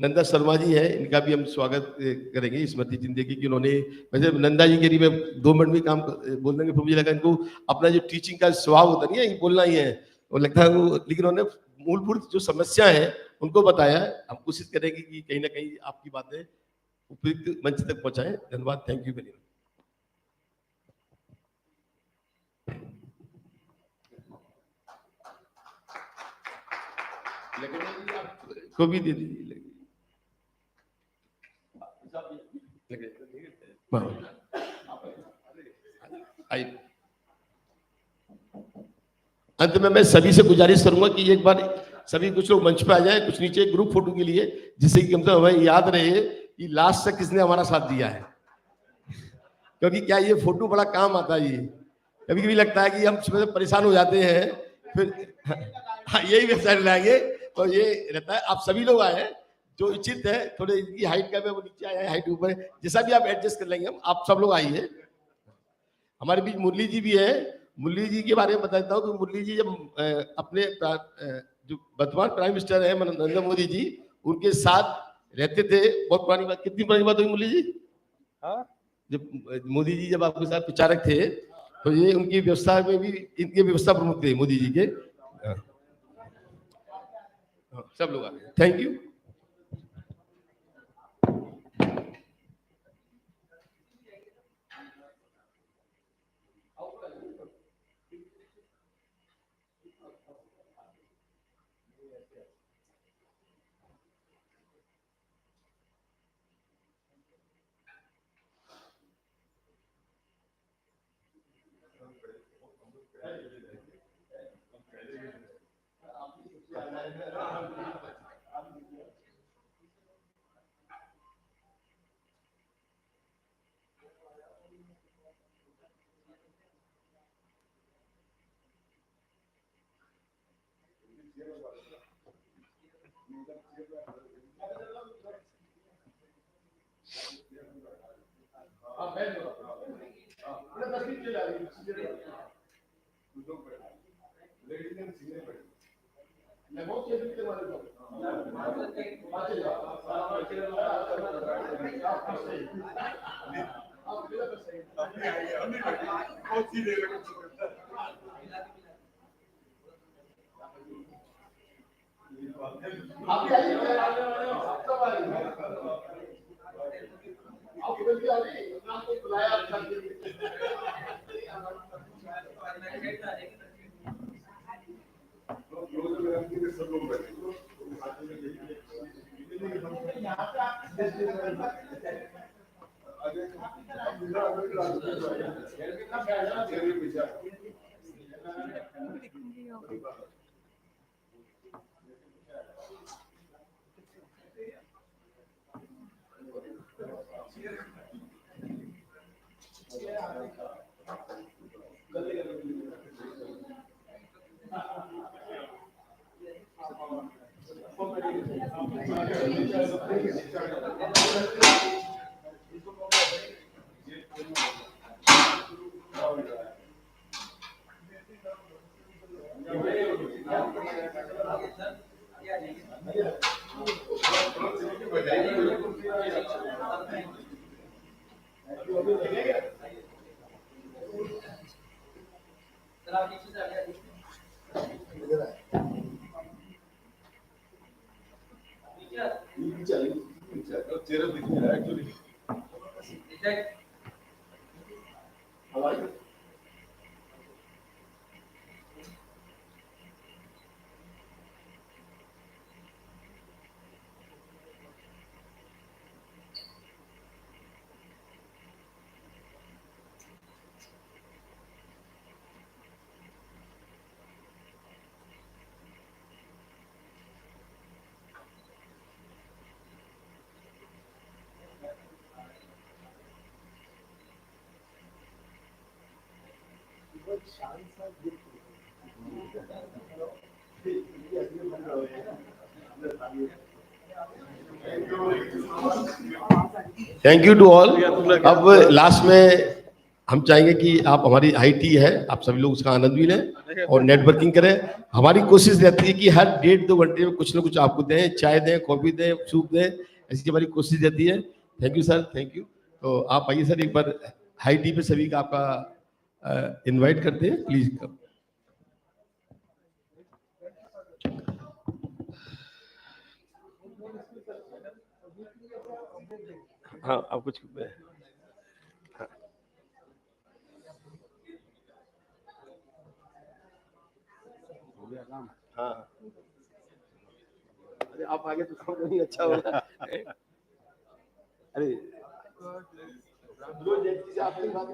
नंदा शर्मा जी हैं, इनका भी हम स्वागत करेंगे स्मृति जिंदगी की। उन्होंने वैसे नंदा जी के लिए मैं 2 मिनट में काम बोल देंगे, फिर मुझे लगा इनको अपना जो टीचिंग का स्वभाव होता नहीं है, बोलना ही है, वो लगता है वो, लेकिन उन्होंने मूलभूत जो समस्या है उनको बताया। हम कोशिश करेंगे कि कहीं ना कहीं आपकी बातें उपयुक्त मंच तक पहुंचाएं। धन्यवाद, थैंक यू वेरी मच। को भी दे दीजिए। अंत में मैं सभी से गुजारिश करूंगा कि एक बार सभी कुछ लोग मंच पे आ जाए, कुछ नीचे ग्रुप फोटो के लिए, जिससे कि मतलब हमें याद रहे कि लास्ट तक किसने हमारा साथ दिया है। क्योंकि क्या ये फोटो बड़ा काम आता है। ये कभी कभी लगता है कि हम सुबह परेशान हो जाते हैं, फिर हाँ, यही वेबसाइट लाएंगे तो ये रहता है। आप सभी लोग आए जो इच्छित है, थोड़े इनकी हाइट का है, वो नीचे आया है, हाइट ऊपर है, जैसा भी आप एडजस्ट कर लेंगे हम। आप सब लोग आइए। हमारे बीच मुरली जी भी है। मुरली जी के बारे में बताता हूँ कि मुरली जी जब अपने जो वर्तमान प्राइम मिनिस्टर है नरेंद्र मोदी जी, उनके साथ रहते थे। बहुत पुरानी बात, कितनी पुरानी बात हुई मुरली जी? जब मोदी जी जब आपके साथ विचारक थे, तो ये उनकी व्यवस्था में भी, इनके व्यवस्था प्रमुख थे मोदी जी के। सब लोग आ गए, thank you. Thank you to all. अब लास्ट में हम चाहेंगे कि आप हमारी आईटी है, आप सभी लोग उसका आनंद भी लें और नेटवर्किंग करें। हमारी कोशिश रहती है कि हर 1.5-2 घंटे में कुछ ना कुछ आपको दें, चाय दें, कॉफी दें, सूप दें, ऐसी हमारी कोशिश रहती है। Thank you sir, thank you. तो आप आइए सर, एक बार हाई टी पे सभी का आपका इनवाइट करते हैं, प्लीज कम। हाँ, आप कुछ हाँ, अरे आप आगे तो काम नहीं अच्छा होगा। अरे जो चीज़ आपकी बात